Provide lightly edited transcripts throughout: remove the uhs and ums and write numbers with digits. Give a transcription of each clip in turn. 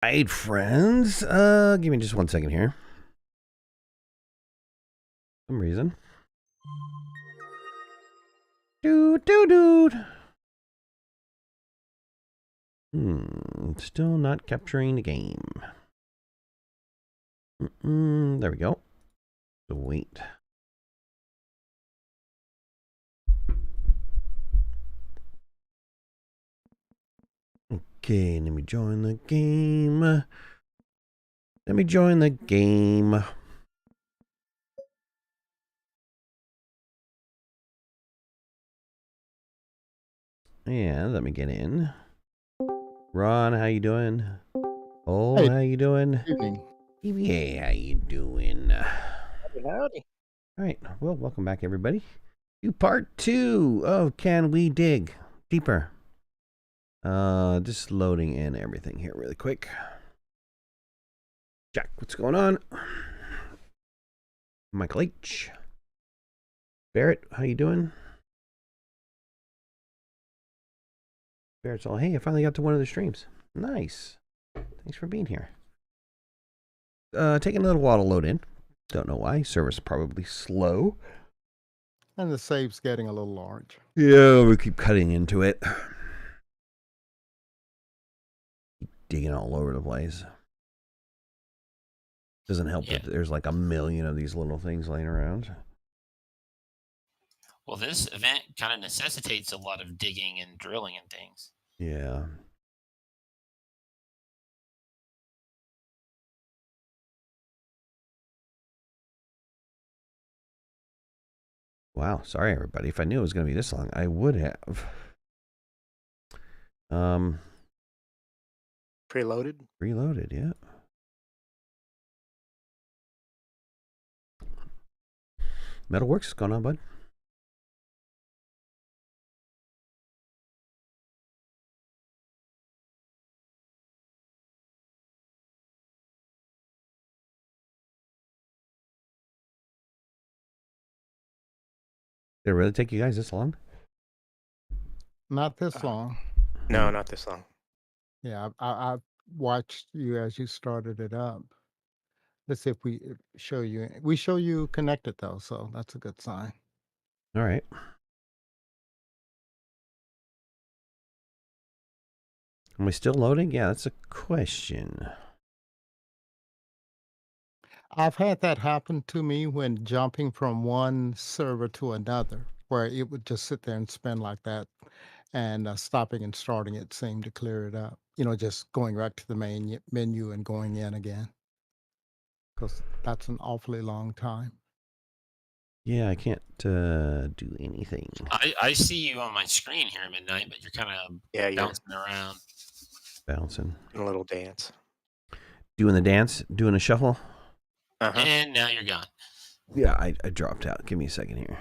Right, friends. Give me just 1 second here. For some reason. Dude. Still not capturing the game. There we go. So wait. Okay, let me join the game. And let me get in. Ron, how you doing? Oh, Hey, how you doing? evening. EBA, how you doing? Howdy. All right, well, welcome back, everybody, to part 2 of Can We Dig Deeper? Just loading in everything here really quick. Jack, what's going on? Michael H. Barrett, how you doing? Barrett's all, hey, I finally got to one of the streams. Nice. Thanks for being here. Taking a little while to load in. Don't know why. Server's probably slow. And the save's getting a little large. Yeah, we keep cutting into it. Digging all over the place. Doesn't help that there's like a million of these little things laying around. Well, this event kind of necessitates a lot of digging and drilling and things. Yeah. Wow, sorry everybody. If I knew it was going to be this long, I would have. Preloaded? Reloaded, yeah. Metalworks, what's going on, bud? Did it really take you guys this long? Not this long. No, not this long. Yeah, I watched you as you started it up. Let's see if we show you. We show you connected though, so that's a good sign. All right. Am I still loading? Yeah, that's a question. I've had that happen to me when jumping from one server to another, where it would just sit there and spin like that, and stopping and starting it seemed to clear it up. You know, just going right to the main menu and going in again, because that's an awfully long time. Yeah, I can't do anything. I see you on my screen here at midnight, but you're kind of bouncing around. Bouncing. Doing a little dance. Doing the dance? Doing a shuffle? And now you're gone. Yeah, I dropped out. Give me a second here.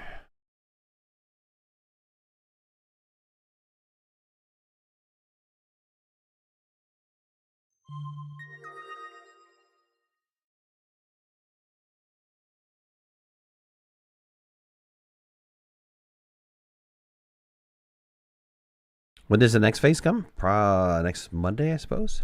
When does the next phase come? Next Monday, I suppose.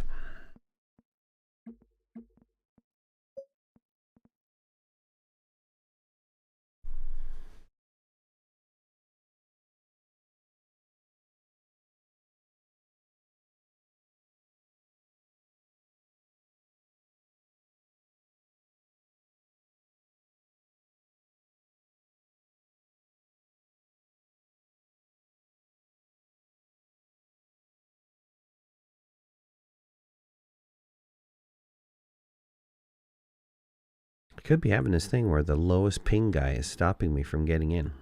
I could be having this thing where the lowest ping guy is stopping me from getting in.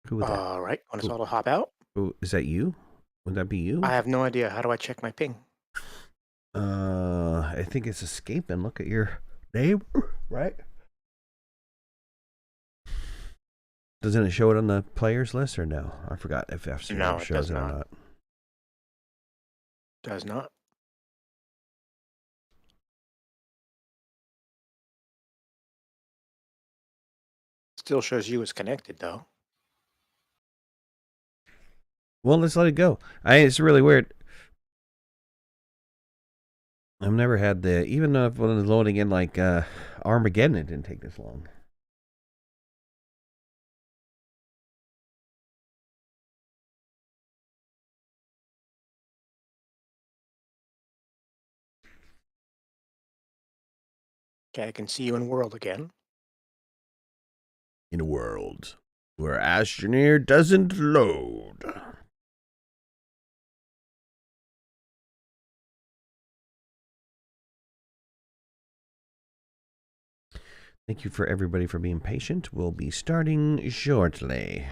Who would that? All right. Want us all to hop out? Ooh, is that you? Would that be you? I have no idea. How do I check my ping? I think it's escape and look at your name, right? Doesn't it show it on the players list or no? I forgot if Astroneer shows it or not. Does not. Still shows you as connected though. Well, let's let it go. It's really weird. I've never had the, even though when I was loading in like Armageddon, it didn't take this long. Okay, I can see you in world again. In a world where Astroneer doesn't load. Thank you for everybody for being patient. We'll be starting shortly.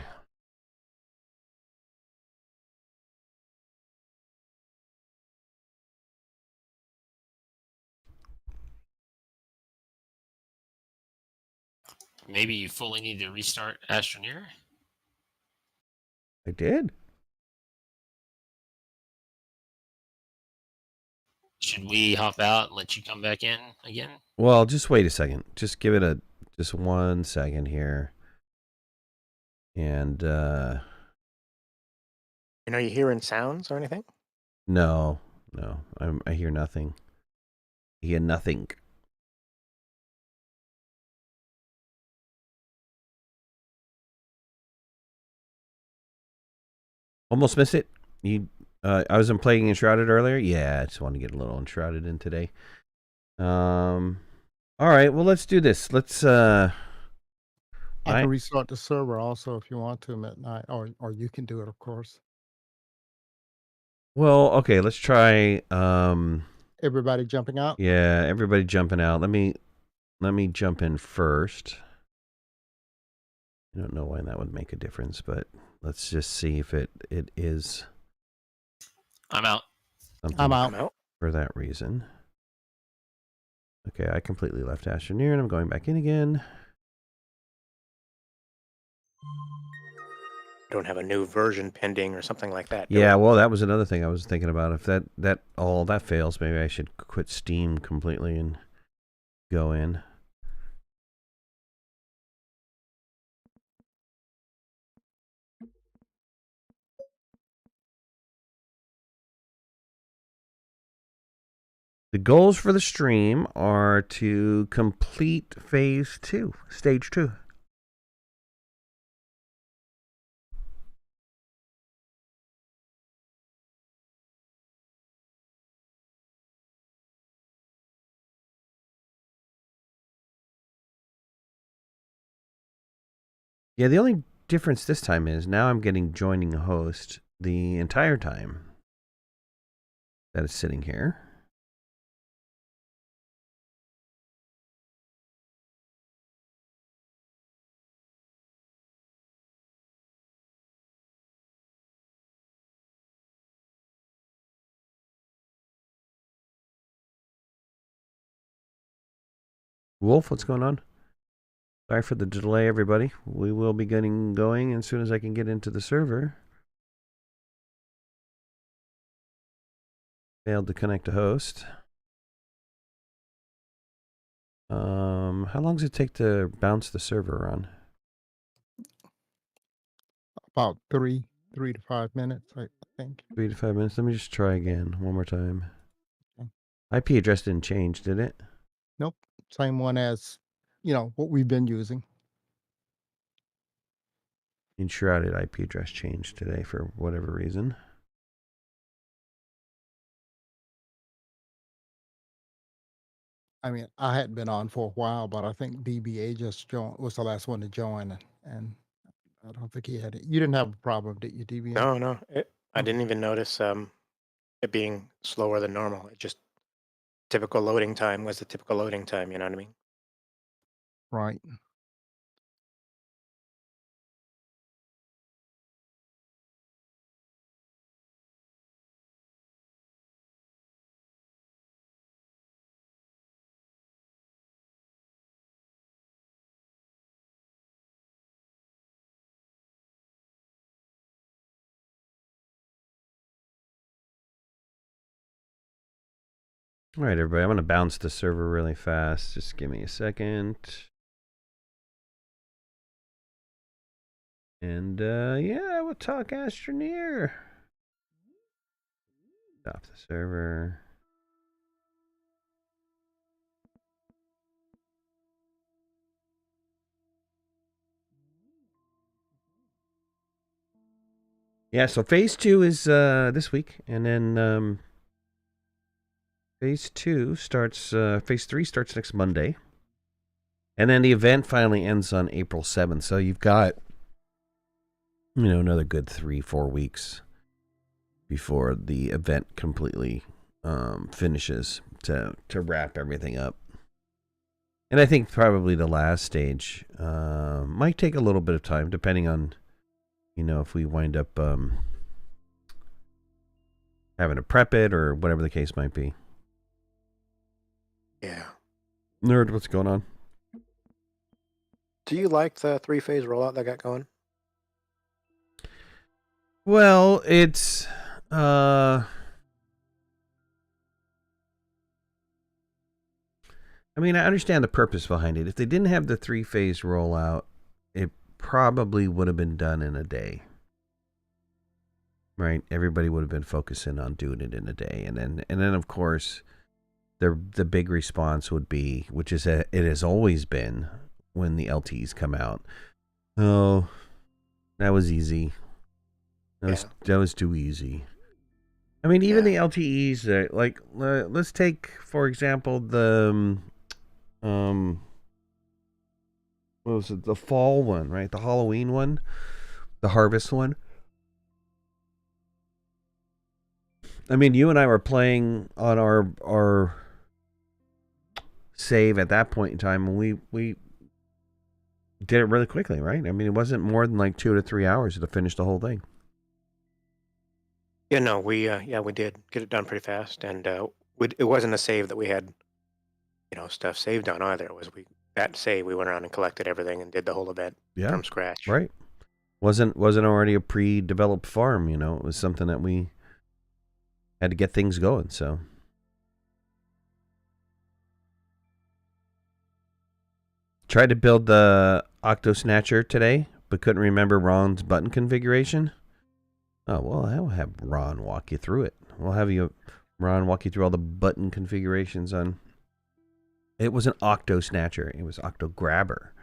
Maybe you fully need to restart Astroneer. I did. Should we hop out and let you come back in again? Well, just wait a second. Just give it just 1 second here. And Are you hearing sounds or anything? no, I hear nothing. I hear nothing. Almost missed it. I was playing Enshrouded earlier. Yeah, I just want to get a little Enshrouded in today. All right, well, let's do this. Let's I can restart the server also if you want to, Midnight, or you can do it, of course. Well, okay, let's try Everybody jumping out? yeah, everybody jumping out. Let me jump in first. I don't know why that would make a difference, but let's just see if it is. I'm out. I'm out. For that reason. Okay, I completely left Astroneer and I'm going back in again. Don't have a new version pending or something like that. Yeah, well, that was another thing I was thinking about. If that fails, maybe I should quit Steam completely and go in. The goals for the stream are to complete phase 2, stage 2. Yeah, the only difference this time is now I'm getting joining host the entire time that is sitting here. Wolf, what's going on? Sorry for the delay, everybody. We will be getting going as soon as I can get into the server. Failed to connect to host. How long does it take to bounce the server on? About 3 to 5 minutes, I think. 3 to 5 minutes. Let me just try again one more time. Okay. IP address didn't change, did it? Nope. Same one as, what we've been using. Enshrouded IP address changed today for whatever reason. I mean, I hadn't been on for a while, but I think DBA just was the last one to join, and I don't think he had it. You didn't have a problem, did you, DBA? No. I didn't even notice it being slower than normal. It just typical loading time was the typical loading time. You know what I mean? Right. All right, everybody. I'm going to bounce the server really fast. Just give me a second. And, yeah, we'll talk Astroneer. Stop the server. Yeah, so phase 2 is this week, and then phase 3 starts next Monday. And then the event finally ends on April 7th. So you've got, another good 3-4 weeks before the event completely finishes to wrap everything up. And I think probably the last stage might take a little bit of time, depending on, if we wind up having to prep it or whatever the case might be. Yeah. Nerd, what's going on? Do you like the 3-phase rollout that got going? Well, it's I mean, I understand the purpose behind it. If they didn't have the 3-phase rollout, it probably would have been done in a day. Right? Everybody would have been focusing on doing it in a day. And then of course the big response would be, which is it has always been when the LTEs come out. Oh, that was easy. That was too easy. I mean, even the LTEs, like, let's take, for example, the, what was it? The fall one, right? The Halloween one, the harvest one. I mean, you and I were playing on our save at that point in time, and we did it really quickly, right? I mean, it wasn't more than like 2 to 3 hours to finish the whole thing. Yeah, no, we did get it done pretty fast, and it wasn't a save that we had, stuff saved on either. It was that save we went around and collected everything and did the whole event from scratch. Right. Wasn't already a pre-developed farm, It was something that we had to get things going, so. Tried to build the Octo Snatcher today, but couldn't remember Ron's button configuration. Oh, well, I'll have Ron walk you through it. We'll have Ron walk you through all the button configurations on. It was an Octo Snatcher. It was Octo Grabber.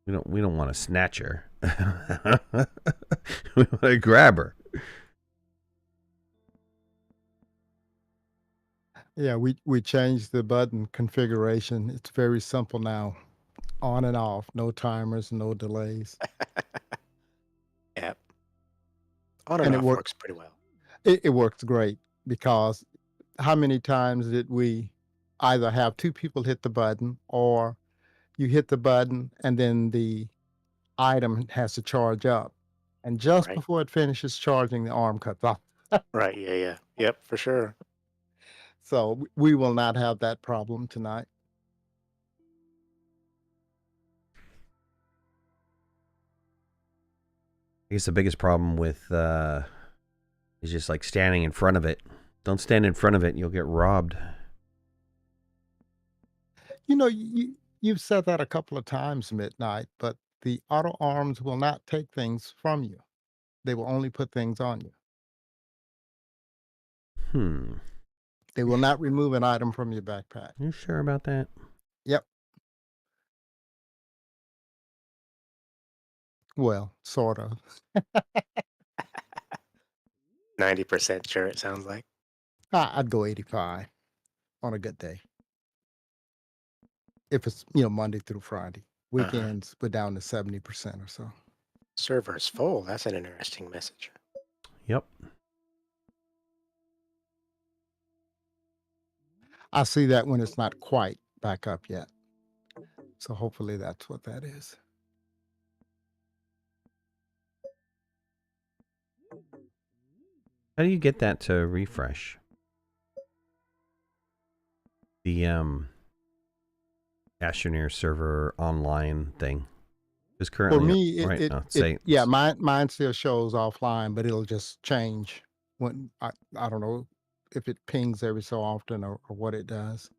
We don't want a snatcher. We want a grabber. Yeah, we changed the button configuration. It's very simple now. On and off, no timers, no delays. Yep. On and And it off works. works pretty well. It works great because how many times did we either have 2 people hit the button, or you hit the button and then the item has to charge up, and just Right. before it finishes charging, the arm cuts off. Right. Yeah. Yep. For sure. So we will not have that problem tonight. I guess the biggest problem with is just like standing in front of it. Don't stand in front of it, you'll get robbed. You've said that a couple of times, Midnight, but the auto arms will not take things from you. They will only put things on you. They will not remove an item from your backpack. You sure about that? Yep. Well, sort of. 90% sure, it sounds like. I'd go 85 on a good day. If it's, Monday through Friday. Weekends, we're down to 70% or so. Server's full. That's an interesting message. Yep. I see that when it's not quite back up yet. So hopefully that's what that is. How do you get that to refresh? The Astroneer server online thing. Because currently, For me, mine still shows offline, but it'll just change when I don't know if it pings every so often or what it does.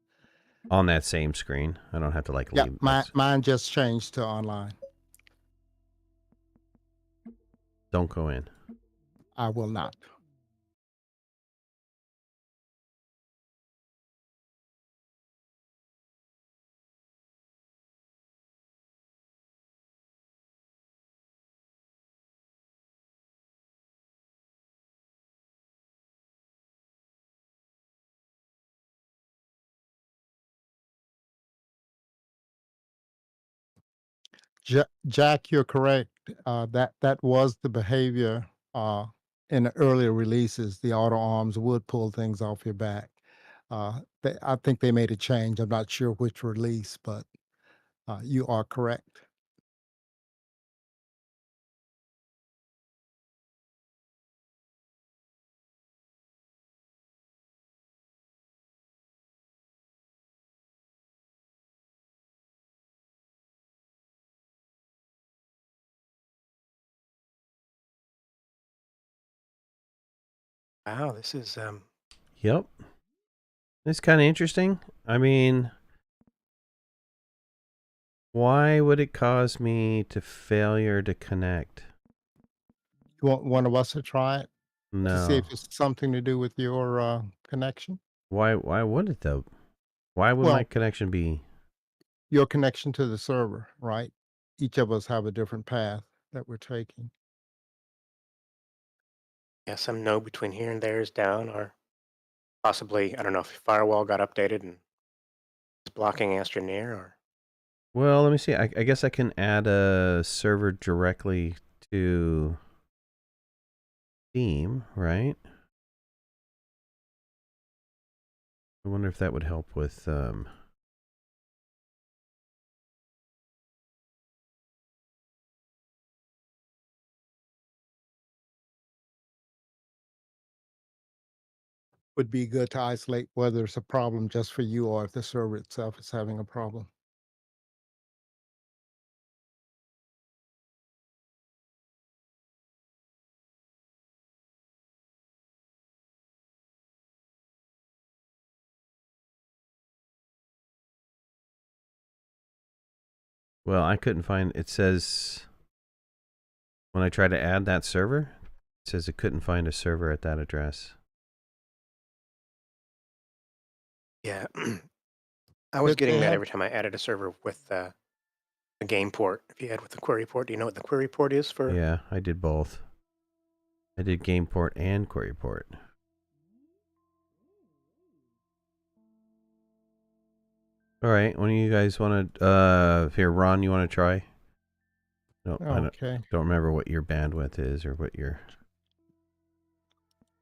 On that same screen. I don't have to Yeah, leave. mine just changed to online. Don't go in. I will not. Jack, you're correct. That was the behavior in the earlier releases. The auto arms would pull things off your back. I think they made a change. I'm not sure which release, but you are correct. Wow, this is Yep. It's kind of interesting. I mean, why would it cause me to failure to connect? You want one of us to try it to see No. if it's something to do with your connection? Why would it though? Why would my Well, connection be? your connection to the server, right? Each of us have a different path that we're taking. yeah, some node between here and there is down, or possibly I don't know if firewall got updated and is blocking Astroneer, or Well, let me see. I guess I can add a server directly to Steam, right? I wonder if that would help with Would be good to isolate whether it's a problem just for you or if the server itself is having a problem. well, I couldn't find it says when I try to add that server, it says it couldn't find a server at that address. yeah. I was They getting that have every time I added a server with a game port. If you had with the query port, do you know what the query port is for? Yeah, I did both. I did game port and query port. All right, when do you guys want to here Ron, you want to try? No, I okay. don't remember what your bandwidth is or what your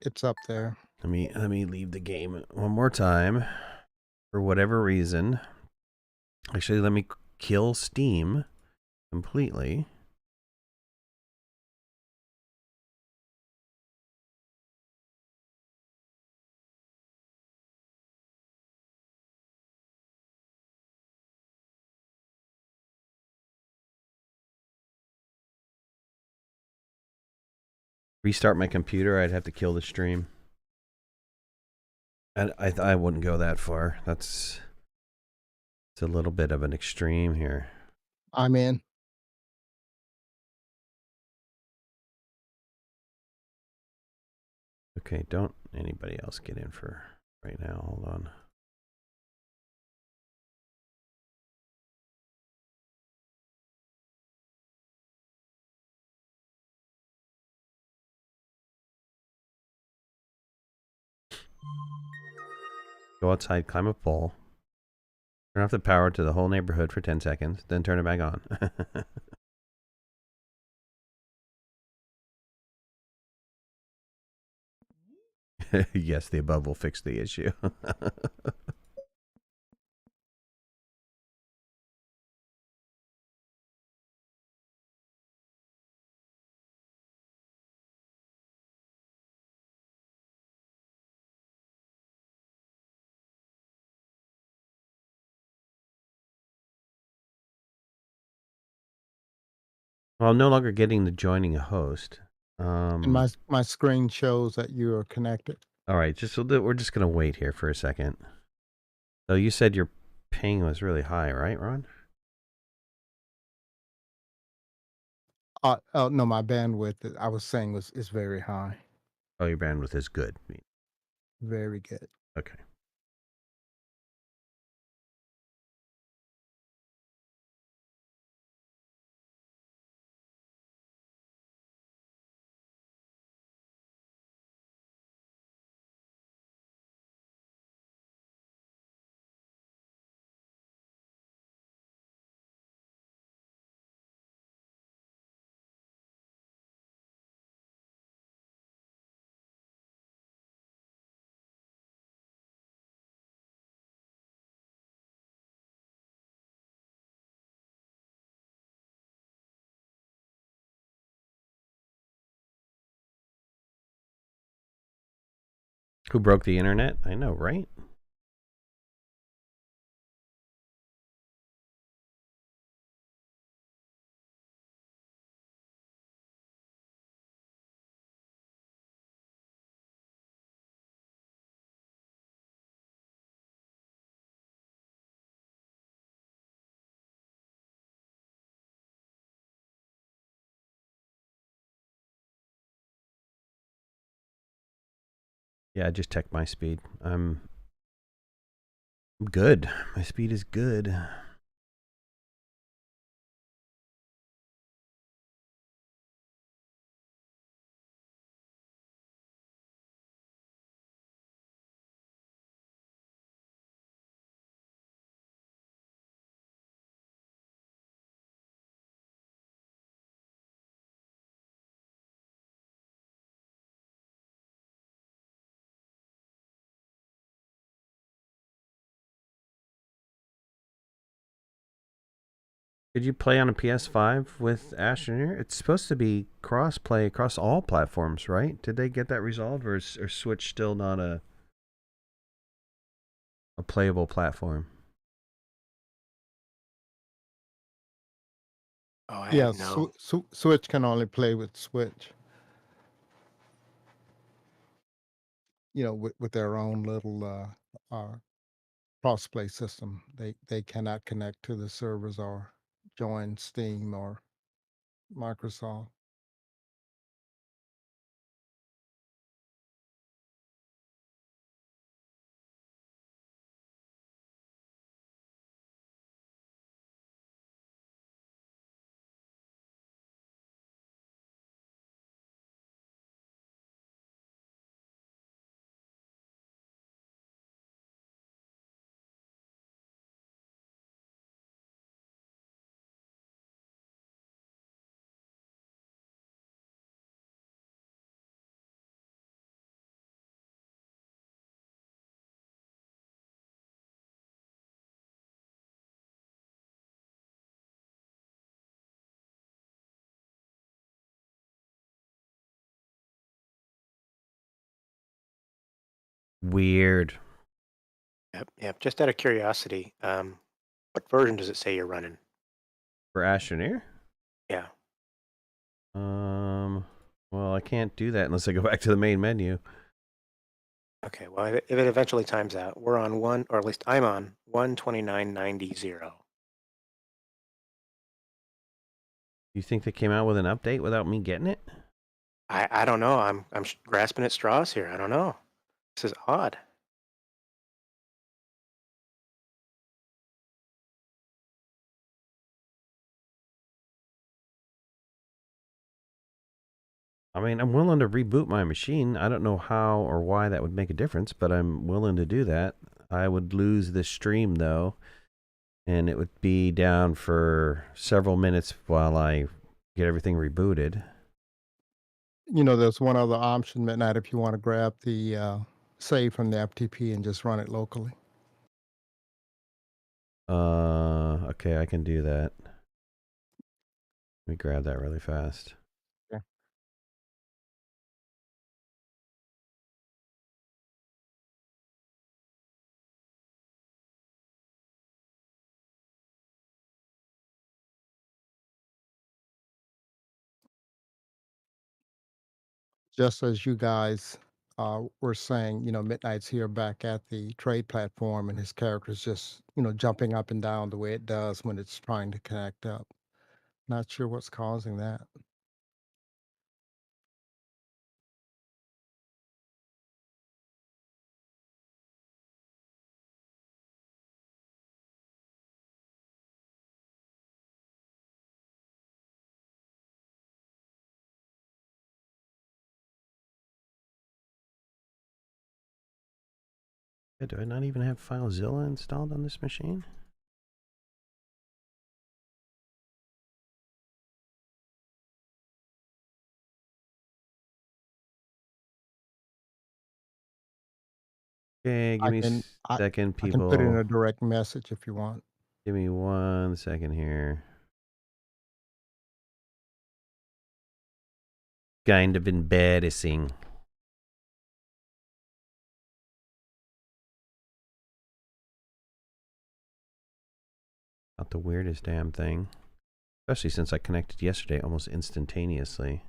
It's up there. Let me leave the game one more time for whatever reason. Actually, let me kill Steam completely. Restart my computer, I'd have to kill the stream. And I wouldn't go that far. It's a little bit of an extreme here. I'm in. Okay, don't anybody else get in for right now. Hold on. Go outside, climb a pole, turn off the power to the whole neighborhood for 10 seconds, then turn it back on. Yes, the above will fix the issue. Well, I'm no longer getting the joining a host. And my screen shows that you are connected. All right, we're just gonna wait here for a second. So you said your ping was really high, right, Ron? Oh no, my bandwidth I was saying is very high. Oh, your bandwidth is good. Very good. Okay. Who broke the internet? I know, right? Yeah, I just checked my speed. I'm good. My speed is good. Did you play on a PS5 with Astroneer? It's supposed to be cross-play across all platforms, right? Did they get that resolved, or is Switch still not a playable platform? Oh, I Yeah, have no. Switch can only play with Switch. With their own little cross-play system. They cannot connect to the servers or join Steam or Microsoft. Weird. Yep. Just out of curiosity, what version does it say you're running? For Astroneer? Yeah. Well, I can't do that unless I go back to the main menu. Okay. Well, if it eventually times out, we're on one, or at least I'm on 129.90.0. You think they came out with an update without me getting it? I don't know. I'm grasping at straws here. I don't know. This is odd. I mean, I'm willing to reboot my machine. I don't know how or why that would make a difference, but I'm willing to do that. I would lose this stream, though, and it would be down for several minutes while I get everything rebooted. There's one other option, Midnight, if you want to grab the save from the FTP and just run it locally. Okay, I can do that. Let me grab that really fast. Yeah. Just as you guys were saying, Midnight's here back at the trade platform, and his character's just, jumping up and down the way it does when it's trying to connect up. Not sure what's causing that. Yeah, do I not even have FileZilla installed on this machine? Okay, give me a second, I can put it in people. a direct message if you want. Give me 1 second here. Kind of embarrassing. Not the weirdest damn thing. Especially since I connected yesterday almost instantaneously.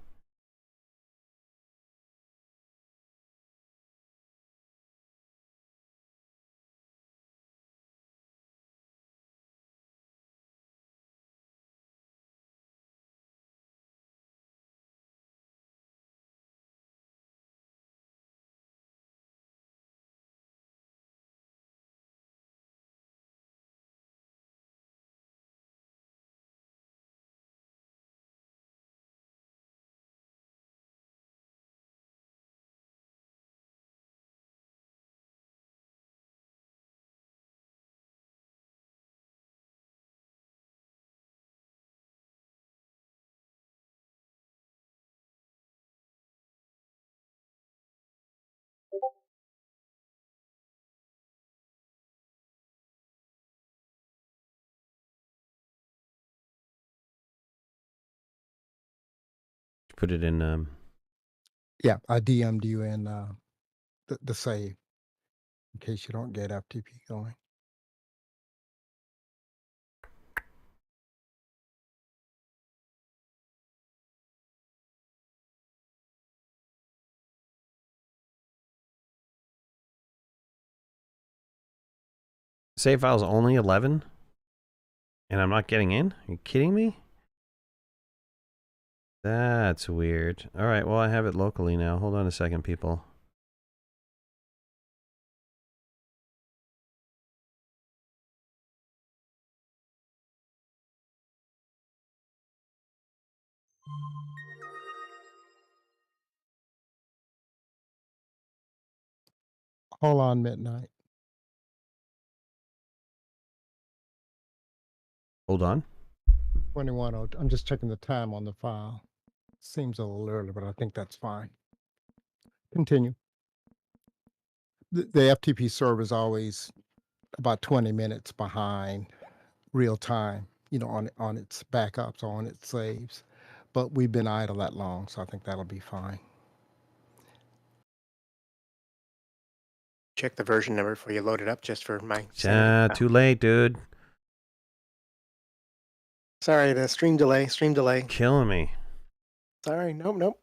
Put it in. Yeah, I DM'd you in the save in case you don't get FTP going. Save file's only 11? And I'm not getting in? Are you kidding me? That's weird. Alright, well I have it locally now. Hold on a second, people. Hold on, midnight. Hold on. 21:02. I'm just checking the time on the file. Seems a little early, but I think that's fine. Continue. The FTP server is always about 20 minutes behind real time, on its backups or on its saves. But we've been idle that long, so I think that'll be fine. Check the version number before you load it up, just for my sanity. Too late, dude. Sorry, the stream delay. Killing me. Sorry, nope.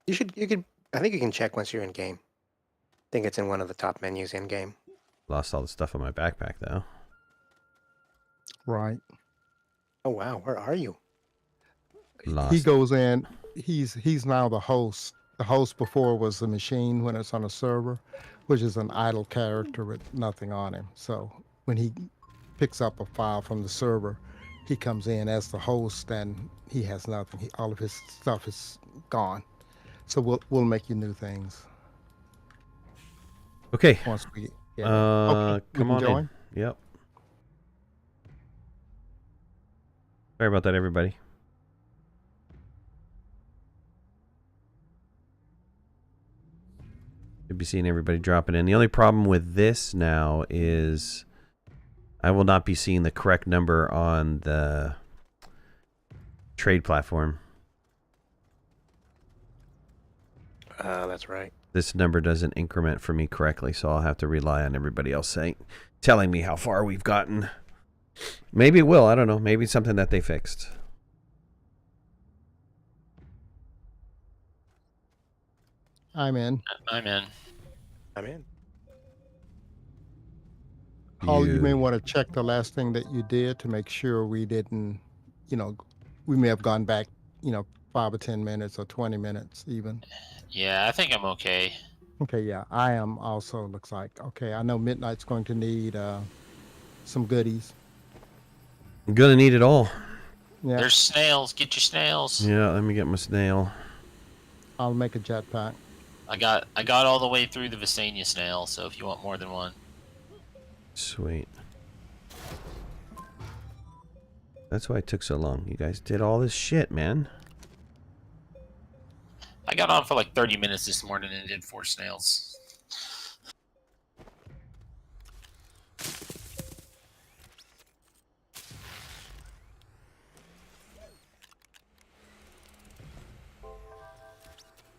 You could. I think you can check once you're in game. I think it's in one of the top menus in game. Lost all the stuff in my backpack, though. Right. Oh wow, where are you? Lost. He goes in. He's now the host. The host before was the machine when it's on a server, which is an idle character with nothing on him. So when he picks up a file from the server, he comes in as the host and he has nothing. All of his stuff is gone. So we'll make you new things Okay. once we get okay, come on join. in. Yep. Sorry about that, everybody. Should be seeing everybody dropping in. The only problem with this now is I will not be seeing the correct number on the trade platform. That's right. This number doesn't increment for me correctly, so I'll have to rely on everybody else telling me how far we've gotten. Maybe it will. I don't know. Maybe it's something that they fixed. I'm in. Paul, you may want to check the last thing that you did to make sure we didn't, we may have gone back, 5 or 10 minutes or 20 minutes even. Yeah, I think I'm okay. Okay, yeah, I am also, looks like. Okay, I know Midnight's going to need some goodies. I'm gonna need it all. Yeah. There's snails. Get your snails. Yeah, let me get my snail. I'll make a jetpack. I got all the way through the Visania snail, so if you want more than one. Sweet. That's why it took so long. You guys did all this shit, man. I got on for like 30 minutes this morning and did 4 snails.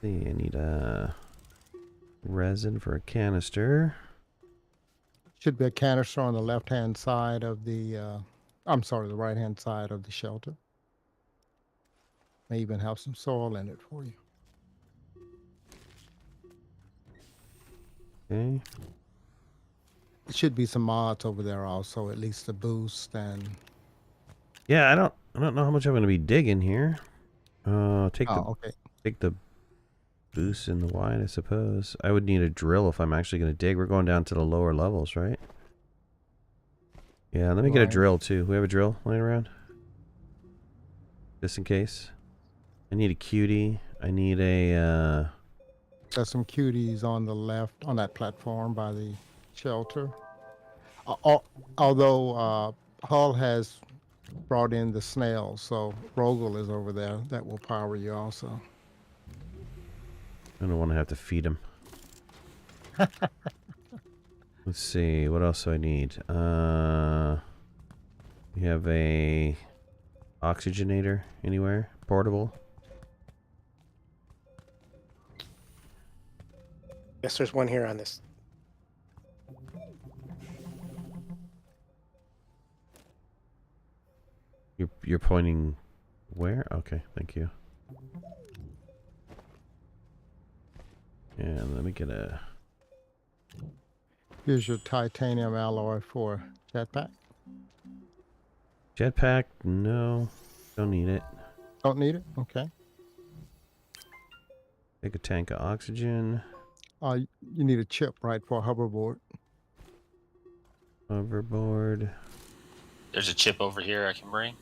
See, I need a resin for a canister. Should be a canister on the left-hand side of the I'm sorry, the right-hand side of the shelter. May even have some soil in it for you. Okay. It should be some mods over there also, at least a boost and. Yeah, I don't know how much I'm gonna be digging here. Take the boost and the wide, I suppose. I would need a drill if I'm actually gonna dig. We're going down to the lower levels, right? Yeah, let me get a drill too. We have a drill laying around? Just in case. I need a cutie. I need a There's some cuties on the left on that platform by the shelter. Although Hull has brought in the snails, so Rogel is over there. That will power you also. I don't want to have to feed him. Let's see, what else do I need? We have a oxygenator anywhere? Portable? Yes, there's one here on this. You're pointing where? Okay, thank you. And let me get a... Here's your titanium alloy for jetpack. Jetpack? No. Don't need it. Don't need it? Okay. Take a tank of oxygen. You need a chip, right, for a hoverboard. Hoverboard. There's a chip over here I can bring.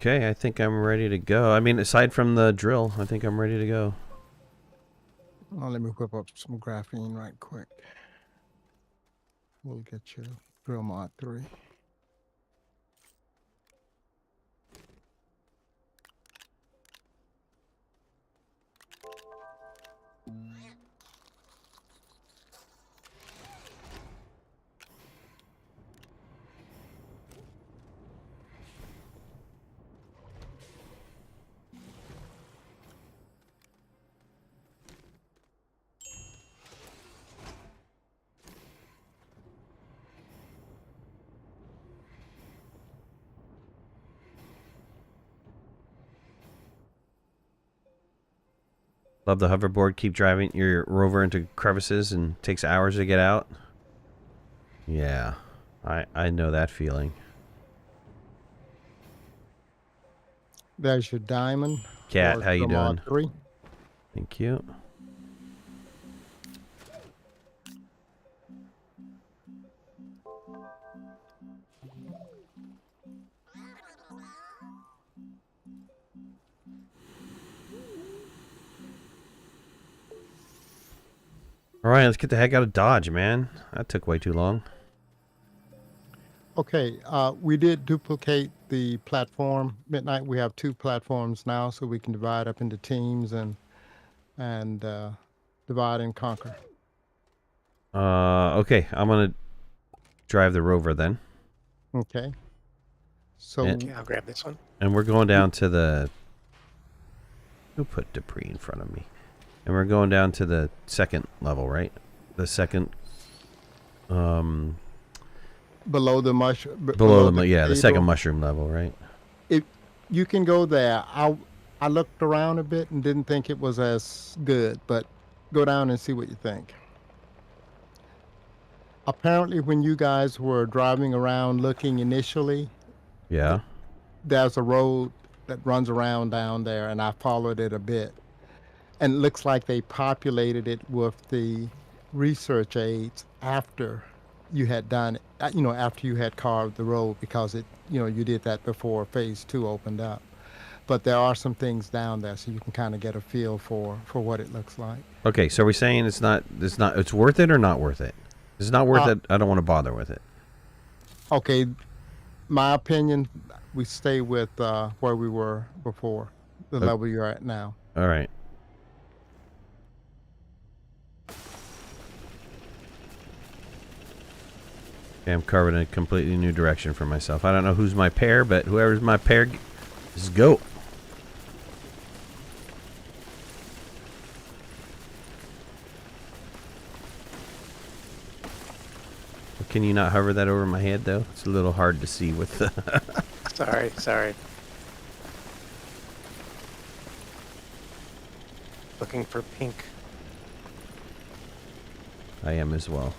Okay, I think I'm ready to go. I mean, aside from the drill, I think I'm ready to go. Oh, let me whip up some graphene right quick. We'll get you drill mod 3. Love the hoverboard. Keep driving your rover into crevices and takes hours to get out. Yeah, I know that feeling. There's your diamond. Cat, how you doing? 3. Thank you. All right, let's get the heck out of Dodge, man. That took way too long. Okay, we did duplicate the platform. Midnight, we have 2 platforms now, so we can divide up into teams and divide and conquer. Okay, I'm gonna drive the rover then. Okay. So Yeah, I'll grab this one. And we're going down to the... Who put debris in front of me? And we're going down to the second level, right? The second... below the mushroom. The second mushroom level, right? If you can go there. I looked around a bit and didn't think it was as good, but go down and see what you think. Apparently, when you guys were driving around looking initially, Yeah. there's a road that runs around down there, and I followed it a bit. And it looks like they populated it with the research aids after you had done it, after you had carved the road, because you did that before phase 2 opened up. But there are some things down there, so you can kind of get a feel for what it looks like. Okay, so we're saying it's worth it or not worth it? It's not worth it. I don't want to bother with it. Okay, my opinion, we stay with where we were before, the level you're at now. All right. Okay, I'm carving a completely new direction for myself. I don't know who's my pair, but whoever's my pair, let's go. Can you not hover that over my head, though? It's a little hard to see with the... Sorry. Looking for pink. I am as well.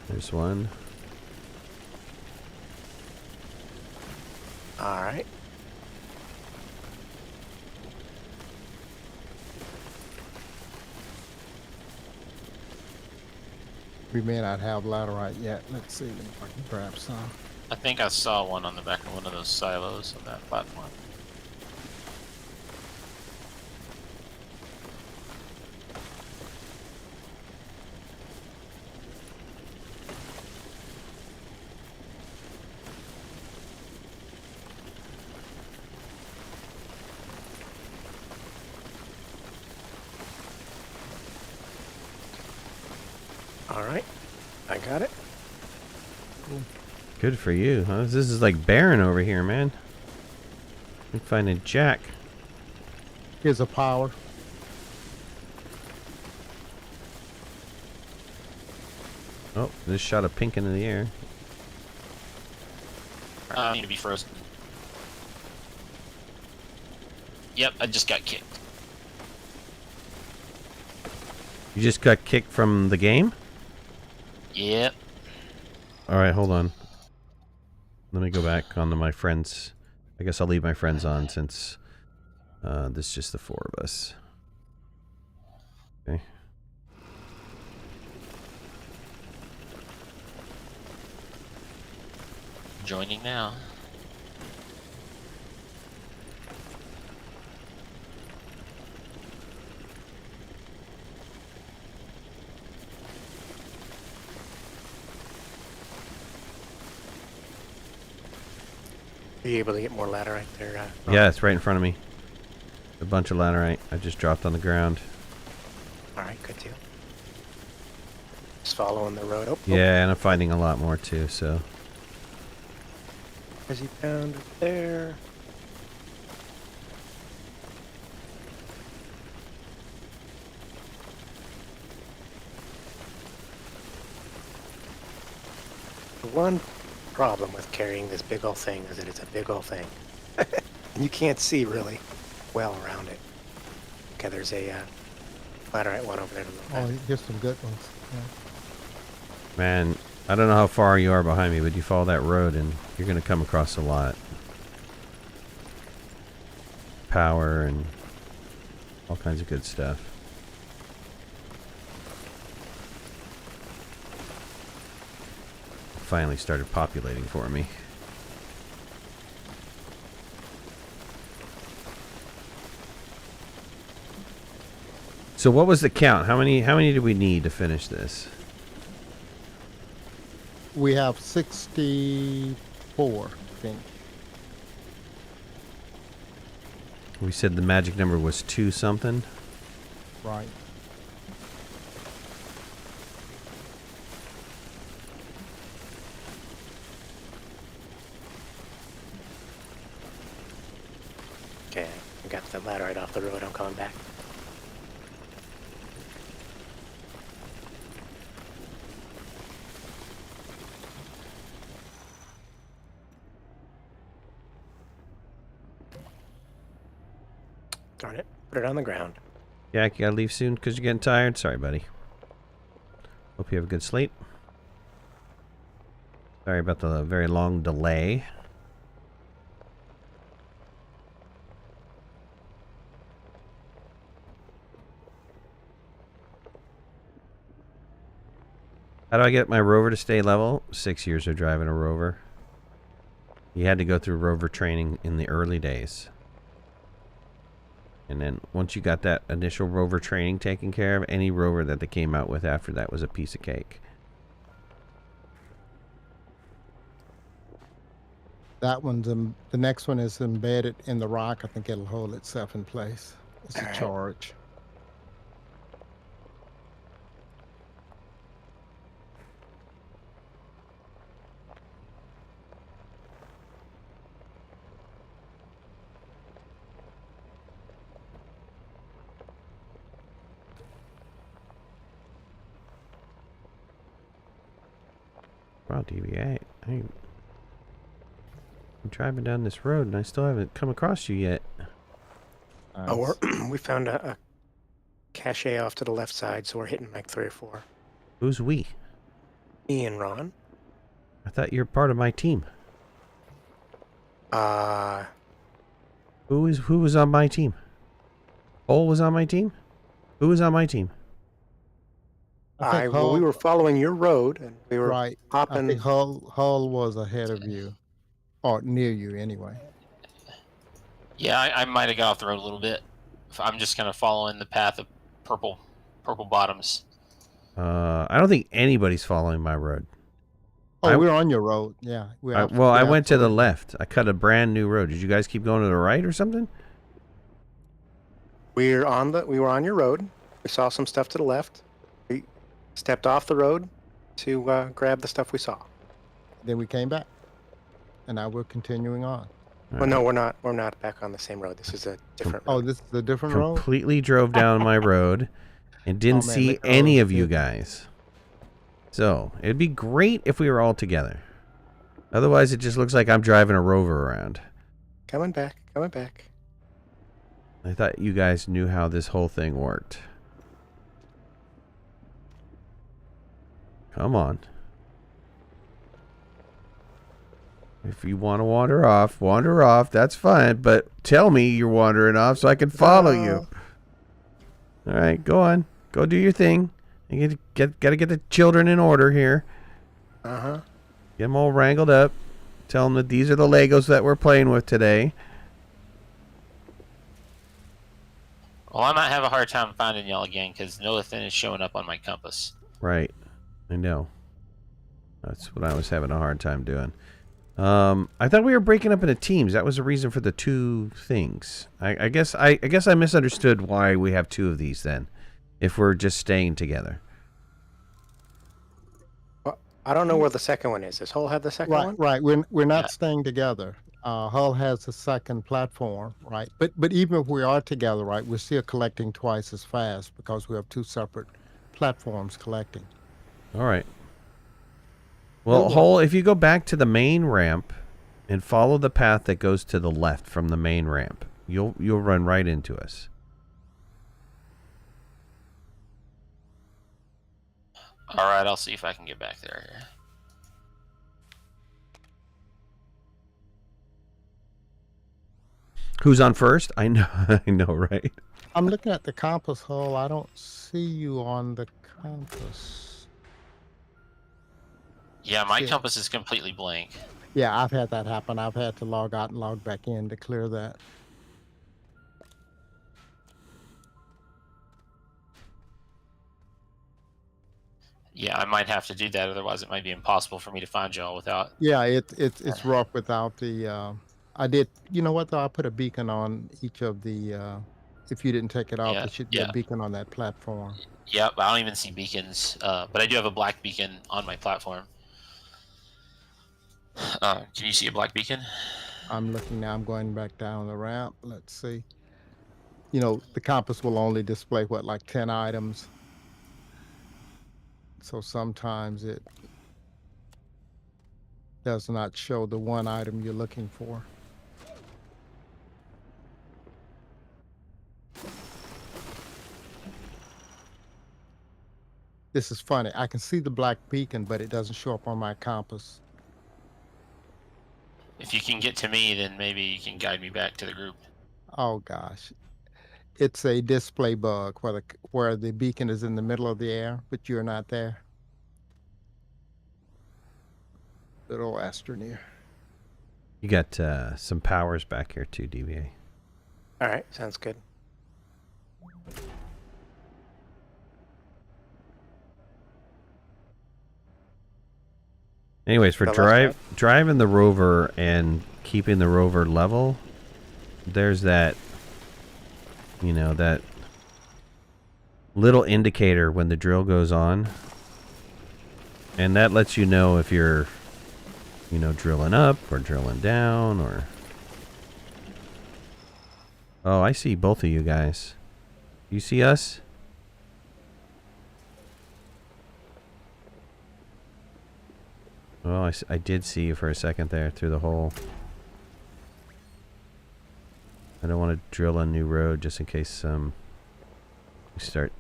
There's one. All right. We may not have laterite yet. Let's see if I can grab some. I think I saw one on the back of one of those silos on that platform. All right. I got it. Cool. Good for you, huh? This is like barren over here, man. I'm finding jack. Here's a power. Oh, this shot a pink into the air. I need to be frozen. Yep, I just got kicked. You just got kicked from the game? Yep. Alright, hold on. Let me go back onto my friends. I guess I'll leave my friends on since this is just the four of us. Okay. Joining now. Are you able to get more laterite there? Yeah, it's right in front of me. A bunch of laterite. I just dropped on the ground. All right, good deal. Just following the road. Oh, Yeah, and I'm finding a lot more too, so. Resipound there. The one problem with carrying this big old thing is that it's a big old thing. And you can't see really well around it. Okay, there's a laterite one over there. Oh, here's some good ones. Yeah. Man, I don't know how far you are behind me, but you follow that road and you're going to come across a lot. Power and all kinds of good stuff. Finally started populating for me. So what was the count? How many do we need to finish this? We have 64, I think. We said the magic number was 2 something. Right. Okay, I got the laterite off the road. I'm coming back. Darn it. Put it on the ground. Yeah, you gotta leave soon because you're getting tired. Sorry, buddy. Hope you have a good sleep. Sorry about the very long delay. How do I get my rover to stay level? 6 years of driving a rover. You had to go through rover training in the early days. And then once you got that initial rover training taken care of, any rover that they came out with after that was a piece of cake. That one's the next one is embedded in the rock. I think it'll hold itself in place. It's a charge. Wow, DVA. I'm driving down this road and I still haven't come across you yet. Oh, we found a cache off to the left side, so we're hitting like 3 or 4. Who's we? Me and Ron. I thought you were part of my team. Who was on my team? Cole was on my team? Who was on my team? Well, we were following your road, and we were hopping. I think Hull was ahead of you, or near you anyway. Yeah, I might have got off the road a little bit. I'm just kind of following the path of purple bottoms. I don't think anybody's following my road. Oh, we're on your road. Yeah. I went to the left. I cut a brand new road. Did you guys keep going to the right or something? We were on your road. We saw some stuff to the left. We stepped off the road to grab the stuff we saw. Then we came back, and now we're continuing on. Well, no, we're not. We're not back on the same road. This is a different road. Oh, this is a different road? Completely drove down my road and didn't see any of you guys. So, it'd be great if we were all together. Otherwise, it just looks like I'm driving a Rover around. Coming back. I thought you guys knew how this whole thing worked. Come on. If you want to wander off, that's fine. But tell me you're wandering off so I can follow you. All right, go on. Go do your thing. You gotta get the children in order here. Uh-huh. Get them all wrangled up. Tell them that these are the Legos that we're playing with today. Well, I might have a hard time finding y'all again because nothing is showing up on my compass. Right. I know. That's what I was having a hard time doing. I thought we were breaking up into teams. That was the reason for the 2 things. I guess I misunderstood why we have 2 of these then, if we're just staying together. Well, I don't know where the second one is. Does Hull have the second one? Right. We're not staying together. Hull has the second platform, right? But even if we are together, right, we're still collecting twice as fast because we have 2 separate platforms collecting. All right. Well, Hull, if you go back to the main ramp and follow the path that goes to the left from the main ramp, you'll run right into us. All right, I'll see if I can get back there. Who's on first? I know, right? I'm looking at the compass, Hull. I don't see you on the compass. Yeah, my compass is completely blank. Yeah, I've had that happen. I've had to log out and log back in to clear that. Yeah, I might have to do that. Otherwise, it might be impossible for me to find y'all without. Yeah, it's rough without the. I did. You know what though? I put a beacon on each of the. If you didn't take it off, there should be a beacon on that platform. Yep, I don't even see beacons, but I do have a black beacon on my platform. Can you see a black beacon? I'm looking now. I'm going back down the ramp. Let's see. You know, the compass will only display what, like 10 items. So sometimes it does not show the one item you're looking for. This is funny. I can see the black beacon, but it doesn't show up on my compass. If you can get to me, then maybe you can guide me back to the group. Oh gosh. It's a display bug where the beacon is in the middle of the air, but you're not there. Good old Astroneer. You got some powers back here too, DVA. All right, sounds good. Anyways, for driving the rover and keeping the rover level, there's that, you know, that little indicator when the drill goes on. And that lets you know if you're, you know, drilling up or drilling down or... Oh, I see both of you guys. You see us? Well, I did see you for a second there through the hole. I don't want to drill a new road just in case we start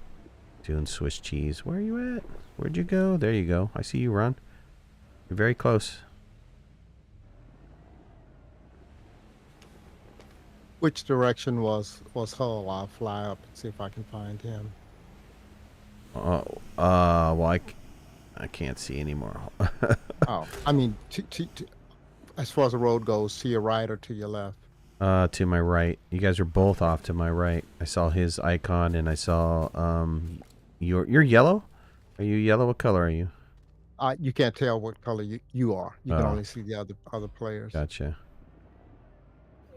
doing Swiss cheese. Where are you at? Where'd you go? There you go. I see you, Ron. You're very close. Which direction was Hull? I'll fly up and see if I can find him. Well, I can't see anymore. Oh, I mean, as far as the road goes, to your right or to your left? To my right. You guys are both off to my right. I saw his icon and I saw you're yellow? Are you yellow? What color are you? You can't tell what color you are. You can Oh. only see the other players. Gotcha.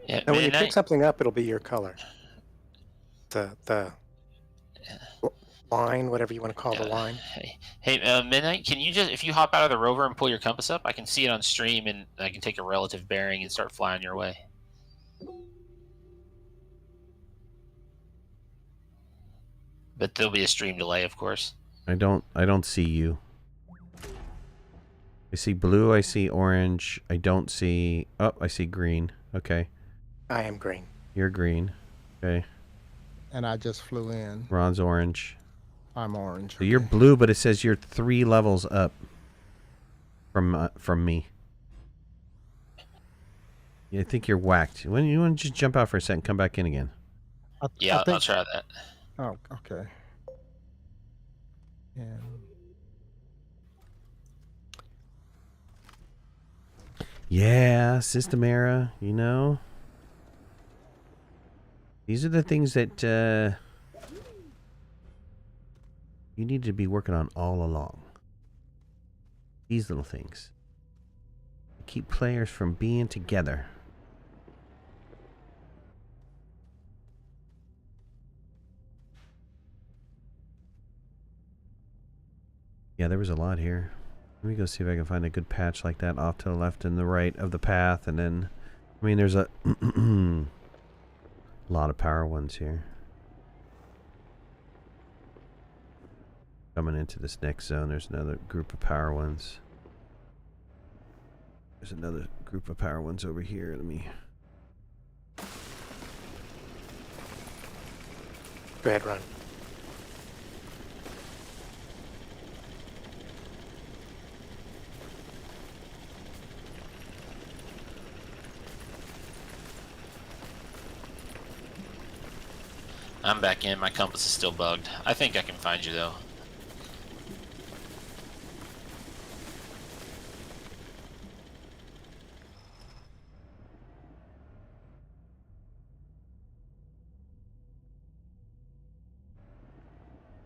Yeah, And when you pick Midnight. something up, it'll be your color. The line, whatever you want to call the line. Hey, Midnight, can you just, if you hop out of the rover and pull your compass up, I can see it on stream and I can take a relative bearing and start flying your way. But there'll be a stream delay, of course. I don't see you. I see blue, I see orange. I don't see... Oh, I see green. Okay. I am green. You're green. Okay. And I just flew in. Ron's orange. I'm orange. So you're blue, but it says you're 3 levels up from me. Yeah, I think you're whacked. When you want to just jump out for a second, come back in again. Yeah, I think, I'll try that. oh, okay. And Yeah, system era, you know. These are the things that you need to be working on all along. These little things. Keep players from being together. Yeah, there was a lot here. Let me go see if I can find a good patch like that off to the left and the right of the path, and then, I mean, there's a lot of power ones here. Coming into this next zone, there's another group of power ones. There's another group of power ones over here. Let me... Go ahead, Ron. I'm back in. My compass is still bugged. I think I can find you, though.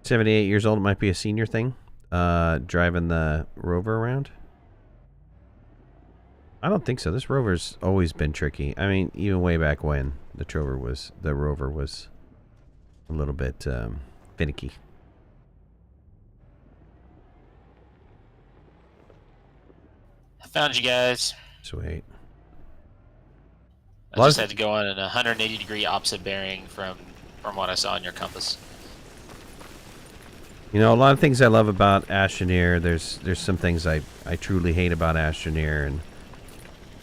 $78 old, it might be a senior thing. Driving the rover around. I don't think so. This rover's always been tricky. I mean, even way back when the rover was a little bit finicky. I found you guys. Sweet. I just had to go on a 180-degree opposite bearing from what I saw in your compass. You know, a lot of things I love about Astroneer. There's some things I truly hate about Astroneer,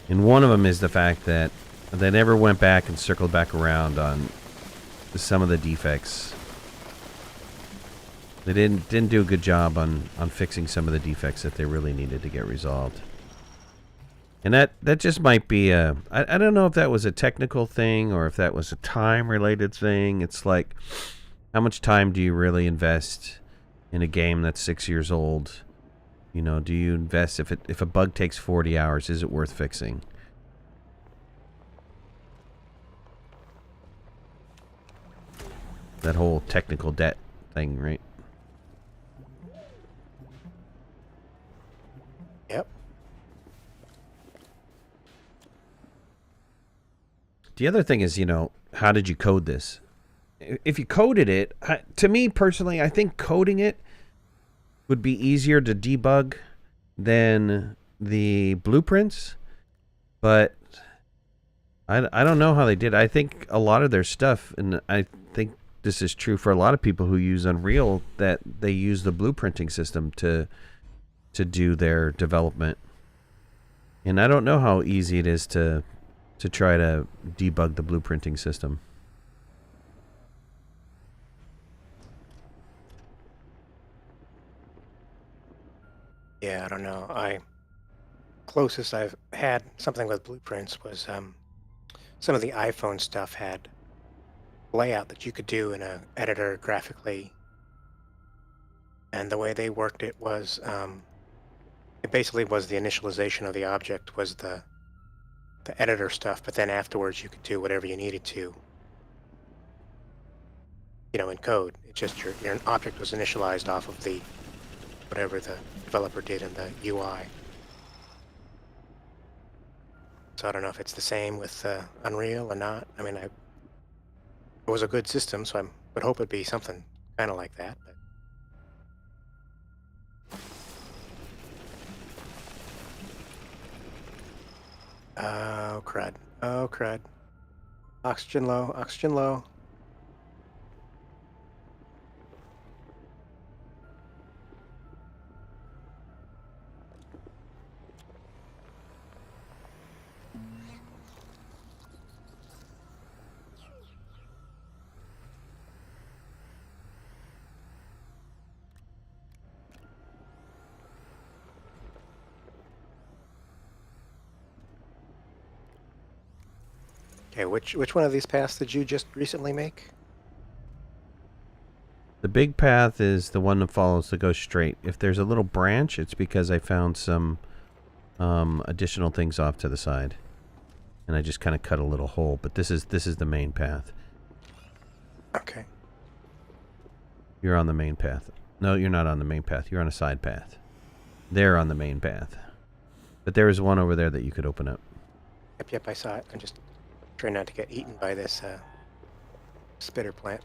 and one of them is the fact that they never went back and circled back around on some of the defects. They didn't do a good job on fixing some of the defects that they really needed to get resolved. And that just might be I don't know if that was a technical thing or if that was a time-related thing. It's like, how much time do you really invest in a game that's 6 years old? You know, do you invest, if a bug takes 40 hours, is it worth fixing? That whole technical debt thing, right? Yep. The other thing is, you know, how did you code this? If you coded it, to me personally, I think coding it would be easier to debug than the blueprints, but I don't know how they did. I think a lot of their stuff, and I think this is true for a lot of people who use Unreal, that they use the blueprinting system to do their development. And I don't know how easy it is to try to debug the blueprinting system. Yeah, I don't know. Closest I've had something with blueprints was some of the iPhone stuff had layout that you could do in a editor graphically, and the way they worked it was it basically was the initialization of the object was the editor stuff, but then afterwards you could do whatever you needed to, in code. It's just your object was initialized off of the whatever the developer did in the UI. So I don't know if it's the same with Unreal or not. I mean, it was a good system, so I would hope it'd be something kind of like that. But... oh, crud. Oh, crud. Oxygen low. Oxygen low. Okay, which one of these paths did you just recently make? The big path is the one that follows that goes straight. If there's a little branch, it's because I found some additional things off to the side. And I just kind of cut a little hole, but this is the main path. Okay. You're on the main path. No, you're not on the main path. You're on a side path. They're on the main path. But there is one over there that you could open up. Yep, I saw it. I'm just trying not to get eaten by this spitter plant.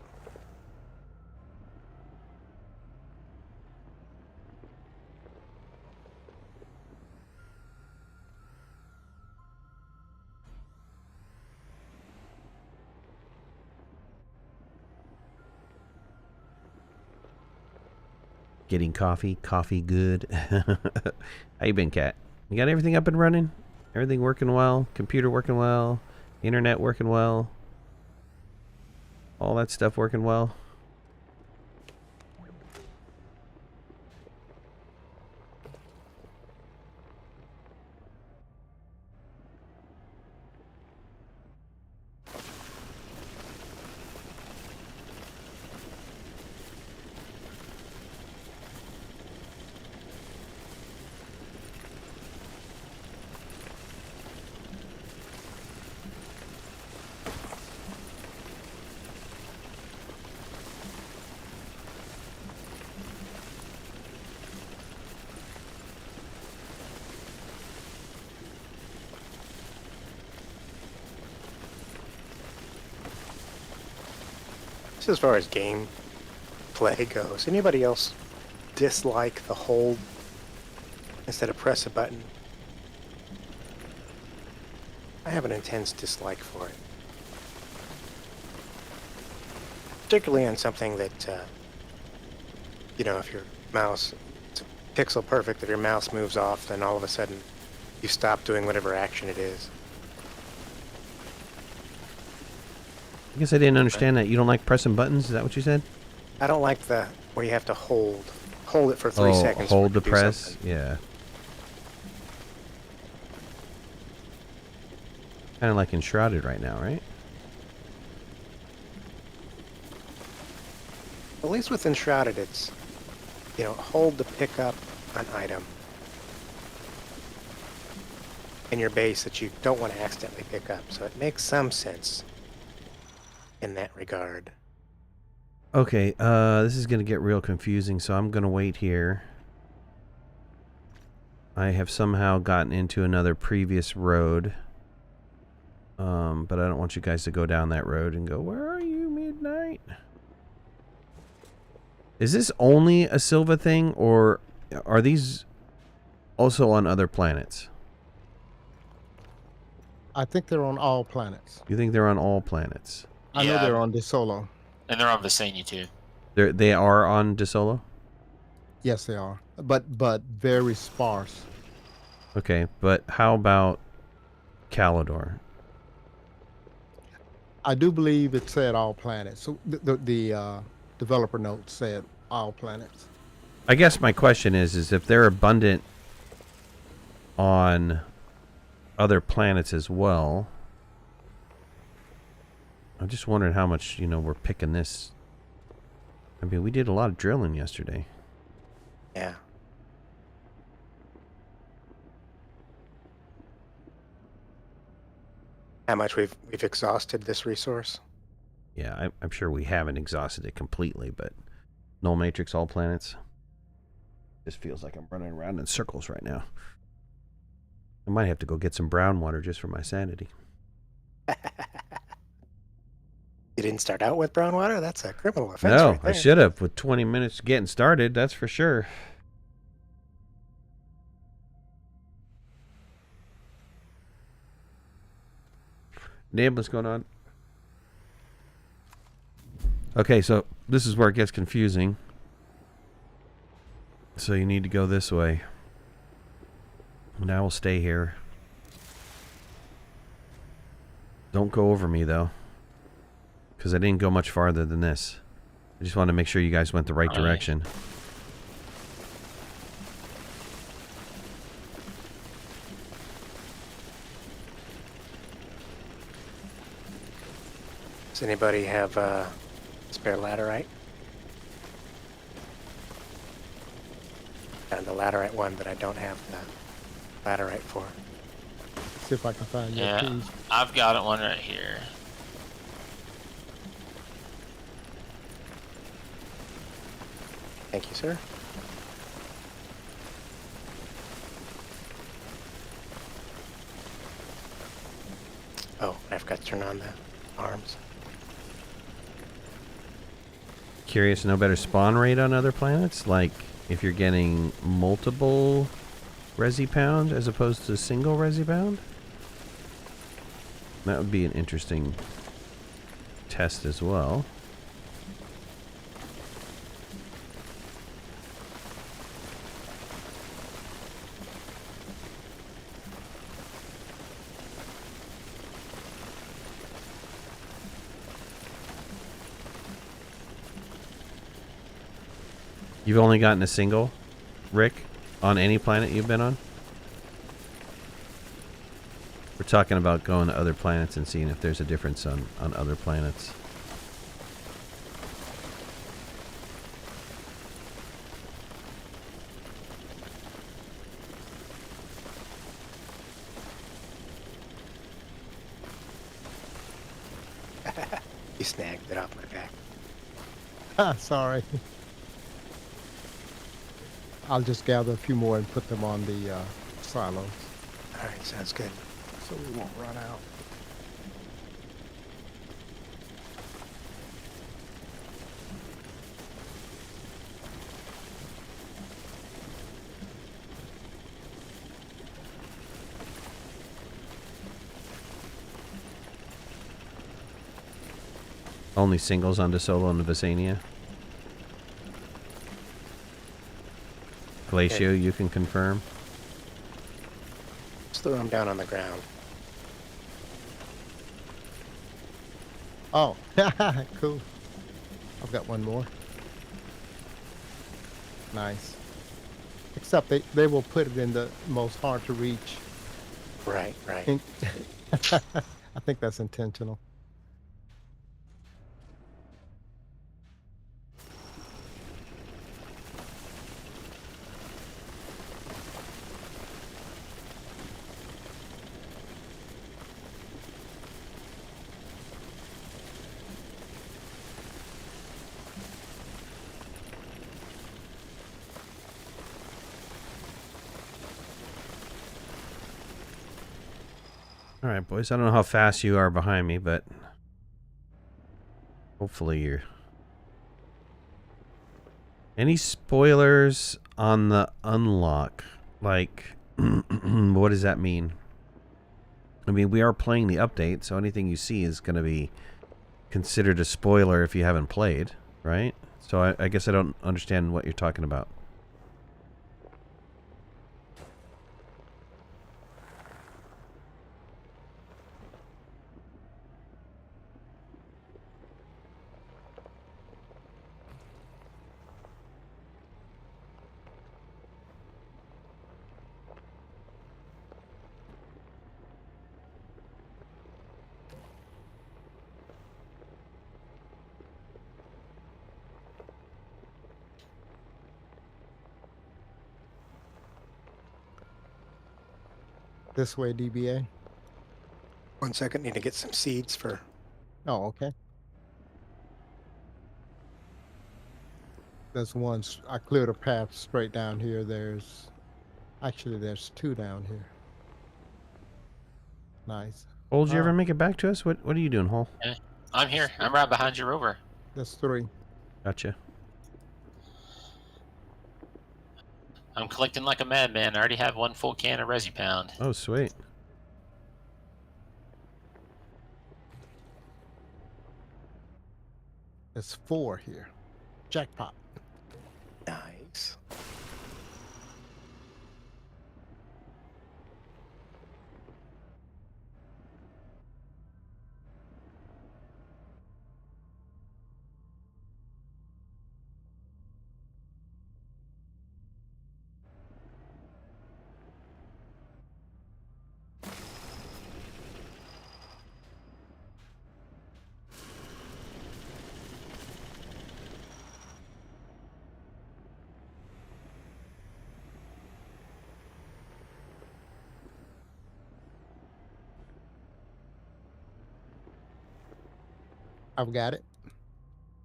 Getting coffee. Coffee good. How you been, Kat? You got everything up and running? Everything working well? Computer working well? Internet working well? All that stuff working well? As far as game play goes, anybody else dislike the hold instead of press a button? I have an intense dislike for it. Particularly on something that, if your mouse, it's pixel perfect, if your mouse moves off, then all of a sudden you stop doing whatever action it is. I guess I didn't understand that. You don't like pressing buttons? Is that what you said? I don't like the where you have to hold it for 3 seconds. Hold the press? Something. Yeah. Kind of like Enshrouded right now, right? At least with Enshrouded, it's, hold to pick up an item in your base that you don't want to accidentally pick up. So it makes some sense in that regard. Okay, this is going to get real confusing, so I'm going to wait here. I have somehow gotten into another previous road. But I don't want you guys to go down that road and go, where are you, Midnight? Is this only a Silva thing, or are these also on other planets? I think they're on all planets. You think they're on all planets? I know they're on DeSolo. And they're on Visania too. They are on DeSolo? Yes, they are. But very sparse. Okay, but how about Calidor? I do believe it said all planets. So the developer note said all planets. I guess my question is if they're abundant on other planets as well. I'm just wondering how much, we're picking this. I mean, we did a lot of drilling yesterday. Yeah. How much we've exhausted this resource? Yeah, I'm sure we haven't exhausted it completely, but null matrix, all planets. Just feels like I'm running around in circles right now. I might have to go get some brown water just for my sanity. You didn't start out with brown water? That's a criminal offense. No, right there. I should have with 20 minutes getting started, that's for sure. Nib, what's going on? Okay, so this is where it gets confusing. So you need to go this way. Now we'll stay here. Don't go over me, though. Because I didn't go much farther than this. I just wanted to make sure you guys went the right direction. Does anybody have spare laterite? And the laterite one, but I don't have the laterite for. See if I can find your Yeah, keys. I've got one right here. Thank you, sir. Oh, I forgot to turn on the arms. Curious to know better spawn rate on other planets? Like, if you're getting multiple Resipound as opposed to single Resipound? That would be an interesting test as well. You've only gotten a single, Rick, on any planet you've been on? We're talking about going to other planets and seeing if there's a difference on other planets. You snagged it off my back. Ah, sorry. I'll just gather a few more and put them on the silos All right, sounds good. so we won't run out. Only singles on DeSolo and Visania. Glacio, you can confirm. Just throw them down on the ground. Oh, cool. I've got one more. Nice. Except they will put it in the most hard to reach. Right, right. I think that's intentional. All right, boys. I don't know how fast you are behind me, but hopefully you're... Any spoilers on the unlock? Like, what does that mean? I mean, we are playing the update, so anything you see is going to be considered a spoiler if you haven't played, right? So I guess I don't understand what you're talking about. This way, DBA. 1 second, need to get some seeds for. Oh, okay. There's one. I cleared a path straight down here. There's 2 down here. Nice. Hole, did you ever Ah. make it back to us? What are you doing, Hole? I'm here. I'm right behind your rover. There's 3. Gotcha. I'm collecting like a madman. I already have 1 full can of Resipound. Oh, sweet. There's 4 here. Jackpot. Nice. I've got it.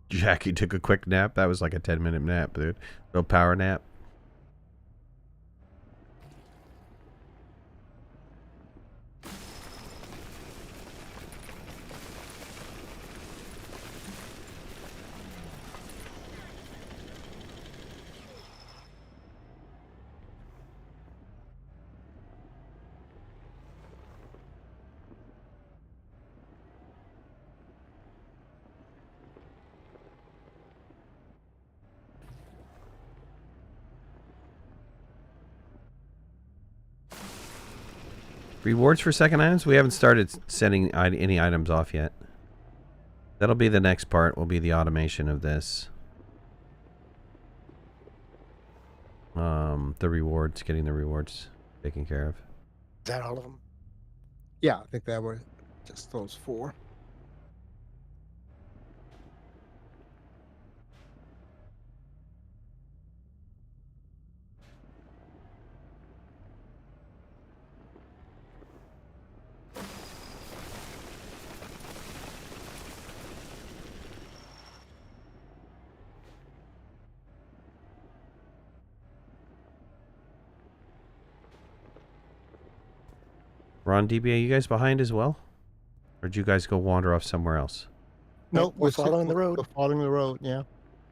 Jackie took a quick nap. That was like a 10-minute nap, dude. No power nap. Rewards for second items? We haven't started sending any items off yet. That'll be the next part, will be the automation of this. The rewards, getting the rewards taken care of. Is that all of them? Yeah, I think that were just those 4. Ron, DBA, you guys behind as well? Or did you guys go wander off somewhere else? Nope, we're following the road. We're following the road, yeah.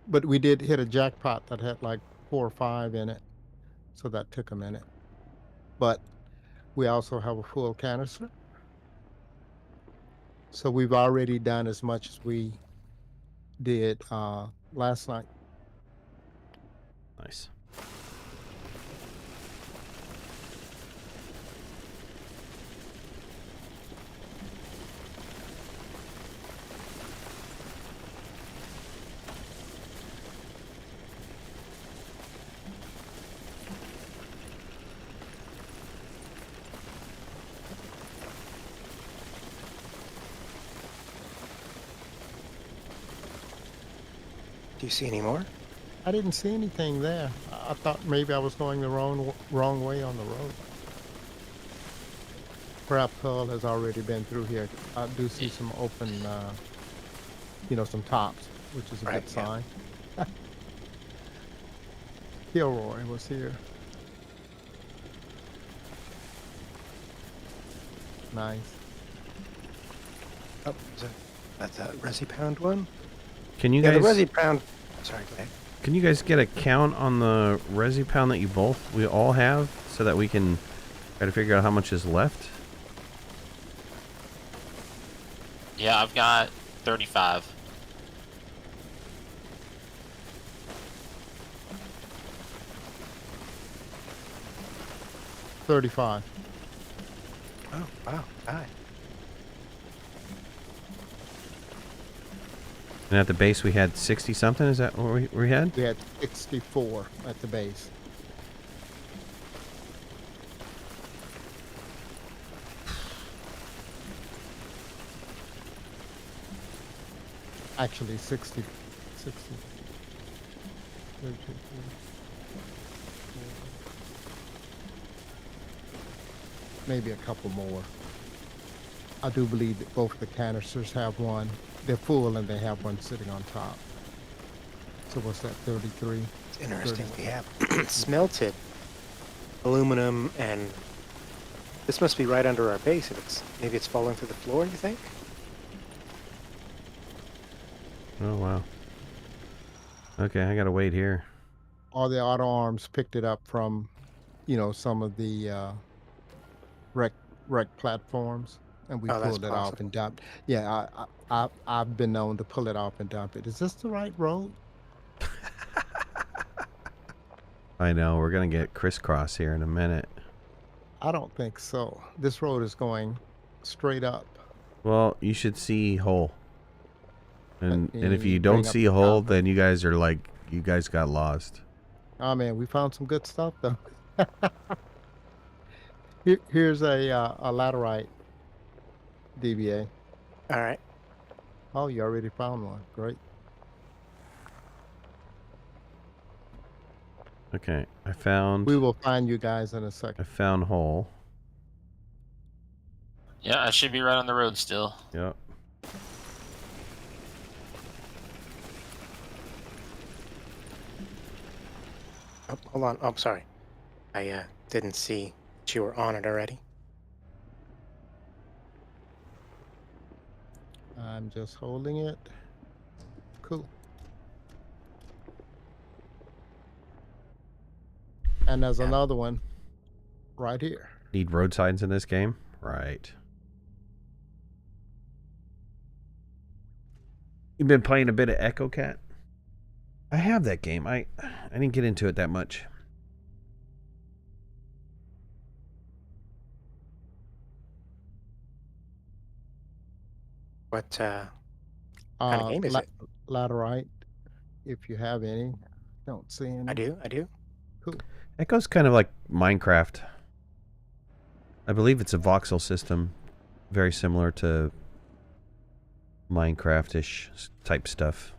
But we did hit a jackpot that had like 4 or 5 in it, so that took a minute. But we also have a full canister, so we've already done as much as we did last night. Nice. Do you see any more? I didn't see anything there. I thought maybe I was going the wrong way on the road. Perhaps Pearl has already been through here. I do see some open, some tops, which is a Right, good yeah. sign. Kilroy was here. Nice. Oh, that's a Resipound one? Can you Yeah, guys the Resipound. Sorry, go ahead. can you guys get a count on the Resipound that we all have so that we can try to figure out how much is left? Yeah, I've got 35. $35. Oh, wow. Hi. And at the base we had 60 something, is that what we had? We had 64 at the base. Actually, 60. 32, maybe a couple more. I do believe that both the canisters have one. They're full and they have one sitting on top. So what's that, 33? It's interesting. We have smelted aluminum, and this must be right under our base. Maybe it's falling through the floor, you think? Oh, wow. Okay, I gotta wait here. All the auto arms picked it up from, some of the wreck platforms, and we Oh, that's pulled it off possible. and dumped. Yeah, I've been known to pull it off and dump it. Is this the right road? I know, we're gonna get crisscross here in a minute. I don't think so. This road is going straight up. Well, you should see hole. And if you bring don't up see the hole, copper. then you guys are like, you guys got lost. Oh man, we found some good stuff though. Here's a laterite DBA. All right. Oh, you already found one. Great. Okay, I found We will find you guys in a second. hole. Yeah, I should be right on the road still. Yep. Oh, hold on. Oh, sorry. I didn't see that you were on it already. I'm just holding it. Cool. And there's another one right here. Need road signs in this game? Right. You've been playing a bit of Echo Cat? I have that game. I didn't get into it that much. What kind of game is it? Laterite, if you have any. Don't see any. I do. Cool. Echo's kind of like Minecraft. I believe it's a voxel system, very similar to Minecraft-ish type stuff.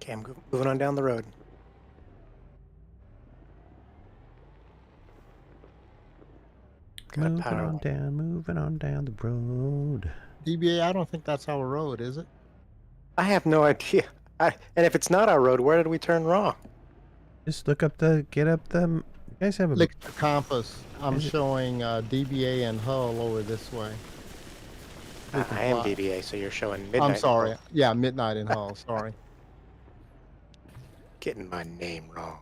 Okay, I'm moving on down the road. Moving on down the road. DBA, I don't think that's our road, is it? I have no idea. And if it's not our road, where did we turn wrong? Just look up get up the. You guys have a. Look at the compass. I'm Is it- showing DBA and Hull over this way. We can I am fly. DBA, so you're showing midnight. I'm sorry. Yeah, Midnight and Hull. Sorry. Getting my name wrong.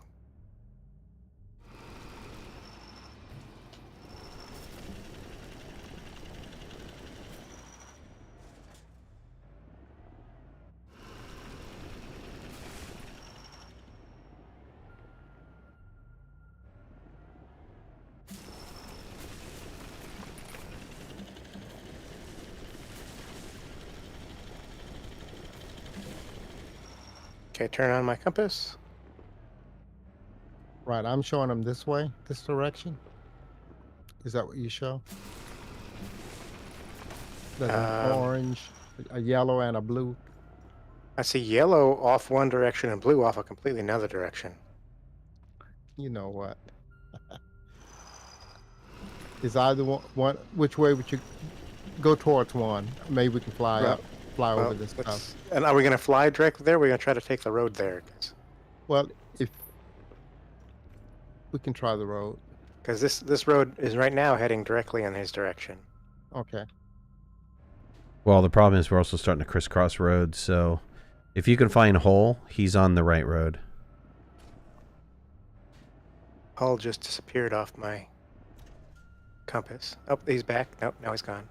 Okay, turn on my compass. Right, I'm showing them this way, this direction. Is that what you show? There's an orange, a yellow, and a blue. I see yellow off one direction and blue off a completely another direction. You know what? Is either one? Which way would you go towards one? Maybe we can fly Well- up, fly Well, over this stuff. and are we going to fly directly there? Or are we going to try to take the road there? Well, if we can try the road. Because this road is right now heading directly in his direction. Okay. Well, the problem is we're also starting to crisscross roads, so if you can find Hole, he's on the right road. Hull just disappeared off my compass. Oh, he's back. Nope, now he's gone.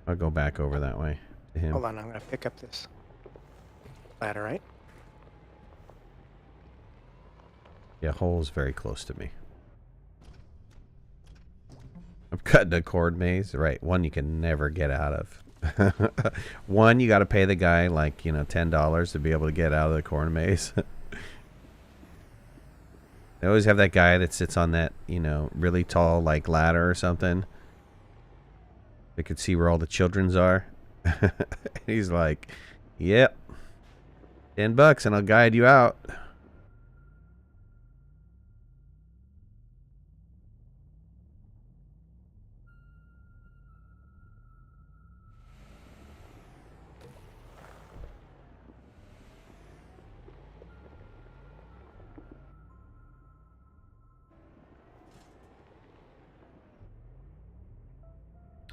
I'll go back over that way to him. Hold on, I'm going to pick up this laterite. Yeah, Hole's very close to me. I'm cutting a cord maze. Right, one you can never get out of. One, you got to pay the guy like, $10 to be able to get out of the corn maze. They always have that guy that sits on that, you know, really tall, like, ladder or something. They could see where all the children's are. He's like, yep, $10 and I'll guide you out.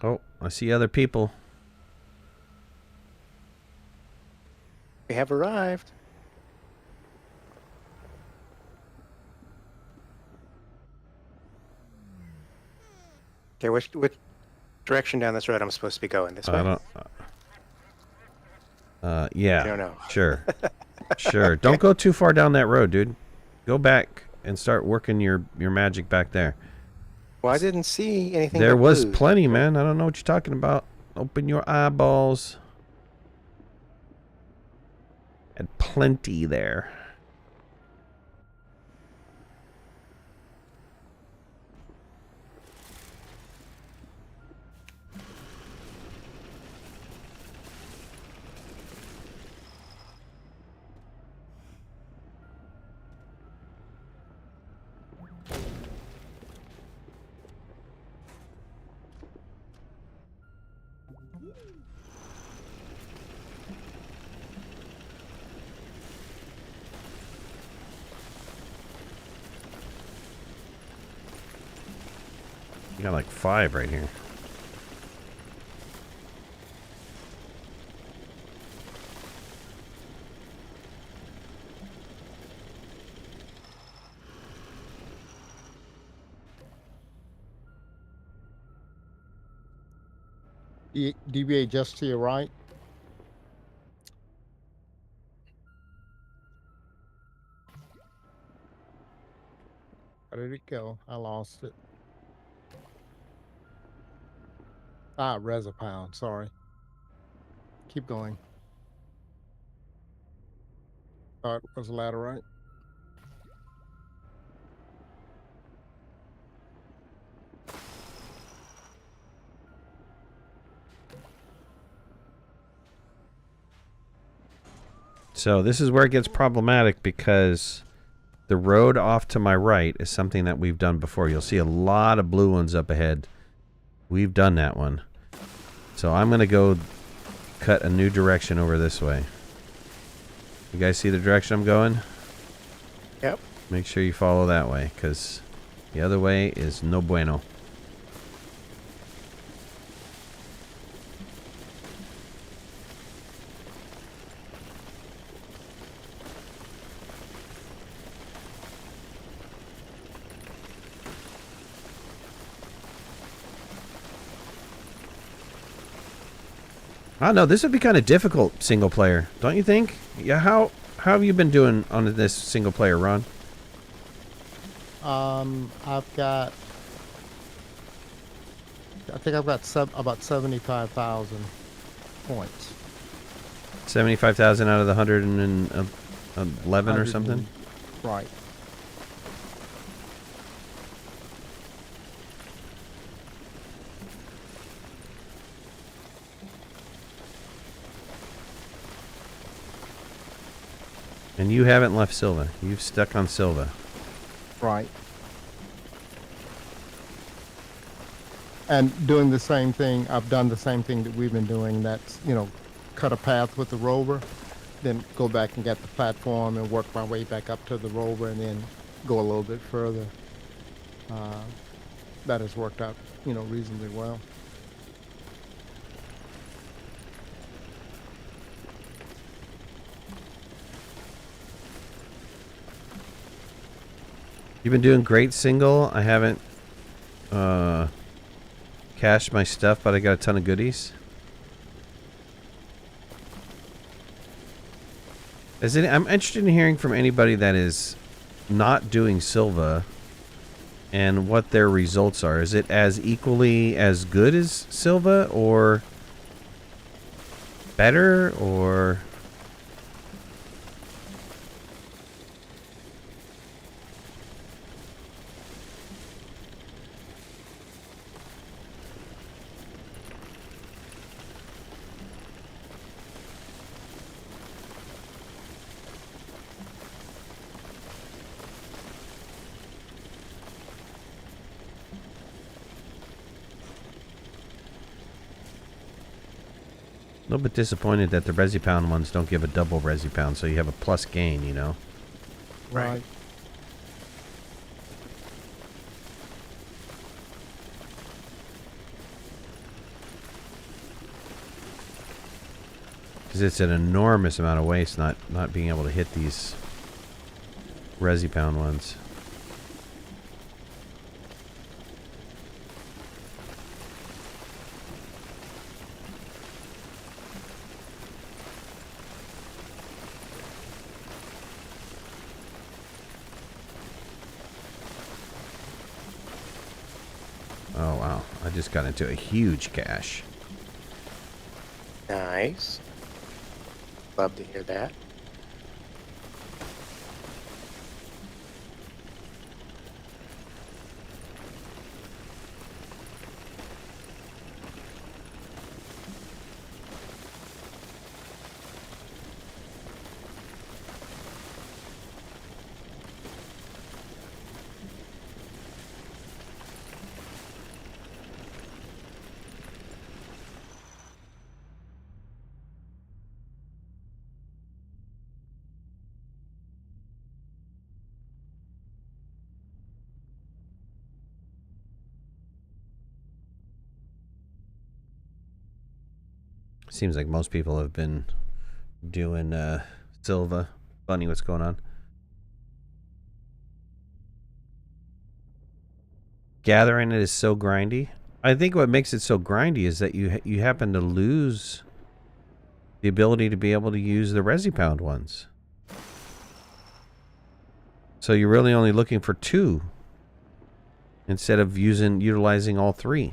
Oh, I see other people. We have arrived. Okay, which direction down this road I'm supposed to be going? This way? I don't. Yeah. I don't know. Sure. Sure. Don't go too far down that road, dude. Go back and start working your magic back there. Well, I didn't see anything. There but was blues. plenty, man. I don't know what you're talking about. Open your eyeballs. Had plenty there. You got like 5 right here. DBA just to your right. Where did it go? I lost it. Ah, Resipound, sorry. Keep going. Thought was the ladder right? So this is where it gets problematic because the road off to my right is something that we've done before. You'll see a lot of blue ones up ahead. We've done that one. So I'm going to go cut a new direction over this way. You guys see the direction I'm going? Yep. Make sure you follow that way because the other way is no bueno. I don't know. This would be kind of difficult single player, don't you think? Yeah. How have you been doing on this single player run? I've got. I think I've got about 75,000 points. 75,000 out of the 111 or something. Right. And you haven't left Silva. You've stuck on Silva. Right. And doing the same thing, I've done the same thing that we've been doing. That's, you know, cut a path with the rover, then go back and get the platform and work my way back up to the rover and then go a little bit further. That has worked out, you know, reasonably well. You've been doing great single. I haven't cashed my stuff, but I got a ton of goodies. I'm interested in hearing from anybody that is not doing Silva and what their results are. Is it as equally as good as Silva or better or... A little bit disappointed that the Resipound ones don't give a double Resipound, so you have a plus gain, you know? Right. Because it's an enormous amount of waste not being able to hit these Resipound ones. Oh wow, I just got into a huge cache. Nice. Love to hear that. Seems like most people have been doing Silva. Funny what's going on. Gathering it is so grindy. I think what makes it so grindy is that you happen to lose the ability to be able to use the Resipound ones. So you're really only looking for 2 instead of utilizing all 3.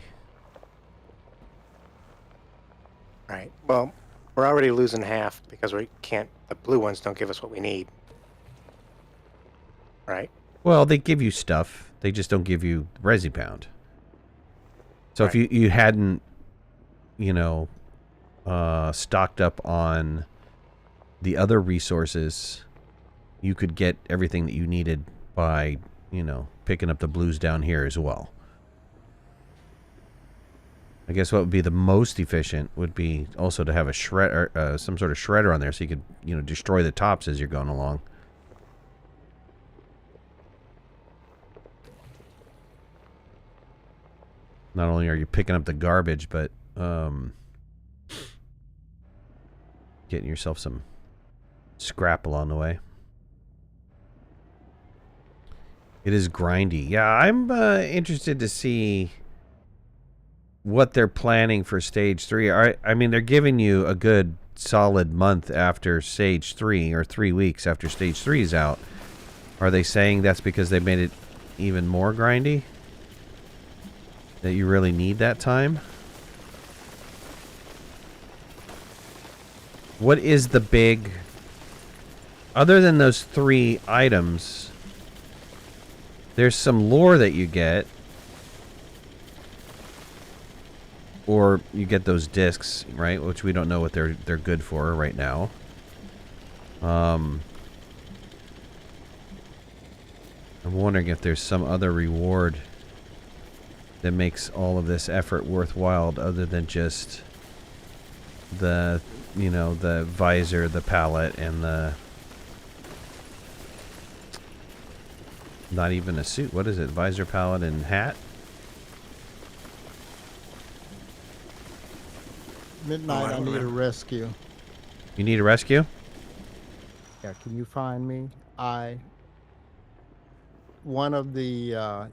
Right. Well, we're already losing half because we can't. The blue ones don't give us what we need. Right. Well, they give you stuff. They just don't give you Resipound. So Right. if you hadn't, you know, stocked up on the other resources, you could get everything that you needed by, you know, picking up the blues down here as well. I guess what would be the most efficient would be also to have a shredder, some sort of shredder on there, so you could, you know, destroy the tops as you're going along. Not only are you picking up the garbage, but getting yourself some scrap along the way. It is grindy. Yeah, I'm interested to see what they're planning for stage 3. I mean, they're giving you a good solid month after stage 3, or 3 weeks after stage 3 is out. Are they saying that's because they made it even more grindy? That you really need that time? What is the big... Other than those 3 items, there's some lore that you get. Or you get those discs, right? Which we don't know what they're good for right now. I'm wondering if there's some other reward that makes all of this effort worthwhile, other than just the, you know, the visor, the pallet, and the... Not even a suit. What is it? Visor, pallet, and hat? Midnight, I need a rescue. You need a rescue? Yeah, can you find me? One of the,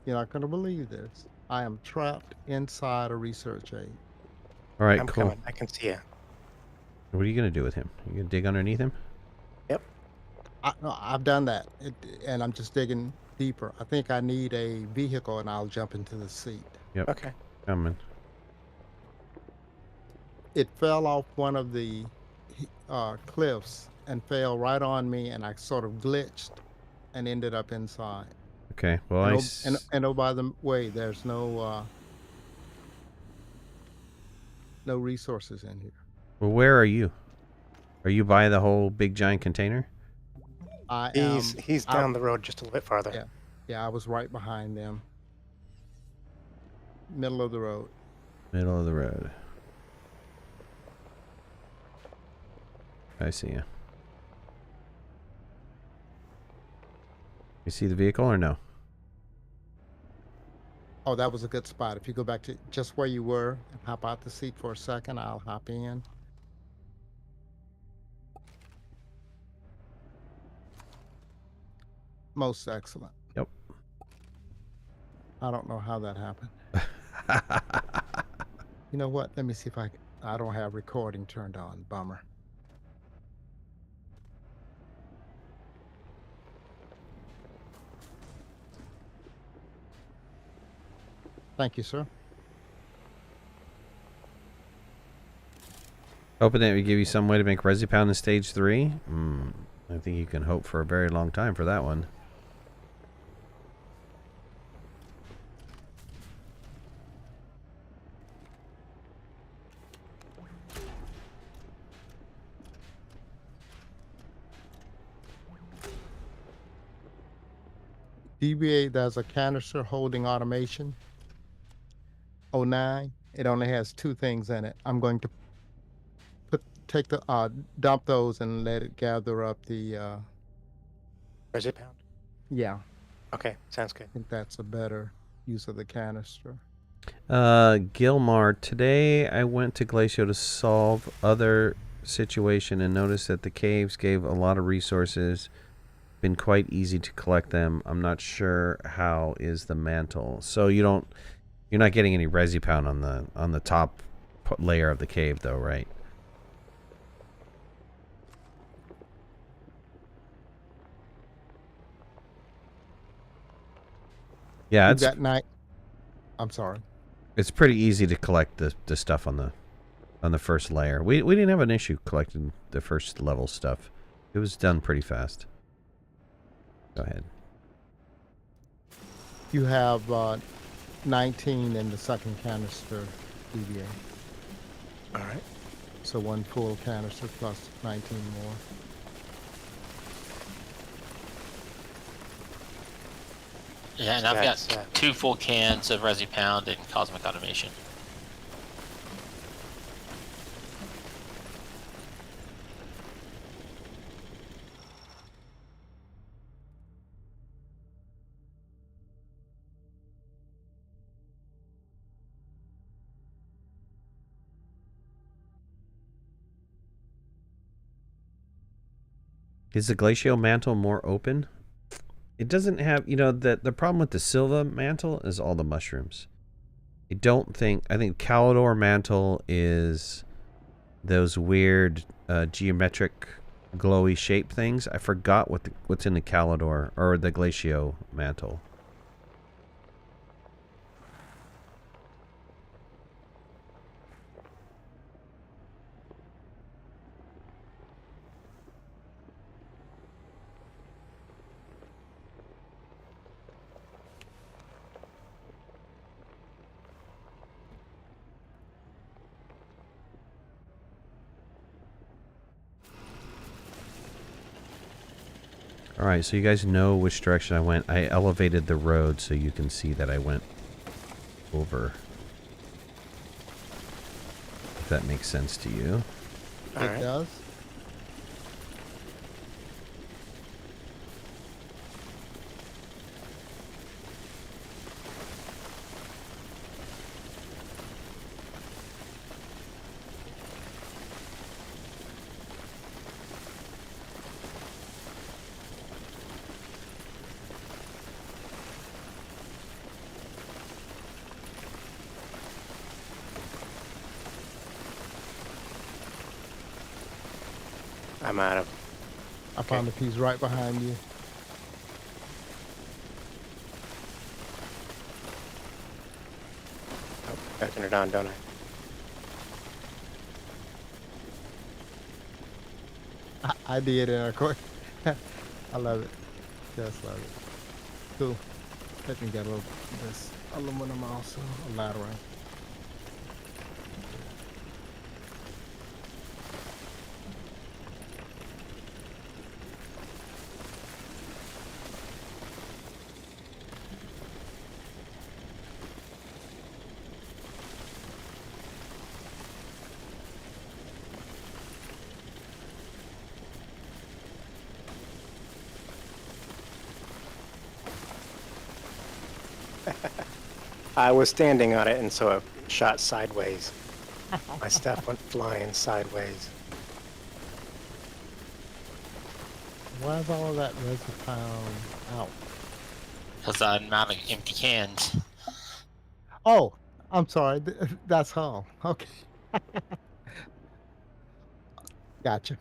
you're not going to believe this. I am trapped inside a research aid. All right, I'm cool. coming. I can see you. What are you going to do with him? You going to dig underneath him? Yep. No, I've done that, and I'm just digging deeper. I think I need a vehicle, and I'll jump into the seat. Yep. Okay. Coming. It fell off one of the cliffs and fell right on me, and I sort of glitched and ended up inside. Okay. Well, And oh, by the way, there's no resources in here. Well, where are you? Are you by the whole big giant container? I am. He's down the road just a little bit farther. Yeah. Yeah, I was right behind them. Middle of the road. Middle of the road. I see you. You see the vehicle or no? Oh, that was a good spot. If you go back to just where you were and hop out the seat for a second, I'll hop in. Most excellent. Yep. I don't know how that happened. You know what? Let me see if I don't have recording turned on. Bummer. Thank you, sir. Hoping that would give you some way to make Resipound in stage 3. I think you can hope for a very long time for that one. DBA, there's a canister holding automation. 09. It only has 2 things in it. I'm going to dump those and let it gather up the Resipound? yeah. Okay, sounds good. I think that's a better use of the canister. Gilmar, today I went to Glacio to solve other situation and noticed that the caves gave a lot of resources. Been quite easy to collect them. I'm not sure how is the mantle. So you're not getting any Resipound on the top layer of the cave though, right? Yeah, You've got night. I'm sorry. it's pretty easy to collect the stuff on the first layer. We didn't have an issue collecting the first level stuff. It was done pretty fast. Go ahead. You have 19 in the second canister DBA. All right. So 1 full canister plus 19 more. Yeah, and I've got That's, 2 full cans of Resipound and Cosmic Automation. Is the glacial mantle more open? It doesn't have, the problem with the Silva mantle is all the mushrooms. I think Calidor mantle is those weird geometric glowy shape things. I forgot what's in the Calidor or the Glacio mantle. All right, so you guys know which direction I went. I elevated the road so you can see that I went over. If that makes sense to you. All It right. does. I'm out of. I found the piece right behind you. Oh, gotta turn it on, don't I? I did it, of course. I love it. Just love it. Cool. Let me get a little this aluminum also, a lateral. I was standing on it, and so it shot sideways. My stuff went flying sideways. Why is all of that Resipound out? Because I'm out of empty cans. Oh, I'm sorry. That's all. Okay. Gotcha.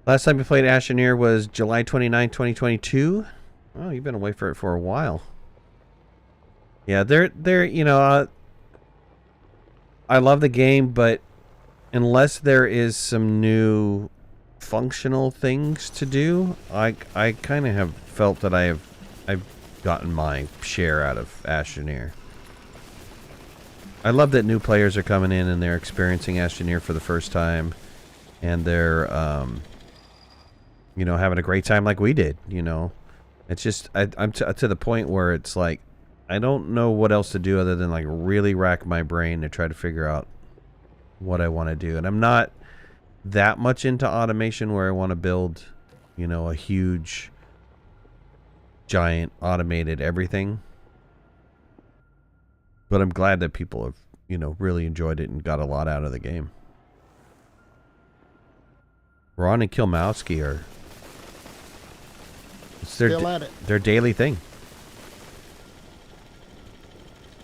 Last time you played Astroneer was July 29, 2022. Oh, you've been away for it for a while. Yeah, they're you know, I love the game, but unless there is some new functional things to do, I kind of have felt that I've gotten my share out of Astroneer. I love that new players are coming in and they're experiencing Astroneer for the first time, and they're you know, having a great time like we did. You know, it's just I'm to the point where it's like I don't know what else to do other than like really rack my brain to try to figure out what I want to do, and I'm not that much into automation where I want to build, you know, a huge, giant automated everything. But I'm glad that people have, you know, really enjoyed it and got a lot out of the game. Ron and Kilmowski are Still at it. Their daily thing.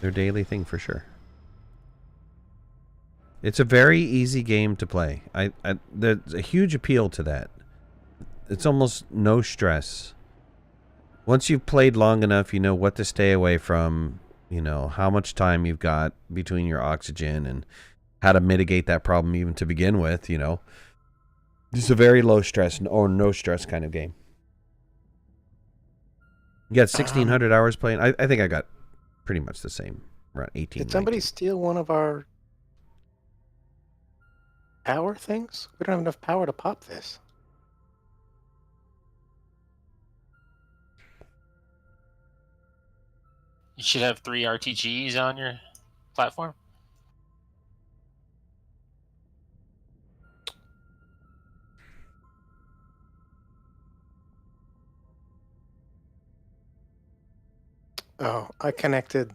Their daily thing for sure. It's a very easy game to play. There's a huge appeal to that. It's almost no stress. Once you've played long enough, you know what to stay away from, you know, how much time you've got between your oxygen and how to mitigate that problem even to begin with, you know. It's a very low stress or no stress kind of game. You got 1,600 hours playing. I think I got pretty much the same, around 18. Did somebody steal one of our power things? We don't have enough power to pop this. You should have 3 RTGs on your platform. Oh, I connected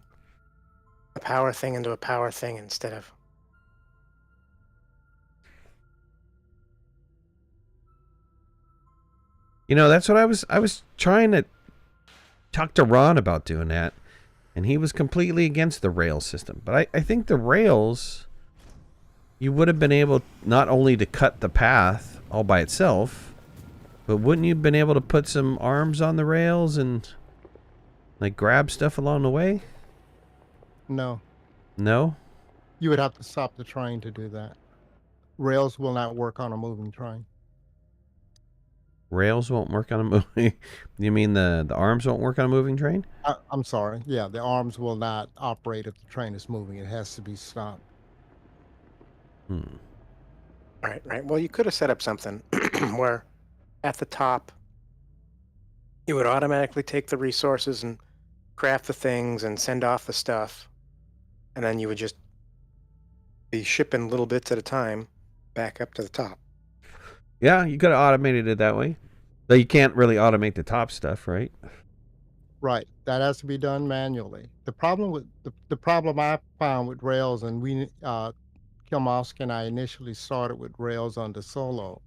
a power thing into a power thing instead of... You know, that's what I was trying to talk to Ron about doing that, and he was completely against the rail system. But I think the rails, you would have been able not only to cut the path all by itself, but wouldn't you have been able to put some arms on the rails and like grab stuff along the way? No. No? You would have to stop the train to do that. Rails will not work on a moving train. Rails won't work on a moving... You mean the arms won't work on a moving train? I'm sorry. Yeah, the arms will not operate if the train is moving. It has to be stopped. Right. Well, you could have set up something where at the top you would automatically take the resources and craft the things and send off the stuff, and then you would just be shipping little bits at a time back up to the top. Yeah, you could have automated it that way. But you can't really automate the top stuff, right? Right. That has to be done manually. The problem with the problem I found with Rails, and Kilmowski and I initially started with Rails under Solo,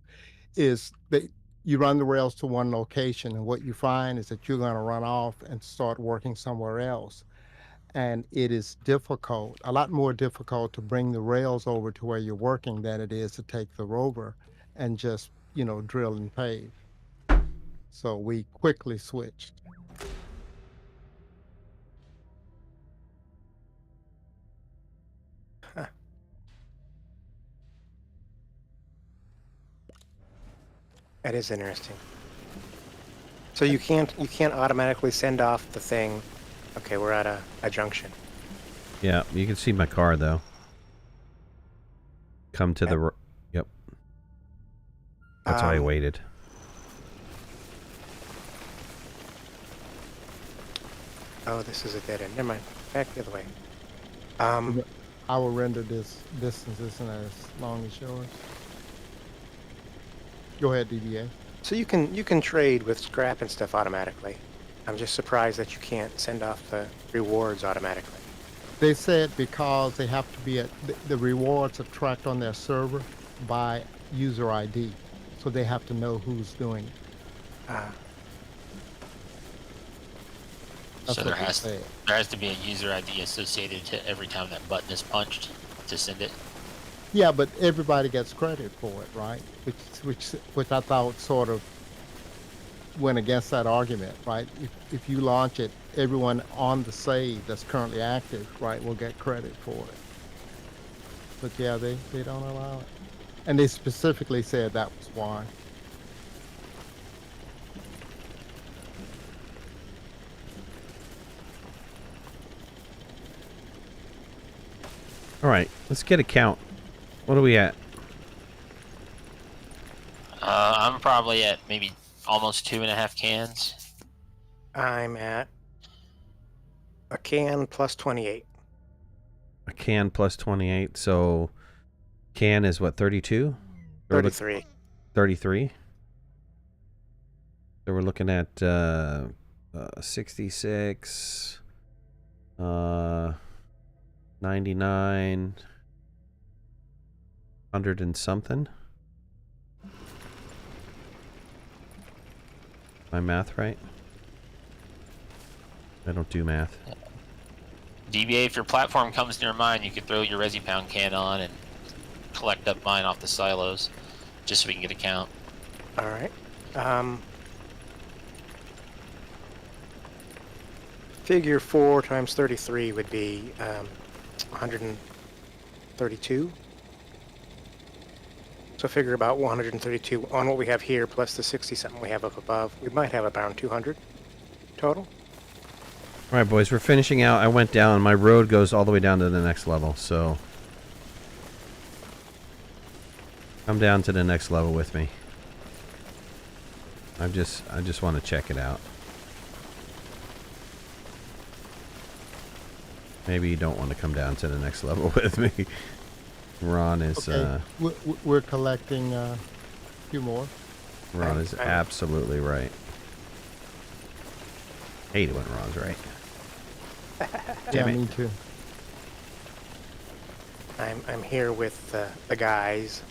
is that you run the Rails to one location, and what you find is that you're going to run off and start working somewhere else. And it is difficult, a lot more difficult to bring the Rails over to where you're working than it is to take the rover and just, you know, drill and pave. So we quickly switched. Huh. That is interesting. So you can't automatically send off the thing. Okay, we're at a junction. Yeah, you can see my car though. Come to the... Yep. That's why I waited. Oh, this is a dead end. Never mind. Back the other way. I will render this distance isn't as long as yours. Go ahead, DBA. So you can trade with scrap and stuff automatically. I'm just surprised that you can't send off the rewards automatically. They said because they have to be the rewards are tracked on their server by user ID, so they have to know who's doing it. Uh, That's So what they said. there has to be a user ID associated to every time that button is punched to send it. Yeah, but everybody gets credit for it, right? Which I thought sort of went against that argument, right? If you launch it, everyone on the save that's currently active, right, will get credit for it. But yeah, they don't allow it. And they specifically said that was why. All right, let's get a count. What are we at? I'm probably at maybe almost 2.5 cans. I'm at a can plus 28. A can plus 28. So can is what, 32? 33. 33. So we're looking at 66, 99, 100 and something. My math right? I don't do math. DBA, if your platform comes near mine, you could throw your Resipound can on and collect up mine off the silos, just so we can get a count. All right. Figure 4 times 33 would be 132. So figure about 132 on what we have here, plus the 60-something we have up above. We might have around 200 total. All right, boys, we're finishing out. I went down. My road goes all the way down to the next level, so come down to the next level with me. I just want to check it out. Maybe you don't want to come down to the next level with me. Ron is Okay. We're collecting a few more. Ron is I'm- absolutely right. Hate it when Ron's right. Yeah, Damn it. me too. I'm here with the guys.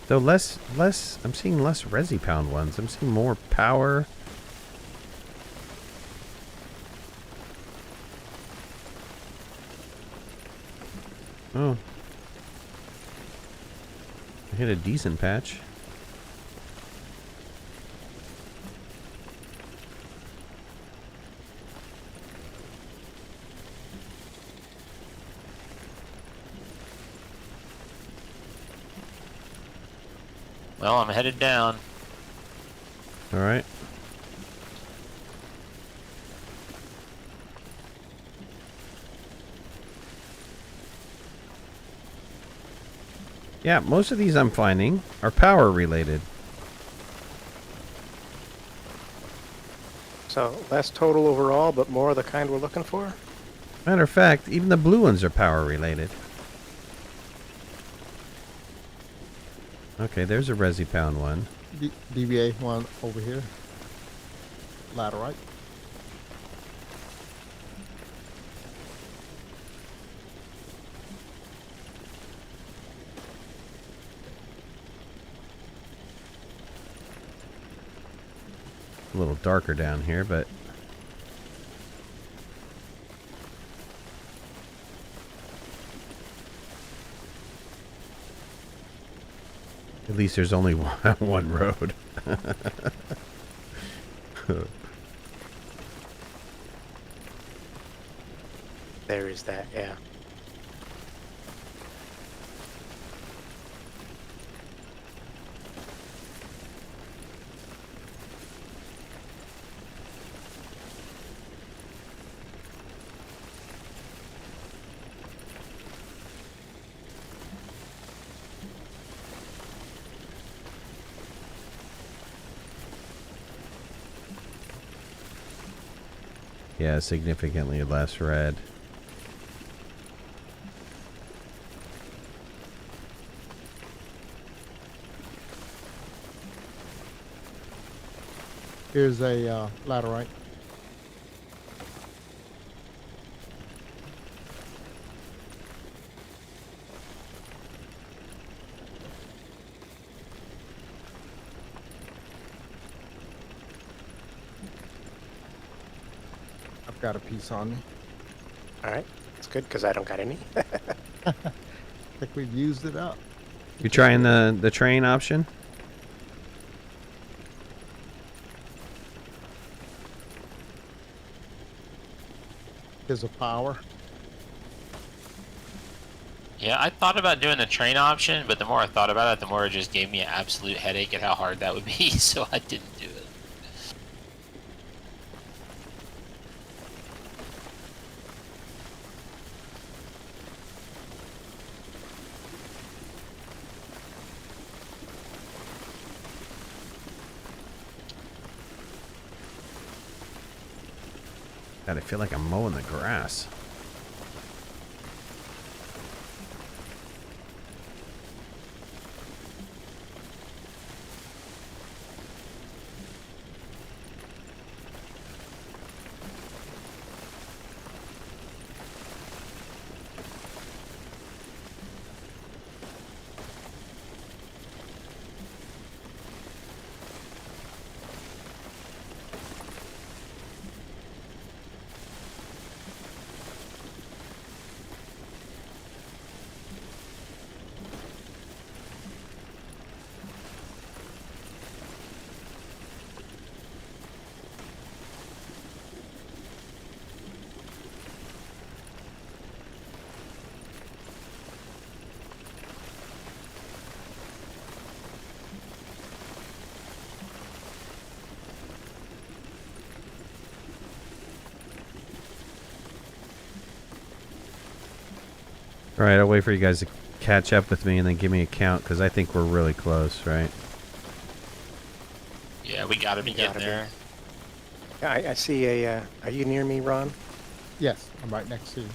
Though less I'm seeing less Resipound ones. I'm seeing more power. Oh. I hit a decent patch. Well, I'm headed down. All right. Yeah, most of these I'm finding are power related. So less total overall, but more of the kind we're looking for. Matter of fact, even the blue ones are power related. Okay, there's a Resipound one. DBA one over here. Laterite. A little darker down here, but at least there's only one road. There is that, yeah. Yeah, significantly less red. Here's a laterite. I've got a piece on me. All right, that's good because I don't got any. I think we've used it up. You trying the train option? Here's a power. Yeah, I thought about doing the train option, but the more I thought about it, the more it just gave me an absolute headache at how hard that would be, so I didn't do it. God, I feel like I'm mowing the grass. All right, I'll wait for you guys to catch up with me and then give me a count because I think we're really close, right? Yeah, we gotta be Gotta getting be. there. I see a. Are you near me, Ron? Yes, I'm right next to you.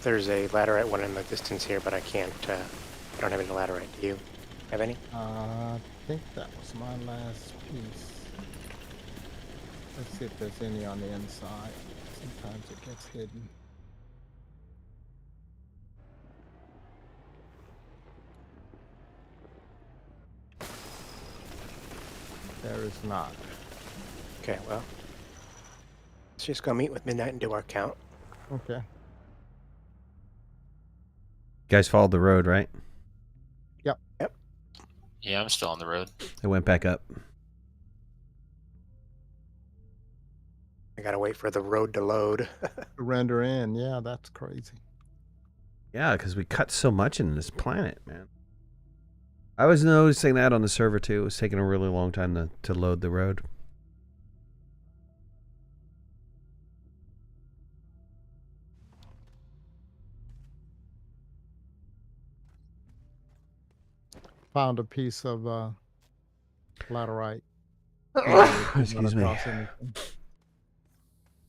There's a laterite one in the distance here, but I can't. I don't have any laterite. Do you have any? I think that was my last piece. Let's see if there's any on the inside. Sometimes it gets hidden. There is not. Okay, well, let's just go meet with Midnight and do our count. Okay. You guys followed the road, right? Yep. Yep. Yeah, I'm still on the road. I went back up. I gotta wait for the road to load. To render in, yeah, that's crazy. Yeah, because we cut so much in this planet, man. I was noticing that on the server too. It was taking a really long time to load the road. Found a piece of laterite. Excuse me.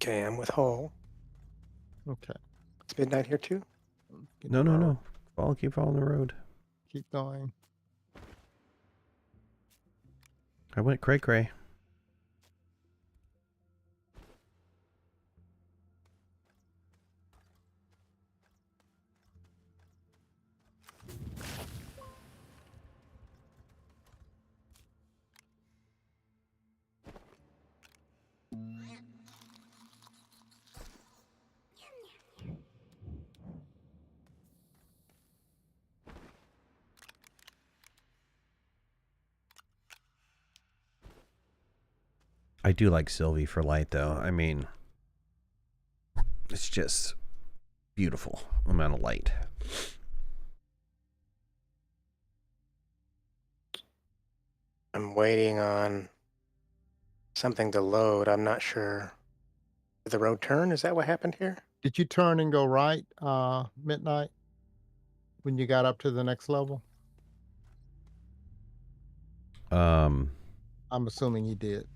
Okay, I'm with Hull. Okay. It's Midnight here too? No. Keep following the road. Keep going. I went cray-cray. I do like Sylvie for light, though. I mean, it's just beautiful amount of light. I'm waiting on something to load. I'm not sure. Did the road turn? Is that what happened here? Did you turn and go right, Midnight, when you got up to the next level? I'm assuming he did.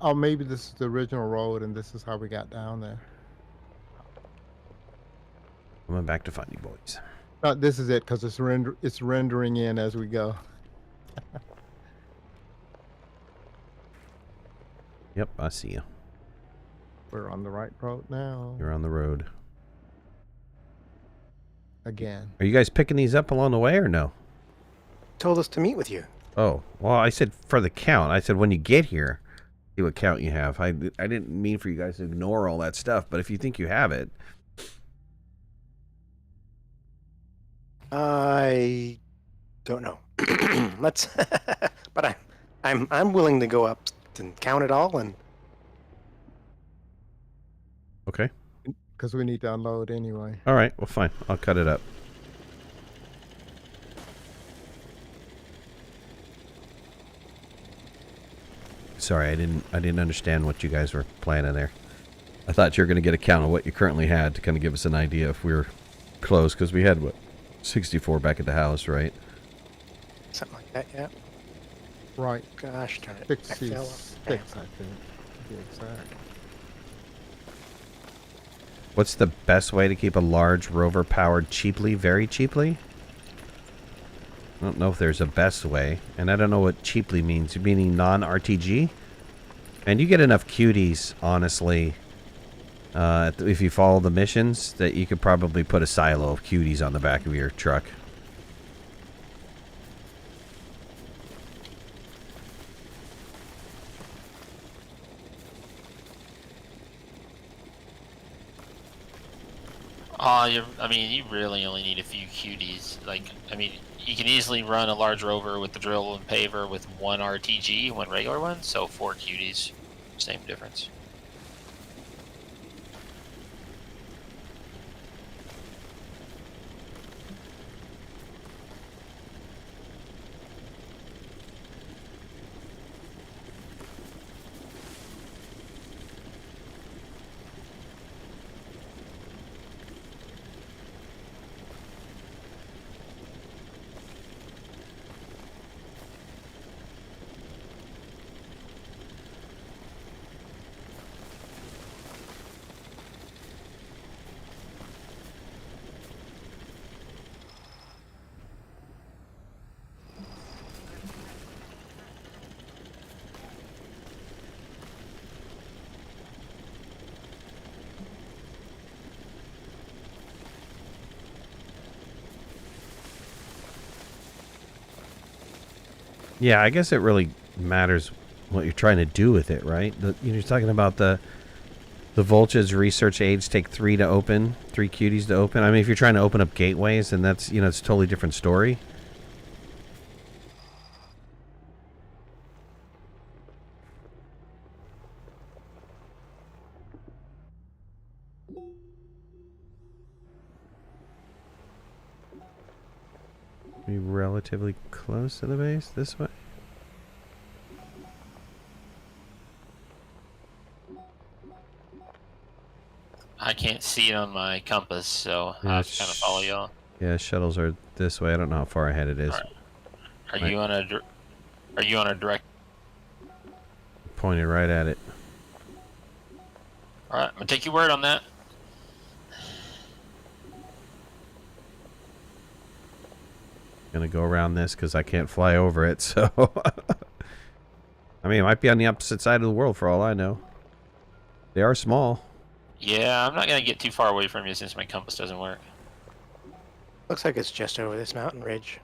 Or maybe this is the original road and this is how we got down there. I went back to find you boys. This is it because it's rendering in as we go. Yep, I see you. We're on the right road now. You're on the road. Again. Are you guys picking these up along the way or no? Told us to meet with you. Oh, well, I said for the count. I said when you get here, See what count you have. I didn't mean for you guys to ignore all that stuff, but if you think you have it, I don't know. Let's. But I'm willing to go up and count it all. And okay. Because we need to unload anyway. All right. Well, fine. I'll cut it up. Sorry, I didn't understand what you guys were planning there. I thought you were going to get a count of what you currently had to kind of give us an idea if we were close, because we had, what, 64 back at the house, right? something like that. Yeah. Right. Gosh darn it. I 66, fell. I think, to be exact. What's the best way to keep a large rover powered cheaply, very cheaply? I don't know if there's a best way, and I don't know what cheaply means, meaning non-RTG. And you get enough cuties, honestly, if you follow the missions, that you could probably put a silo of cuties on the back of your truck. I mean, you really only need a few cuties. Like, I mean, you can easily run a large rover with the drill and paver with one RTG, one regular one, so 4 cuties, same difference. Yeah, I guess it really matters what you're trying to do with it, right? You're talking about the Volch's research aids take 3 to open, 3 cuties to open. I mean, if you're trying to open up gateways, then that's, it's a totally different story. Be relatively close to the base this way. I can't see it on my compass, so I have to kind of follow y'all. Yeah, shuttles are this way. I don't know how far ahead it is. Are you on a direct? Pointed right at it. All right, I'm gonna take your word on that. Gonna go around this because I can't fly over it. So, I mean, it might be on the opposite side of the world for all I know. They are small. Yeah, I'm not gonna get too far away from you since my compass doesn't work. Looks like it's just over this mountain ridge.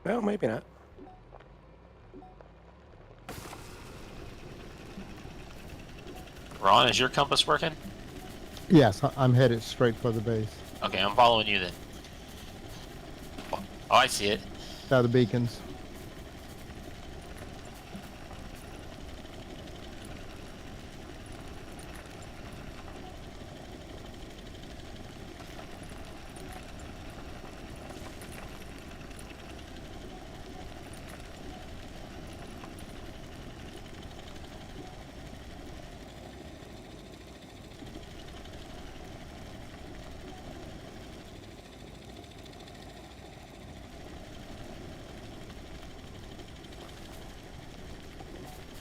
Well, maybe not. Ron, is your compass working? Yes, I'm headed straight for the base. Okay, I'm following you then. Oh, I see it. Now the beacons.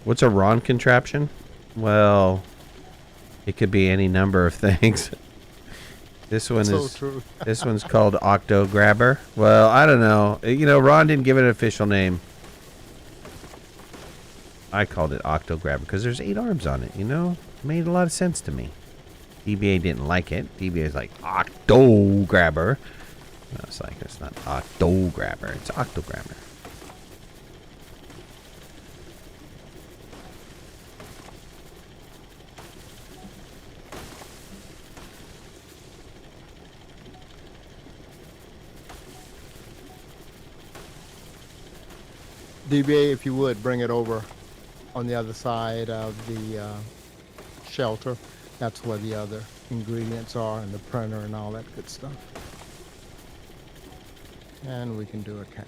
What's a Ron contraption? Well, it could be any number of things. This one So is true. this one's called Octo Grabber. Well, I don't know. Ron didn't give it an official name. I called it Octo Grabber because there's 8 arms on it, you know? Made a lot of sense to me. DBA didn't like it. DBA is like, Octo Grabber. I was like, it's not Octo Grabber, it's Octo Grabber. DBA, if you would, bring it over on the other side of the shelter. That's where the other ingredients are and the printer and all that good stuff. And we can do a cap.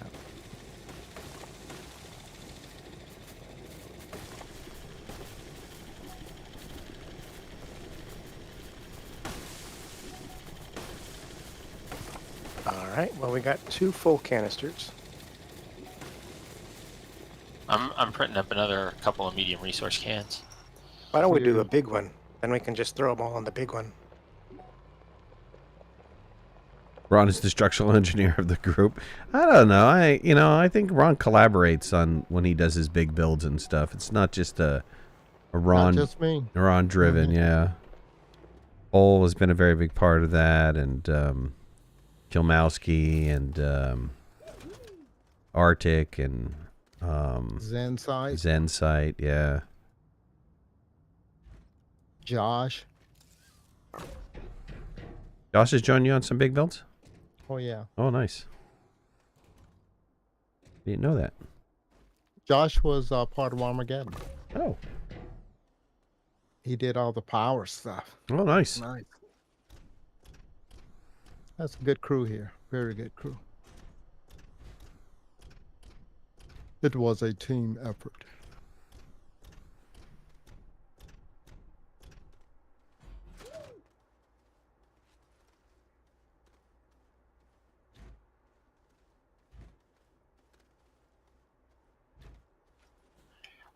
All right. Well, we got 2 full canisters. I'm printing up another couple of medium resource cans. Why don't we do a big one? Then we can just throw them all on the big one. Ron is the structural engineer of the group. I don't know. I think Ron collaborates on when he does his big builds and stuff. It's not just a Ron. Not just me. Ron driven, yeah. Ole has been a very big part of that, and Kilmowski and Arctic and Zensight, yeah. Josh. Josh has joined you on some big builds? Oh, yeah. Oh, nice. Didn't know that. Josh was part of Armageddon. Oh. He did all the power stuff. Oh, nice. Nice. That's a good crew here. Very good crew. It was a team effort.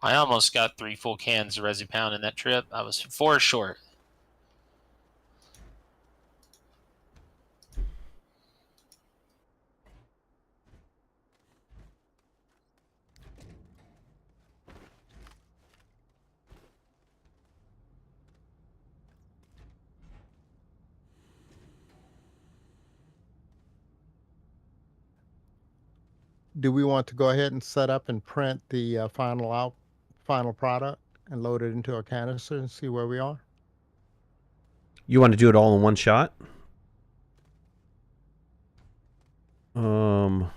I almost got 3 full cans of Resipound in that trip. I was 4 short. Do we want to go ahead and set up and print the final product and load it into a canister and see where we are? You want to do it all in one shot? Well,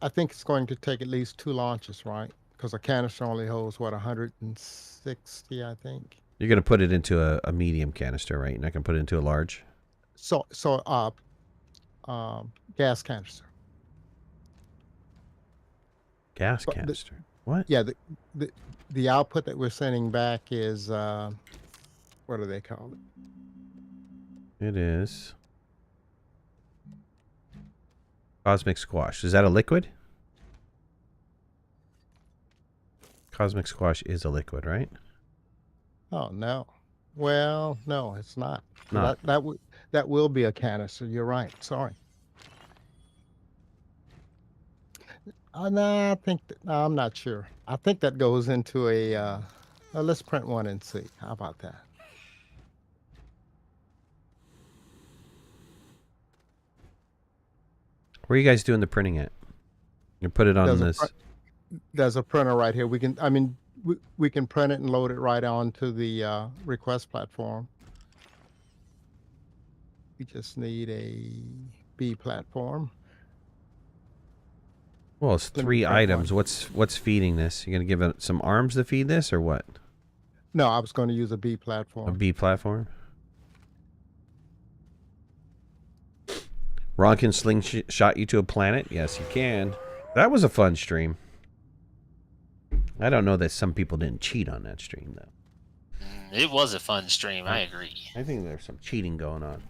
I think it's going to take at least 2 launches, right? Because a canister only holds, what, 160, I think? You're going to put it into a medium canister, right? You're not going to put it into a large? So gas canister. Gas But canister. What? Yeah, the output that we're sending back is, what do they call it? It is Cosmic Squash. Is that a liquid? Cosmic Squash is a liquid, right? Oh, no. Well, no, it's not. Not. That will be a canister. You're right. Sorry. No, I'm not sure. I think that goes into a, let's print one and see. How about that? Where are you guys doing the printing at? You put it on this. There's a printer right here. We can print it and load it right onto the request platform. We just need a B platform. Well, it's 3 items. What's feeding this? You're going to give it some arms to feed this, or what? No, I was going to use a B platform. A B platform? Ron can slingshot you to a planet? Yes, you can. That was a fun stream. I don't know that some people didn't cheat on that stream, though. It was a fun stream. I agree. I think there's some cheating going on.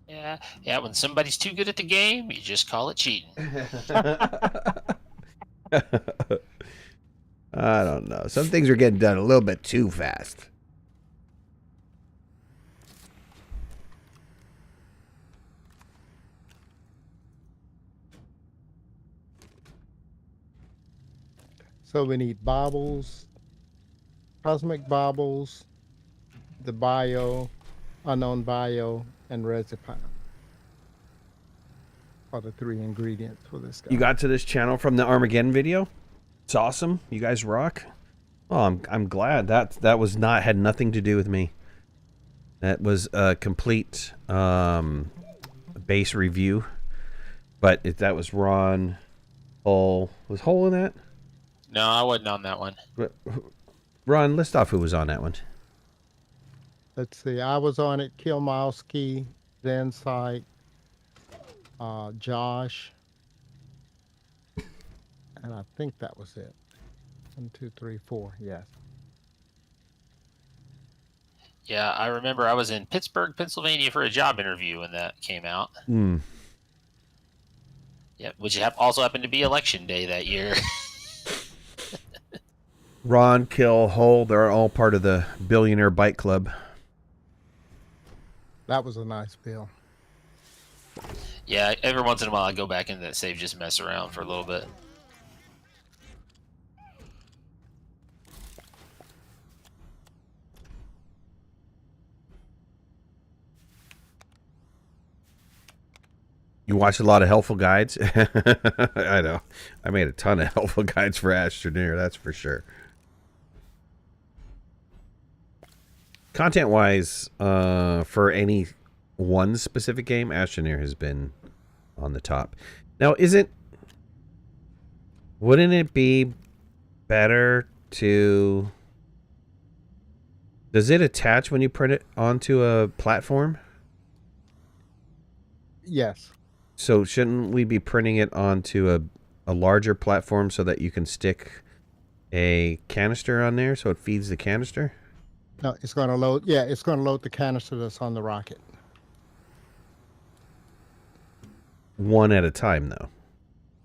Yeah. When somebody's too good at the game, you just call it cheating. I don't know. Some things are getting done a little bit too fast. So we need baubles, cosmic baubles, the bio, unknown bio, and Resipound are the 3 ingredients for this guy. You got to this channel from the Armageddon video? It's awesome. You guys rock. Oh, I'm glad that was not had nothing to do with me. That was a complete base review. But that was Ron Hull. Was Hull in that? No, I wasn't on that one. Ron, list off who was on that one. Let's see. I was on it. Kilmowski, Zensight, Josh, and I think that was it. 1, 2, 3, 4. Yes. Yeah, I remember I was in Pittsburgh, Pennsylvania for a job interview when that came out. Hmm. Yeah, which also happened to be election day that year. Ron, Kill, Hull, they're all part of the Billionaire Bike Club. That was a nice bill. Yeah, every once in a while I go back into that save, just mess around for a little bit. You watch a lot of helpful guides? I know. I made a ton of helpful guides for Astroneer, that's for sure. Content-wise, for any one specific game, Astroneer has been on the top. Now, wouldn't it be better to... Does it attach when you print it onto a platform? Yes. So shouldn't we be printing it onto a larger platform so that you can stick a canister on there so it feeds the canister? No, it's going to load. Yeah, it's going to load the canister that's on the rocket. One at a time, though.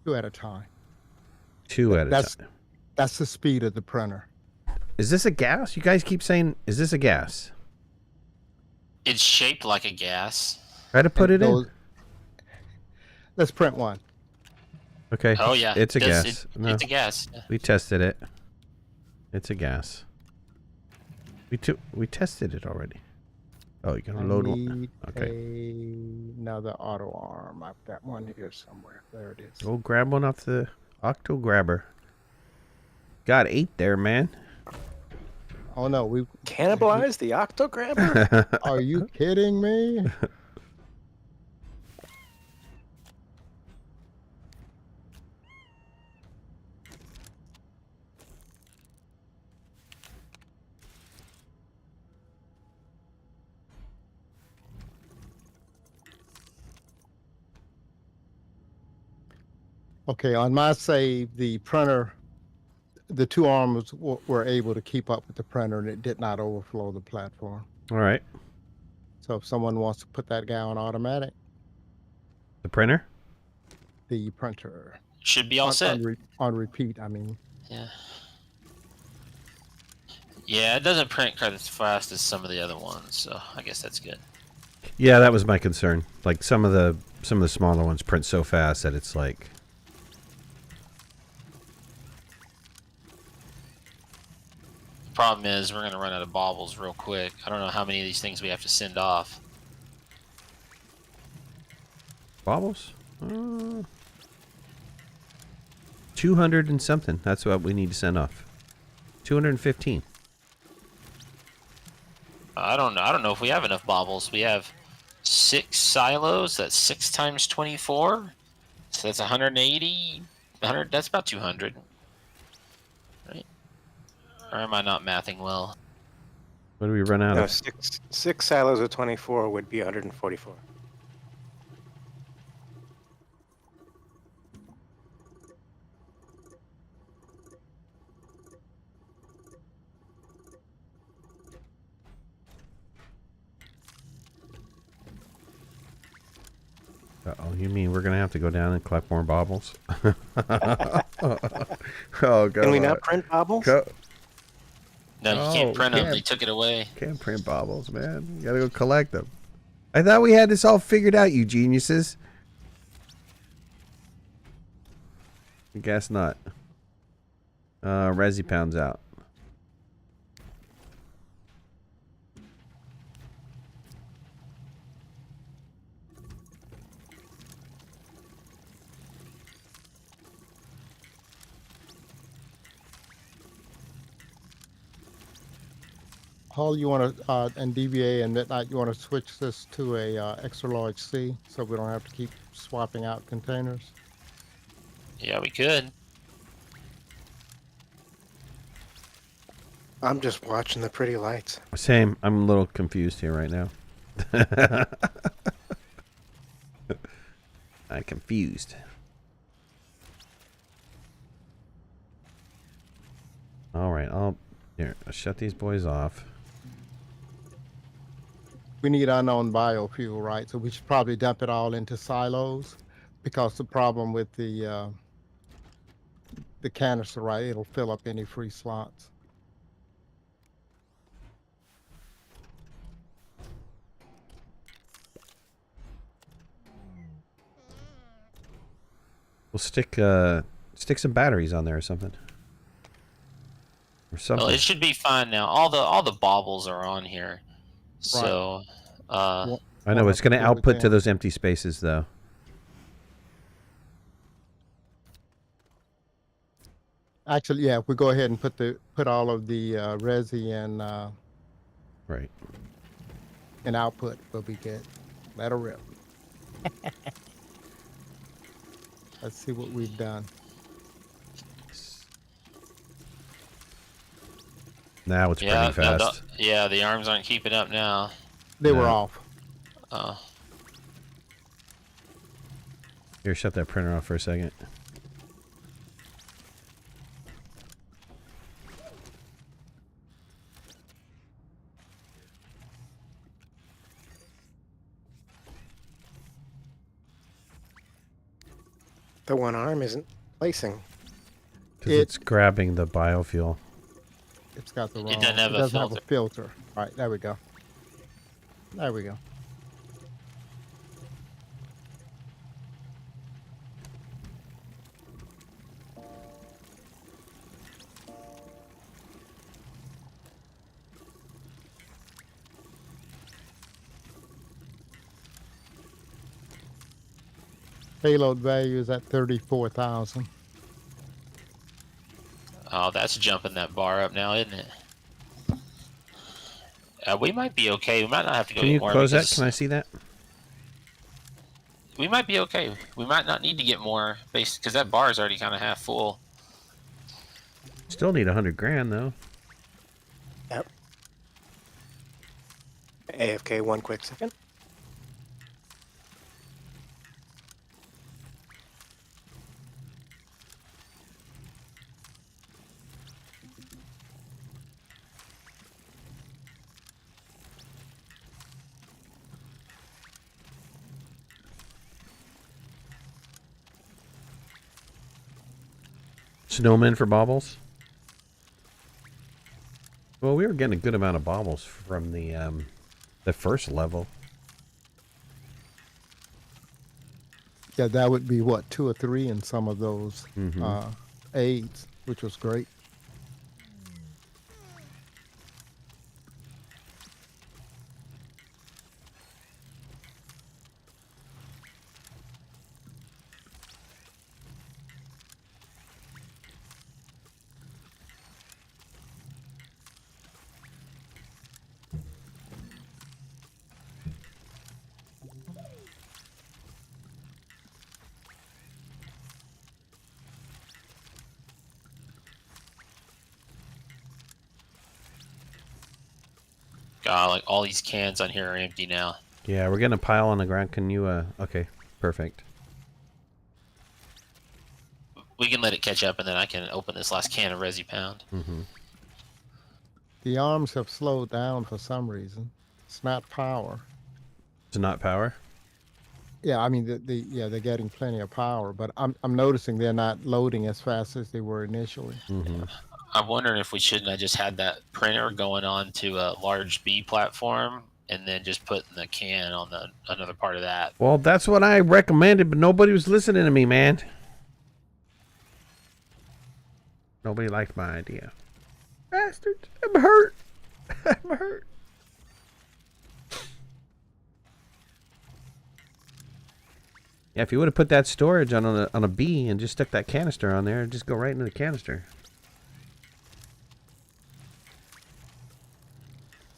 2 at a time. 2 at a time. That's the speed of the printer. Is this a gas? You guys keep saying, is this a gas? It's shaped like a gas. Try to put it in. Let's print one. Okay. Oh yeah, It's a gas. No, It's a gas. Yeah. we tested it. It's a gas. We tested it already. Oh, you're gonna load one. Need Okay. another auto arm. I've got one here somewhere. There it is. Go grab one off the Octo Grabber. Got 8 there, man. Oh no, we Cannibalize the octograbber? are you kidding me? Okay, on my save, the printer, the 2 arms were able to keep up with the printer, and it did not overflow the platform. All right. So if someone wants to put that guy on automatic, The printer? the printer Should be all set. on repeat. I mean, Yeah. Yeah, it doesn't print quite as fast as some of the other ones, so I guess that's good. Yeah, that was my concern. Like some of the smaller ones print so fast that it's like. Problem is, we're going to run out of baubles real quick. I don't know how many of these things we have to send off. Baubles? 200 and something. That's what we need to send off. 215. I don't know. I don't know if we have enough baubles. We have 6 silos. That's 6 times 24. So that's 180. 100. That's about 200. Right? Or am I not mathing well? What do we run out No, of? six silos of 24 would be 144. Uh-oh, you mean we're going to have to go down and collect more baubles? Oh, God. Can we not print baubles? No, you Oh, can't print them. can't. They took it away. Can't print baubles, man. You got to go collect them. I thought we had this all figured out, you geniuses. I guess not. Resipound's out. Hull, you want to, and DBA and Midnight, you want to switch this to a extra large C so we don't have to keep swapping out containers? Yeah, we could. I'm just watching the pretty lights. Same. I'm a little confused here right now. I'm confused. All right, I'll shut these boys off. We need unknown biofuel, right? So we should probably dump it all into silos, because the problem with the canister, right? It'll fill up any free slots. We'll stick some batteries on there or something. Or something. Well, it should be fine now. All the baubles are on here, so I know it's going to output to those empty spaces though. Actually, yeah, if we go ahead and put all of the resi and Right. and output, we'll be good. Let her rip. Let's see what we've done. Now it's pretty fast. Yeah, the arms aren't keeping up now. They were No. off. Oh, Here, shut that printer off for a second. The one arm isn't placing. Because it's grabbing the biofuel. It's got the wrong. It doesn't have a have a filter. All right, there we go. There we go. Payload value is at 34,000. oh, that's jumping that bar up now, isn't it? We might be okay. We might not have to go Can you anymore. close that? Can I see that? We might be okay. We might not need to get more base because that bar is already kind of half full. Still need 100 grand though. Yep. AFK 1 quick second. Snowmen for baubles. Well, we were getting a good amount of baubles from the first level. Yeah, that would be what, 2 or 3 in some of those aids, which was great. God, like all these cans on here are empty now. Yeah, we're getting a pile on the ground. Can you, okay, perfect. We can let it catch up, and then I can open this last can of Resipound. Mm-hmm. The arms have slowed down for some reason. It's not power. It's not power? Yeah, I mean, they're getting plenty of power, but I'm noticing they're not loading as fast as they were initially. Mm-hmm. I'm wondering if we shouldn't have just had that printer going on to a large B platform and then just putting the can on another part of that. Well, that's what I recommended, but nobody was listening to me, man. Nobody liked my idea. Bastards! I'm hurt. I'm hurt. Yeah, if you would have put that storage on a B and just stuck that canister on there, it'd just go right into the canister.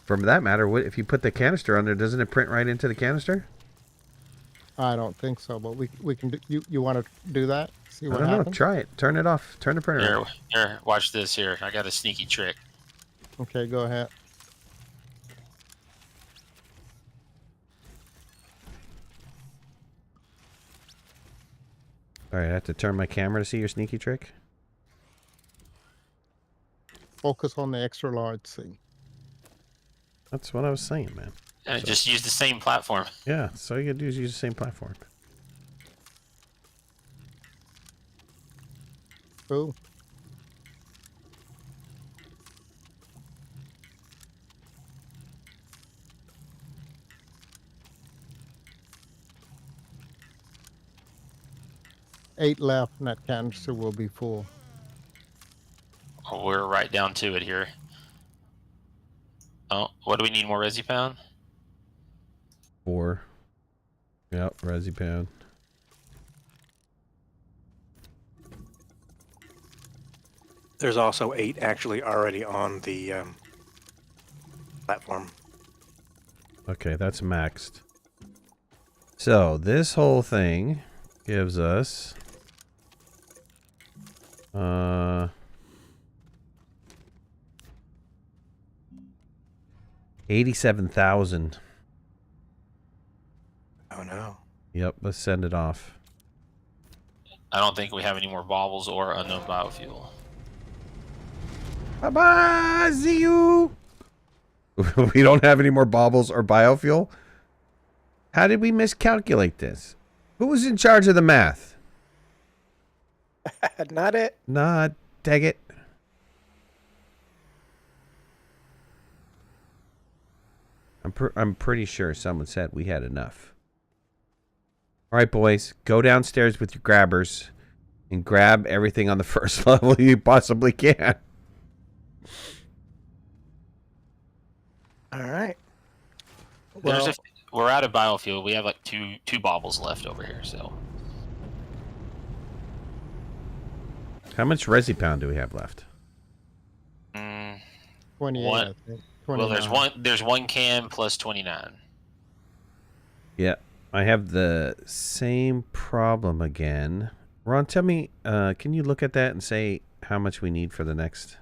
For that matter, if you put the canister on there, doesn't it print right into the canister? I don't think so, but we can do, you want to do that? See I what don't know. happens? Try it. Turn it off. Turn the printer Here, off. here, watch this. Here, I got a sneaky trick. Okay, go ahead. All right, I have to turn my camera to see your sneaky trick. Focus on the extra large C. That's what I was saying, man. And just use the same platform. Yeah, so all you gotta do is use the same platform. Ooh. Eight left, and that canister will be full. Oh, we're right down to it here. Oh, what do we need more Resipound? 4. Yep, Resipound. There's also 8 actually already on the platform. Okay, that's maxed. So this whole thing gives us 87,000. Oh no. Yep, let's send it off. I don't think we have any more baubles or unknown biofuel. Bye-bye, see you. We don't have any more baubles or biofuel? How did we miscalculate this? Who was in charge of the math? Not it. Nah, dang it. I'm pretty sure someone said we had enough. All right, boys, go downstairs with your grabbers and grab everything on the first level you possibly can. All right. There's Well, we're out of biofuel. We have like two baubles left over here. So How much Resipound do we have left? 28, One- I think. well, 29. there's one can plus 29. Yeah, I have the same problem again. Ron, tell me, can you look at that and say how much we need for the next?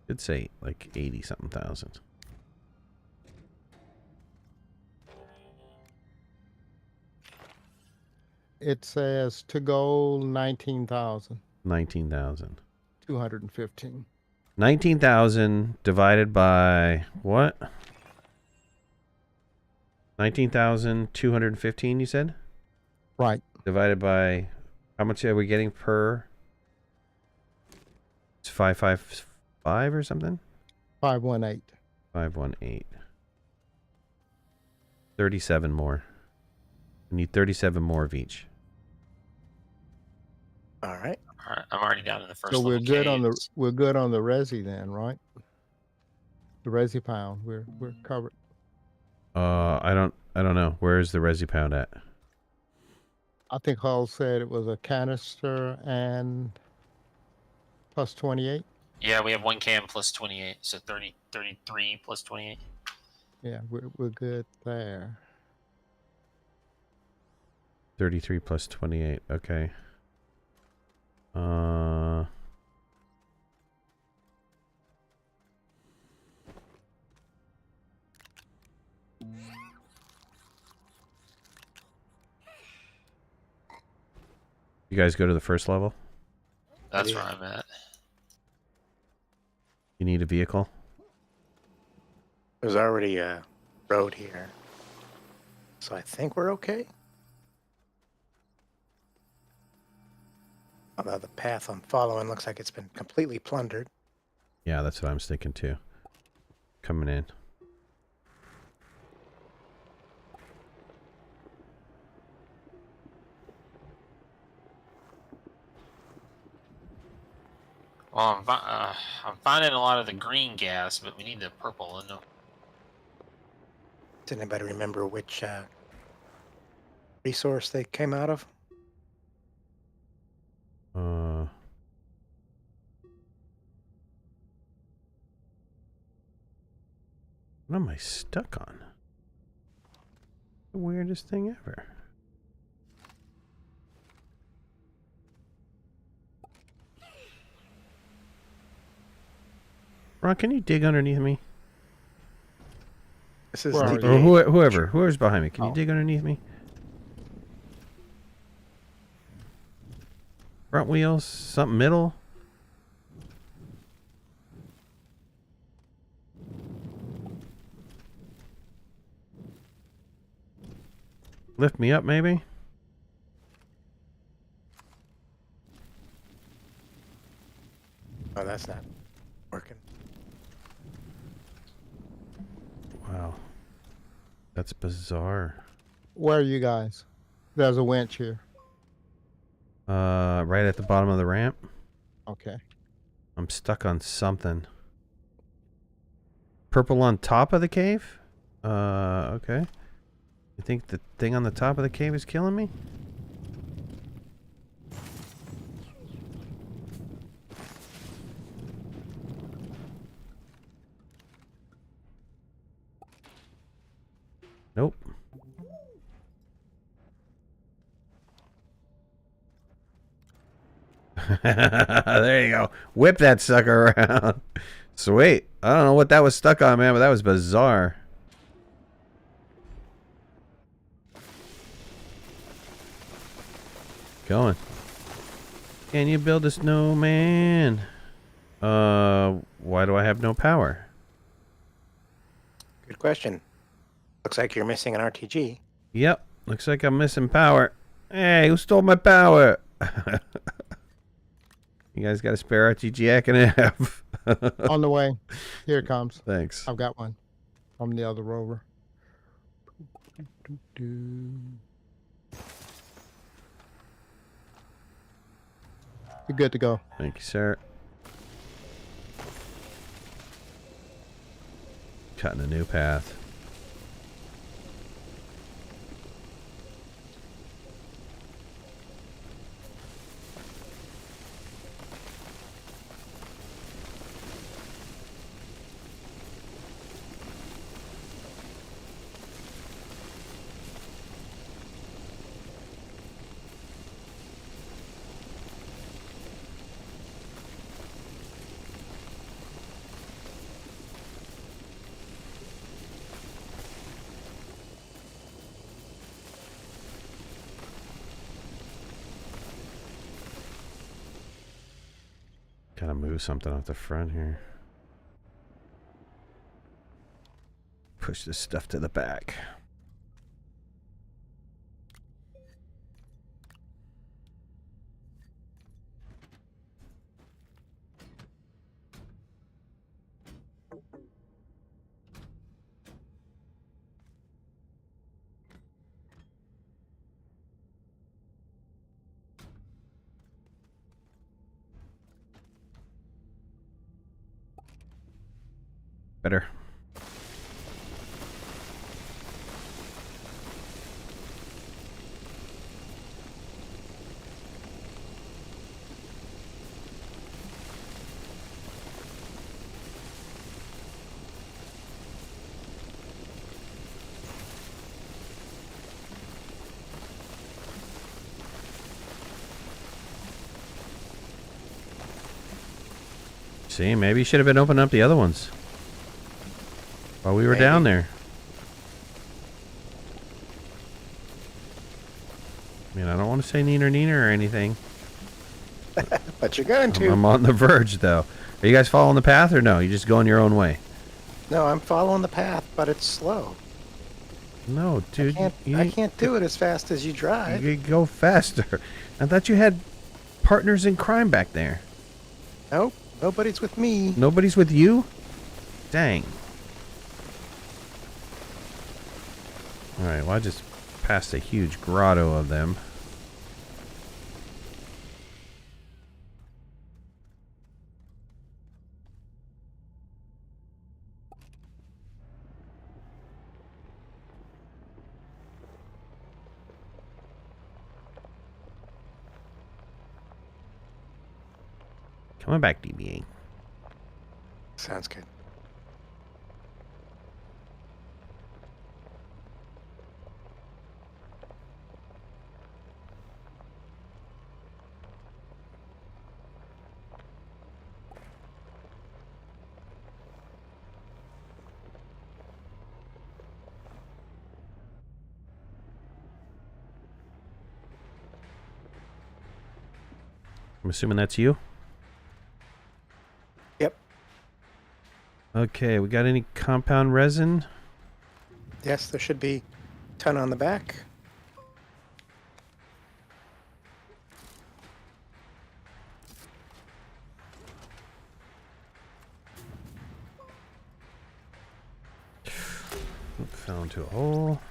It'd say like 80-something thousand. It says to go 19,215. 19,000. 19,000 divided by what? 19,215, you said? Right. Divided by how much are we getting per? It's 555 or something? 518. 518. 37 more. We need 37 more of each. All right. All right, I'm already down in the first. So we're level good on the caves. Resi then, right? The Resipound. We're covered. I don't know. Where is the Resipound at? I think Hull said it was a canister and plus 28. Yeah, we have one can plus 28, so 33 plus 28. Yeah, we're good there. 33 plus 28. Okay. You guys go to the first level? That's Yeah. where I'm at. You need a vehicle? There's already a road here. So I think we're okay. Although the path I'm following looks like it's been completely plundered. Yeah, that's what I'm thinking too. Coming in. Well, I'm finding a lot of the green gas, but we need the purple in them. Does anybody remember which resource they came out of? What am I stuck on? The weirdest thing ever. Ron, can you dig underneath me? This is Where are the you? Or whoever's behind me. Can you Oh. dig underneath me? Front wheels, something middle. Lift me up, maybe? Oh, that's not working. Wow. That's bizarre. Where are you guys? There's a winch here. Right at the bottom of the ramp. Okay. I'm stuck on something. Purple on top of the cave? Okay. You think the thing on the top of the cave is killing me? Nope. There you go. Whip that sucker around. Sweet. I don't know what that was stuck on, man, but that was bizarre. Going. Can you build a snowman? Why do I have no power? Good question. Looks like you're missing an RTG. Yep. Looks like I'm missing power. Hey, who stole my power? You guys got a spare RTG I can have? On the way. Here it comes. Thanks. I've got one from the other rover. You're good to go. Thank you, sir. Cutting a new path. Gotta move something off the front here. Push this stuff to the back. Better. See, maybe you should have been opening up the other ones while we were down there. I mean, I don't want to say neener or anything. But you're going to. I'm on the verge, though. Are you guys following the path or no? You just going your own way? No, I'm following the path, but it's slow. No, dude. I can't do it as fast as you drive. You could go faster. I thought you had partners in crime back there. Nope, nobody's with me. Nobody's with you? Dang. Alright, well, I just passed a huge grotto of them. Coming back, DBA. Sounds good. I'm assuming that's you. Yep. Okay, we got any compound resin? Yes, there should be a ton on the back. Oop, fell into a hole.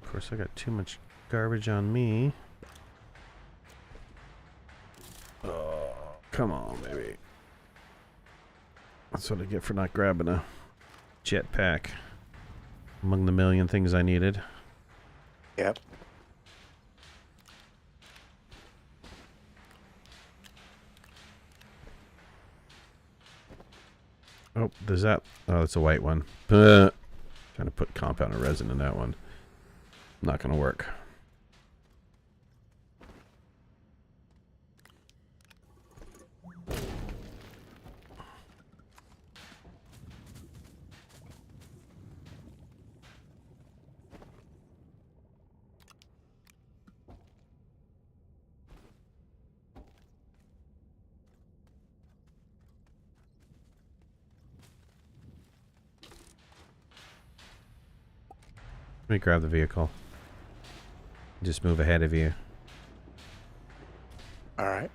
Of course, I got too much garbage on me. Oh, come on, baby. That's what I get for not grabbing a jetpack among the million things I needed. Yep. Oh, there's that. Oh, that's a white one. Trying to put compounded resin in that one. Not going to work. Let me grab the vehicle. Just move ahead of you. All right.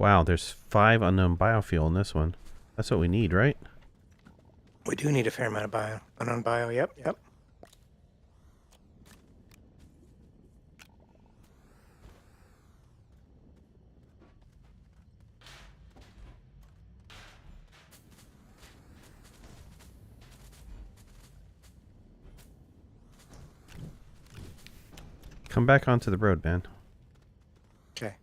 Wow, there's 5 unknown biofuel in this one. That's what we need, right? We do need a fair amount of bio. Unknown bio, yep, yep. Come back onto the road, man. Okay.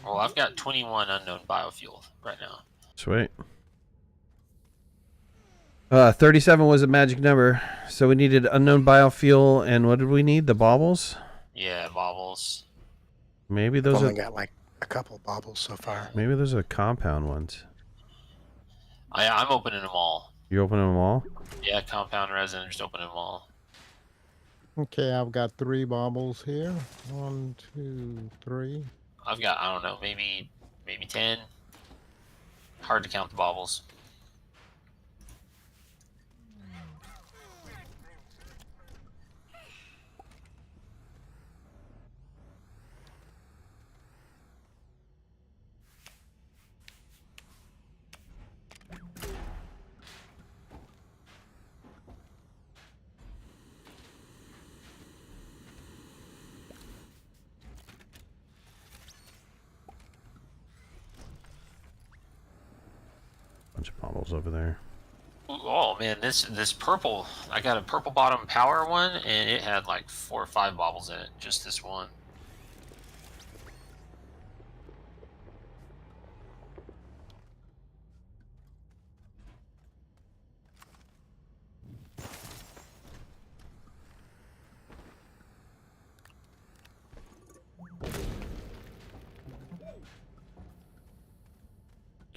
Well, I've got 21 unknown biofuel right now. Sweet. 37 was a magic number. So we needed unknown biofuel, and what did we need? The baubles? Yeah, baubles. Maybe I've those only are... got like a couple baubles so far. Maybe those are compound ones. I'm opening them all. You open them all? Yeah, compound resin, just opening them all. Okay, I've got 3 baubles here. 1, 2, 3. I've got, I don't know, maybe 10. Hard to count the baubles. Bunch of baubles over there. Oh man, this purple, I got a purple bottom power one, and it had like 4 or 5 baubles in it. Just this one.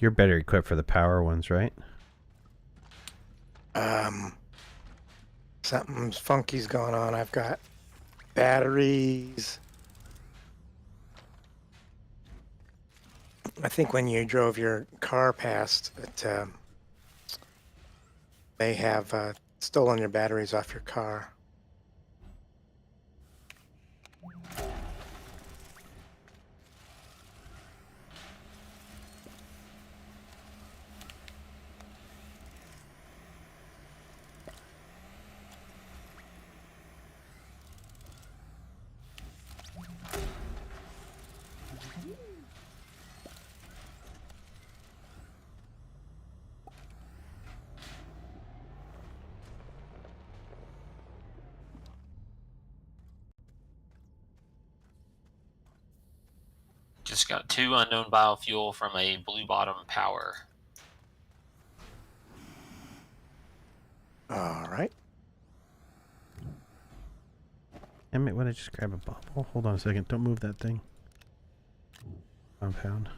You're better equipped for the power ones, right? Something's funky's going on. I've got batteries. I think when you drove your car past, it, they have stolen your batteries off your car. Just got 2 unknown biofuel from a blue bottom power. All right. Damn it, why did I just grab a bobble? Hold on a second. Don't move that thing. Compound.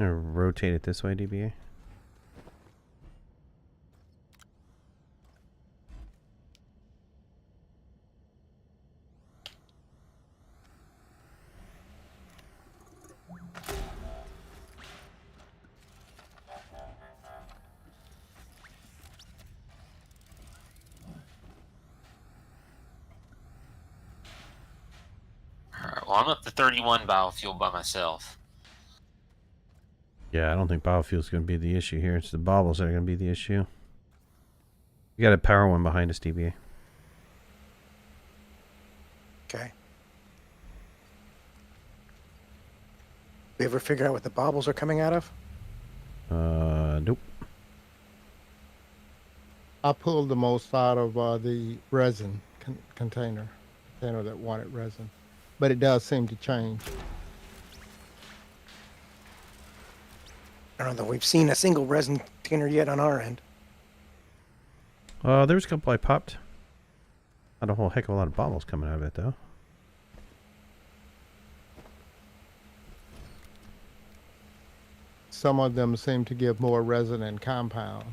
I'm gonna rotate it this way, DBA. Alright, well, I'm up to 31 biofuel by myself. Yeah, I don't think biofuel's going to be the issue here. It's the baubles that are going to be the issue. You got a power one behind us, DBA. Okay. We ever figure out what the baubles are coming out of? Nope. I pulled the most out of the resin container that wanted resin, but it does seem to change. I don't know that we've seen a single resin container yet on our end. There was a couple I popped. Not a whole heck of a lot of baubles coming out of it, though. Some of them seem to give more resin and compound.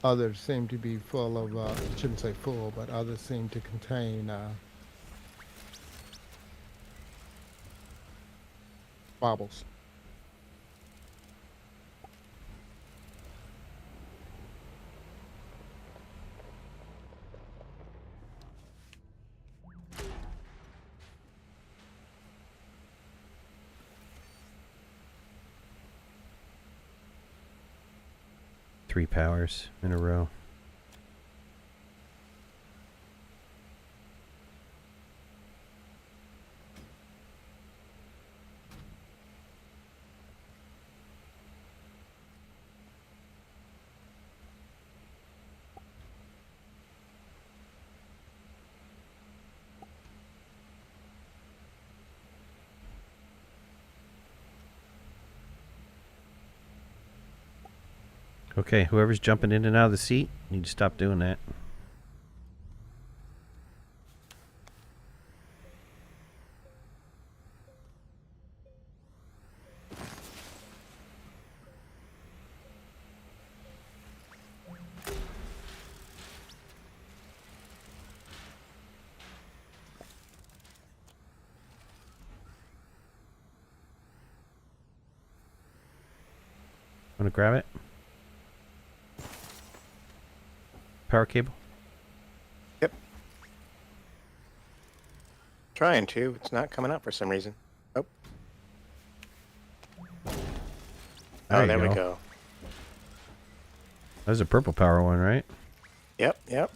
Others seem to be full of, I shouldn't say full, but others seem to contain baubles. Three powers in a row. Okay, whoever's jumping in and out of the seat, you need to stop doing that. Want to grab it? Power cable? Yep. Trying to. It's not coming up for some reason. Oh. Oh, there we go. That was a purple power one, right? Yep, yep.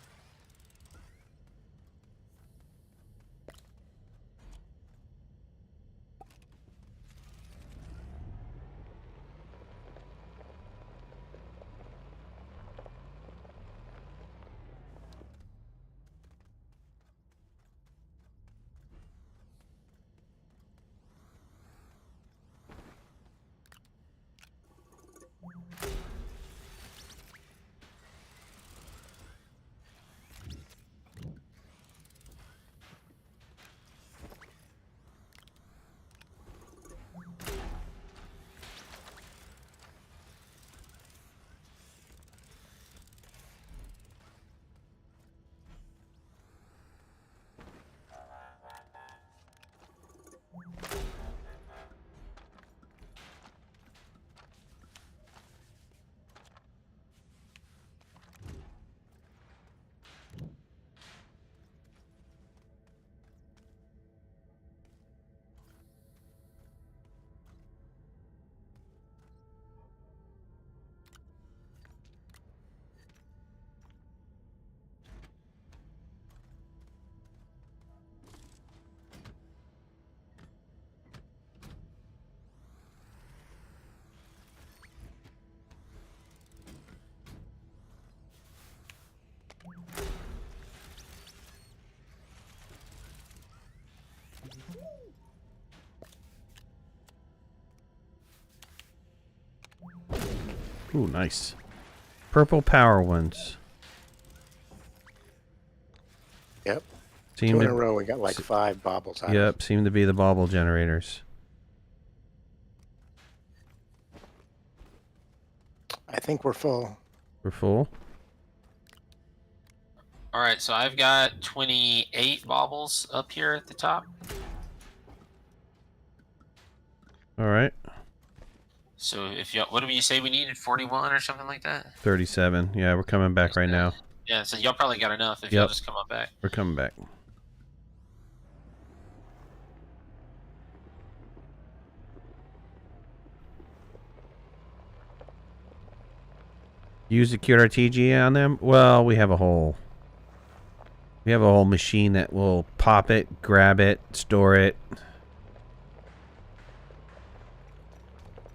Ooh, nice. Purple power ones. Yep. Seem 2 in to, a row. We got like 5 baubles out of yep, seem to be the bauble generators. I think we're full. We're full. All right, so I've got 28 baubles up here at the top. All right. So if y'all, what did you say we needed? 41 or something like that? 37. Yeah, we're coming back right now. Yeah, so y'all probably got enough if Yep. y'all just come up back. We're coming back. Use the QRTG on them? Well, we have a whole machine that will pop it, grab it, store it.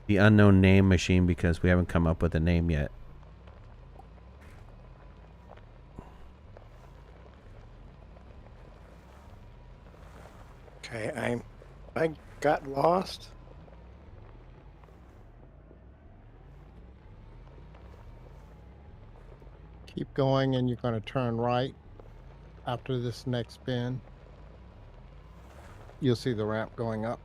The unknown name machine, because we haven't come up with a name yet. Okay, I got lost. Keep going, and you're going to turn right after this next bend. You'll see the ramp going up.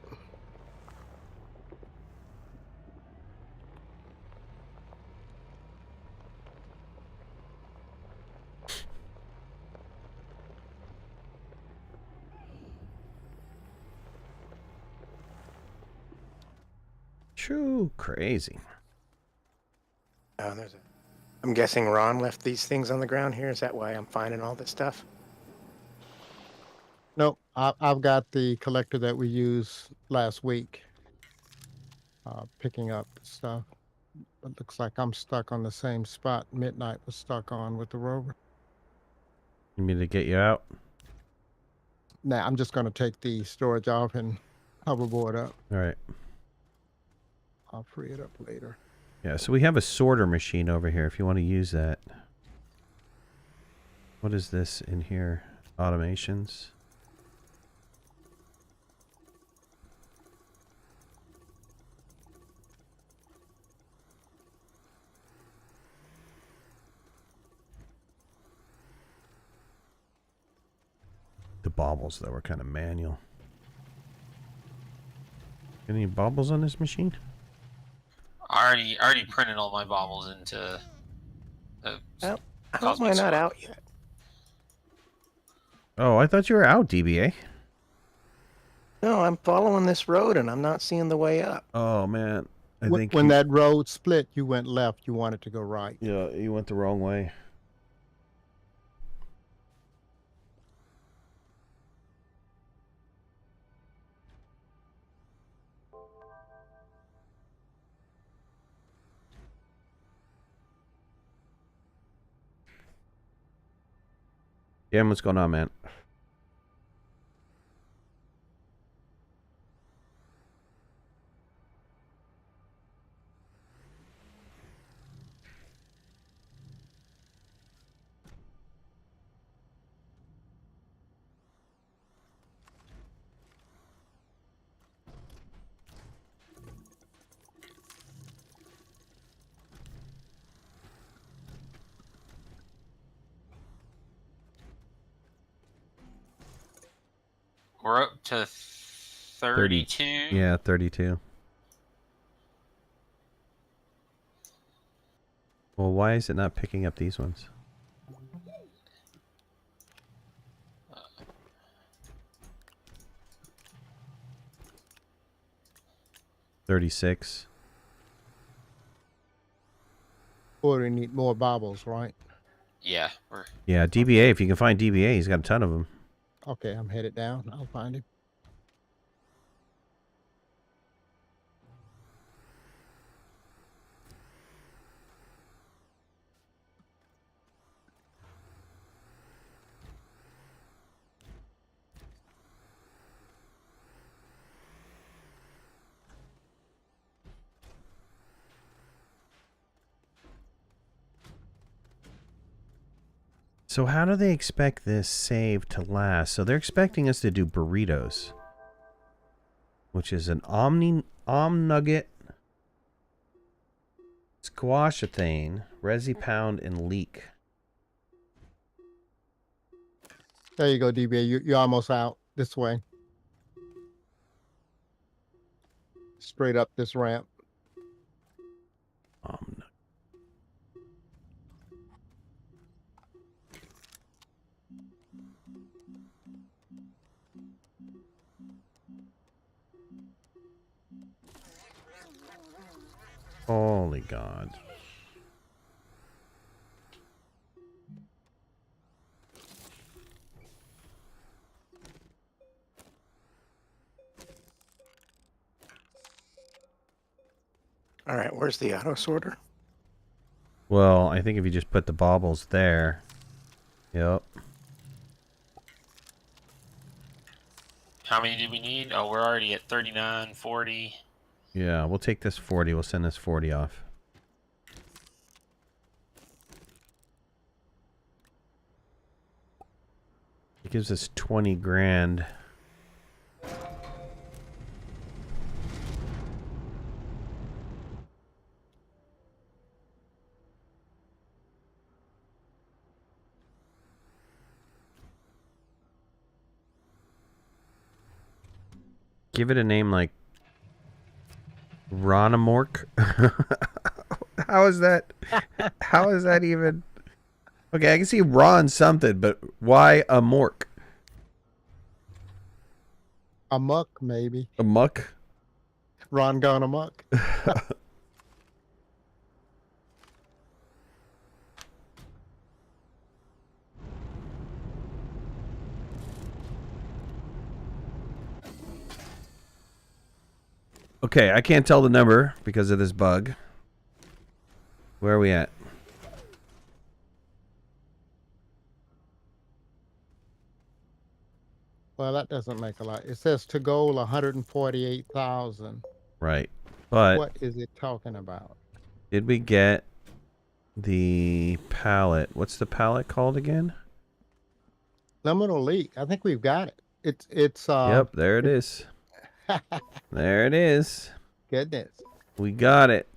True, crazy. Oh, I'm guessing Ron left these things on the ground here. Is that why I'm finding all this stuff? Nope, I've got the collector that we used last week, picking up stuff. It looks like I'm stuck on the same spot Midnight was stuck on with the rover. You mean to get you out? Now, I'm just going to take the storage off and hoverboard up. All right. I'll free it up later. Yeah, so we have a sorter machine over here if you want to use that. What is this in here? Automations. The baubles, though, are kind of manual. Any baubles on this machine? I already printed all my baubles into. Well, how am I not out yet? Oh, I thought you were out, DBA. No, I'm following this road and I'm not seeing the way up. Oh, man. I think When that road split, you went left. You wanted to go right. Yeah, you went the wrong way. Yeah, what's going on, man? We're up to 32. Yeah, 32. Well, why is it not picking up these ones? $36. Or we need more baubles, right? Yeah, Yeah, DBA. If you can find DBA, he's got a ton of them. Okay, I'm headed down. I'll find him. So how do they expect this save to last? So they're expecting us to do burritos, which is an om nugget Squashethane, Resipound, and leek. There you go, DBA. You're almost out this way. Straight up this ramp. No. Holy God. All right, where's the auto sorter? Well, I think if you just put the baubles there. Yep. How many do we need? Oh, we're already at 39, 40. Yeah, we'll take this 40. We'll send this 40 off. It gives us 20 grand. Give it a name like Ronamork. How is that? How is that even? Okay, I can see Ron something, but why a mork? Amok, maybe. A muck? Ron gone amok. Okay, I can't tell the number because of this bug. Where are we at? Well, that doesn't make a lot. It says to goal 148,000. Right. But What is it talking about? did we get the pallet? What's the pallet called again? Liminal leak. I think we've got it. It's Yep, there it is. There it is. Goodness. We got it.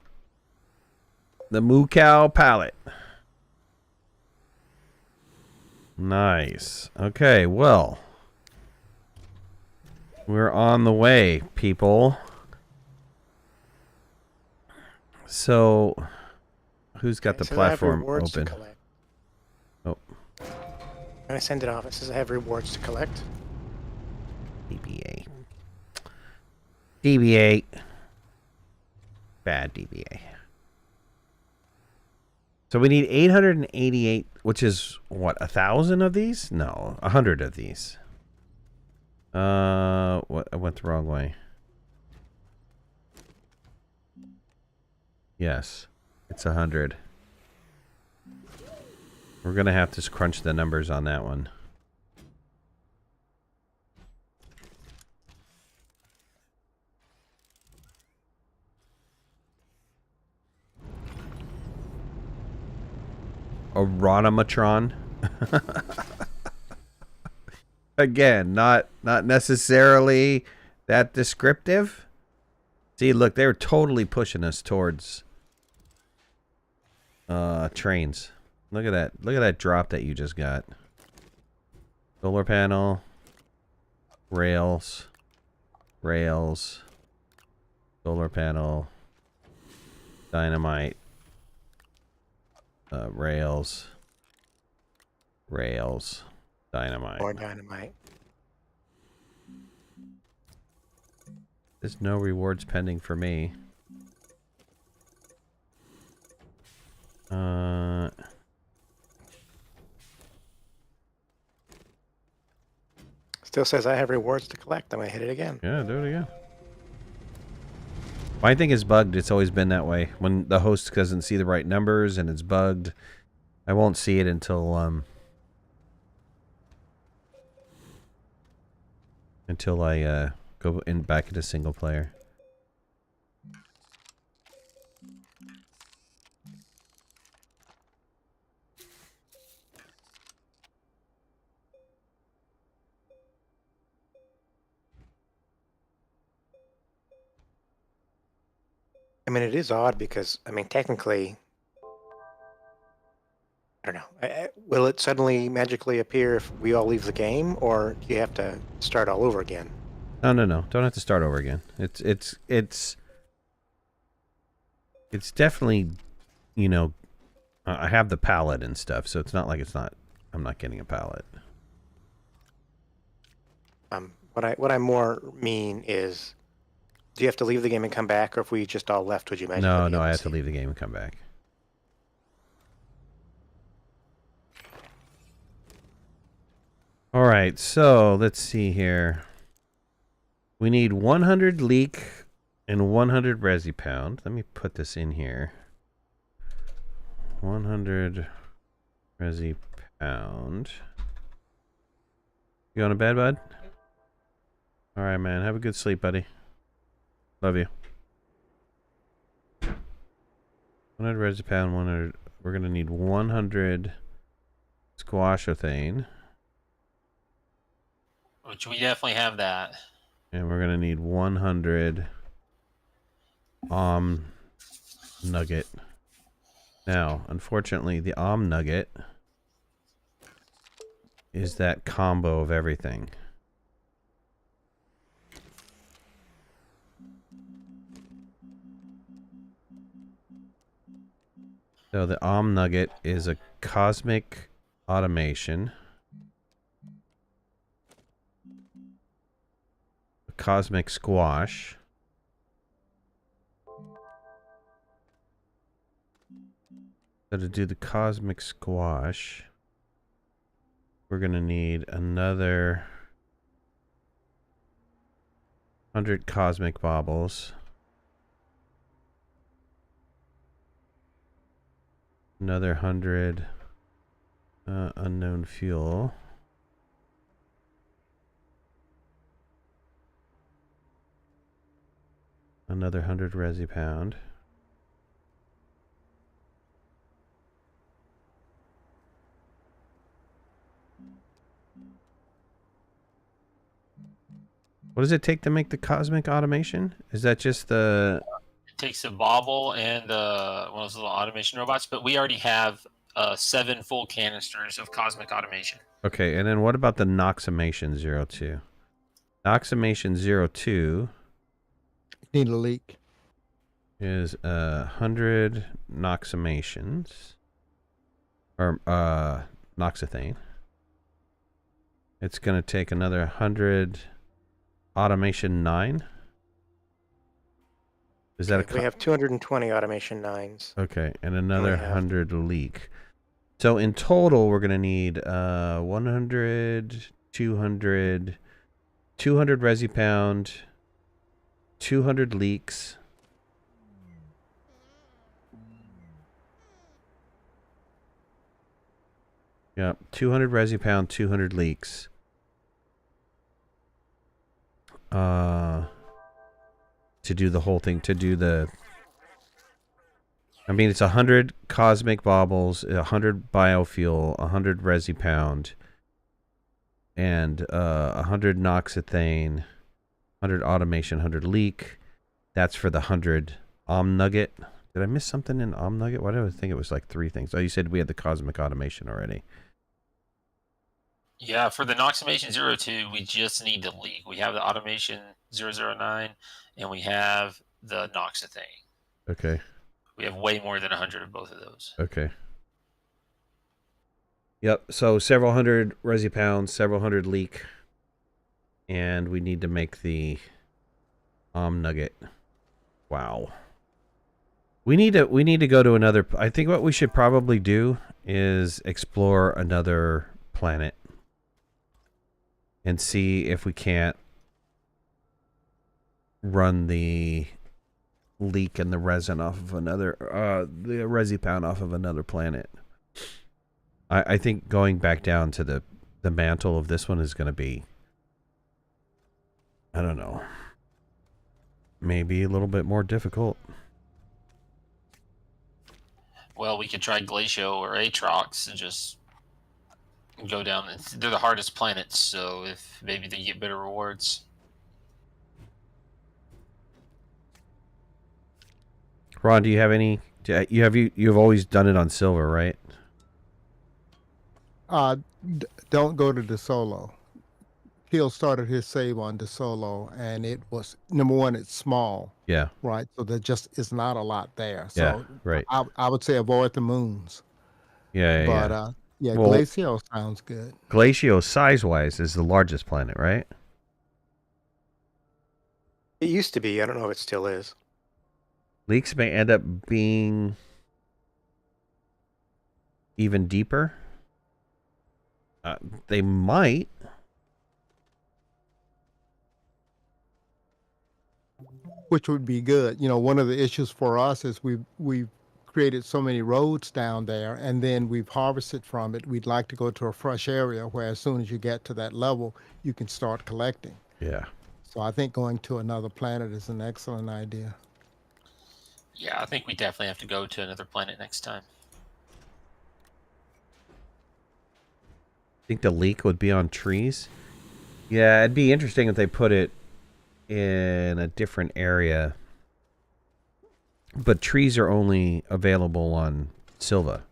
The Moo Cow pallet. Nice. Okay, well. We're on the way, people. So, who's got the It says I have platform rewards to open? collect. Oh, When I send it off, it says I have rewards to collect. DBA. DBA. Bad DBA. So we need 888, which is what, 1,000 of these? No, 100 of these. What? I went the wrong way. Yes, it's 100. We're gonna have to crunch the numbers on that one. A Rotomatron. Again, not necessarily that descriptive. See, look, they're totally pushing us towards trains. Look at that. Look at that drop that you just got. Solar panel, rails, rails, solar panel, dynamite, rails, rails, dynamite. More dynamite. There's no rewards pending for me. Still says I have rewards to collect. I'm gonna hit it again. Yeah, do it again. My thing is bugged. It's always been that way. When the host doesn't see the right numbers and it's bugged, I won't see it until I go in back into single player. mean, it is odd because, I mean, technically, I don't know. Will it suddenly magically appear if we all leave the game, or do you have to start all over again? No. Don't have to start over again. It's definitely, you know, I have the palette and stuff, so it's not like I'm not getting a palette. What I more mean is, do you have to leave the game and come back, or if we just all left, would you magically? No, be able I to have to see? leave the game and come back. All right, so let's see here. We need 100 leek and 100 Resipound. Let me put this in here. 100 Resipound. You going to bed, bud? All right, man. Have a good sleep, buddy. Love you. 100 Resipound, 100. We're going to need 100 Squashothane. Which we definitely have that. And we're going to need 100 Nugget. Now, unfortunately, the Nugget is that combo of everything. So the Nugget is a cosmic automation, a cosmic squash, so to do the cosmic squash, we're going to need another 100 cosmic baubles. Another 100 unknown fuel. Another 100 Resipound. What does it take to make the cosmic automation? Is that just the... It takes a bauble and one of those little automation robots, but we already have 7 full canisters of cosmic automation. Okay, and then what about the Noximation 02? Noximation 02 Need a leak. is 100 Noximations. Or Noxethane. It's going to take another 100 Automation 9. Is that We have 220 automation 9s. Okay, and another have- 100 leak. So in total, we're going to need 100, 200, 200 Resipound, 200 leaks. Yep, 200 Resipound, 200 leaks. To do the whole thing, to do the... I mean, it's 100 cosmic baubles, 100 biofuel, 100 Resipound, and 100 Noxethane, 100 automation, 100 leak. That's for the 100 Nugget. Did I miss something in Nugget? Why did I think it was like 3 things? Oh, you said we had the cosmic automation already. Yeah, for the Noximation 02, we just need the leak. We have the Automation 009, and we have the Noxethane. Okay. We have way more than 100 of both of those. Okay. Yep. So several hundred Resipounds, several hundred leak, and we need to make the Nugget. Wow. We need to go to another. I think what we should probably do is explore another planet and see if we can't run the leak and the resin off of another, the Resipound off of another planet. I think going back down to the mantle of this one is going to be, I don't know, maybe a little bit more difficult. Well, we could try Glacio or Atrox and just go down. They're the hardest planets, so if maybe they get better rewards. Ron, do you have any? You've always done it on silver, right? Don't go to DeSolo. Hill started his save on DeSolo, and it was, number one, it's small, Yeah. right? So there just is not a lot there. Yeah. So Right. I would say avoid the moons. Yeah. But Yeah. yeah, Well- Glacio sounds good. Glacio, size-wise, is the largest planet, right? It used to be. I don't know if it still is. Leaks may end up being even deeper. They might. Which would be good. You know, one of the issues for us is we've created so many roads down there, and then we've harvested from it. We'd like to go to a fresh area where as soon as you get to that level, you can start collecting. Yeah. So I think going to another planet is an excellent idea. Yeah, I think we definitely have to go to another planet next time. Think the leak would be on trees? Yeah, it'd be interesting if they put it in a different area. But trees are only available on Silva.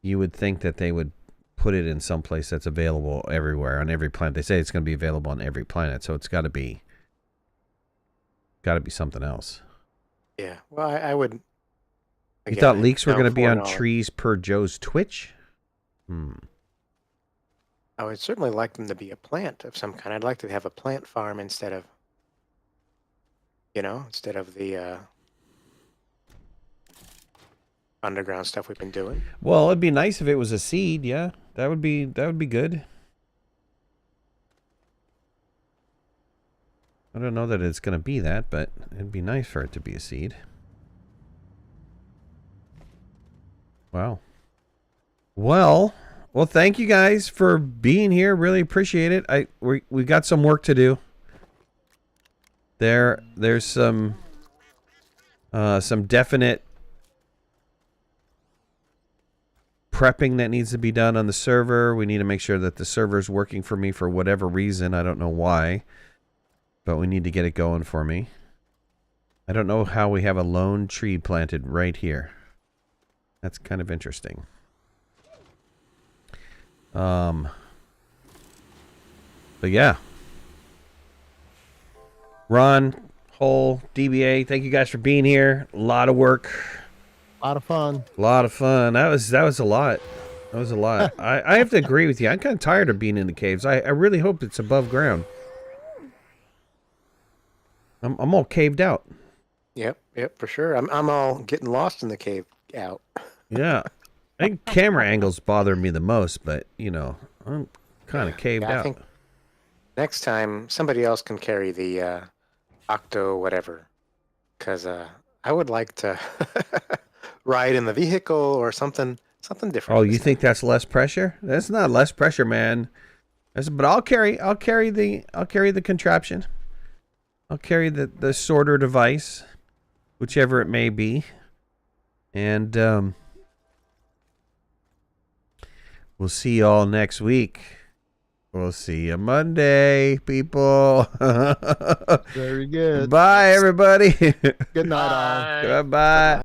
You would think that they would put it in some place that's available everywhere on every planet. They say it's going to be available on every planet, so it's got to be something else. Yeah. Well, I would. You again, thought leaks were now going to be on foreknowledge. trees per Joe's Twitch? I would certainly like them to be a plant of some kind. I'd like to have a plant farm instead of, instead of the underground stuff we've been doing. Well, it'd be nice if it was a seed, yeah. That would be good. I don't know that it's going to be that, but it'd be nice for it to be a seed. Wow. Well, thank you guys for being here. Really appreciate it. We got some work to do. There's some definite prepping that needs to be done on the server. We need to make sure that the server's working for me for whatever reason. I don't know why, but we need to get it going for me. I don't know how we have a lone tree planted right here. That's kind of interesting. But yeah. Ron, Hole, DBA, thank you guys for being here. A lot of work. A lot of fun. A lot of fun. That was a lot. That was a lot. I have to agree with you. I'm kind of tired of being in the caves. I really hope it's above ground. I'm all caved out. Yep, for sure. I'm all getting lost in the cave out. Yeah. I think camera angles bother me the most, but, I'm kind of caved Yeah, I out. think next time somebody else can carry the Octo whatever, because I would like to ride in the vehicle or something different. Oh, you think that's less pressure? That's not less pressure, man. But I'll carry the contraption. I'll carry the sorter device, whichever it may be. And we'll see y'all next week. We'll see you Monday, people. Very good. Bye, everybody. Good night, all. Bye. Goodbye.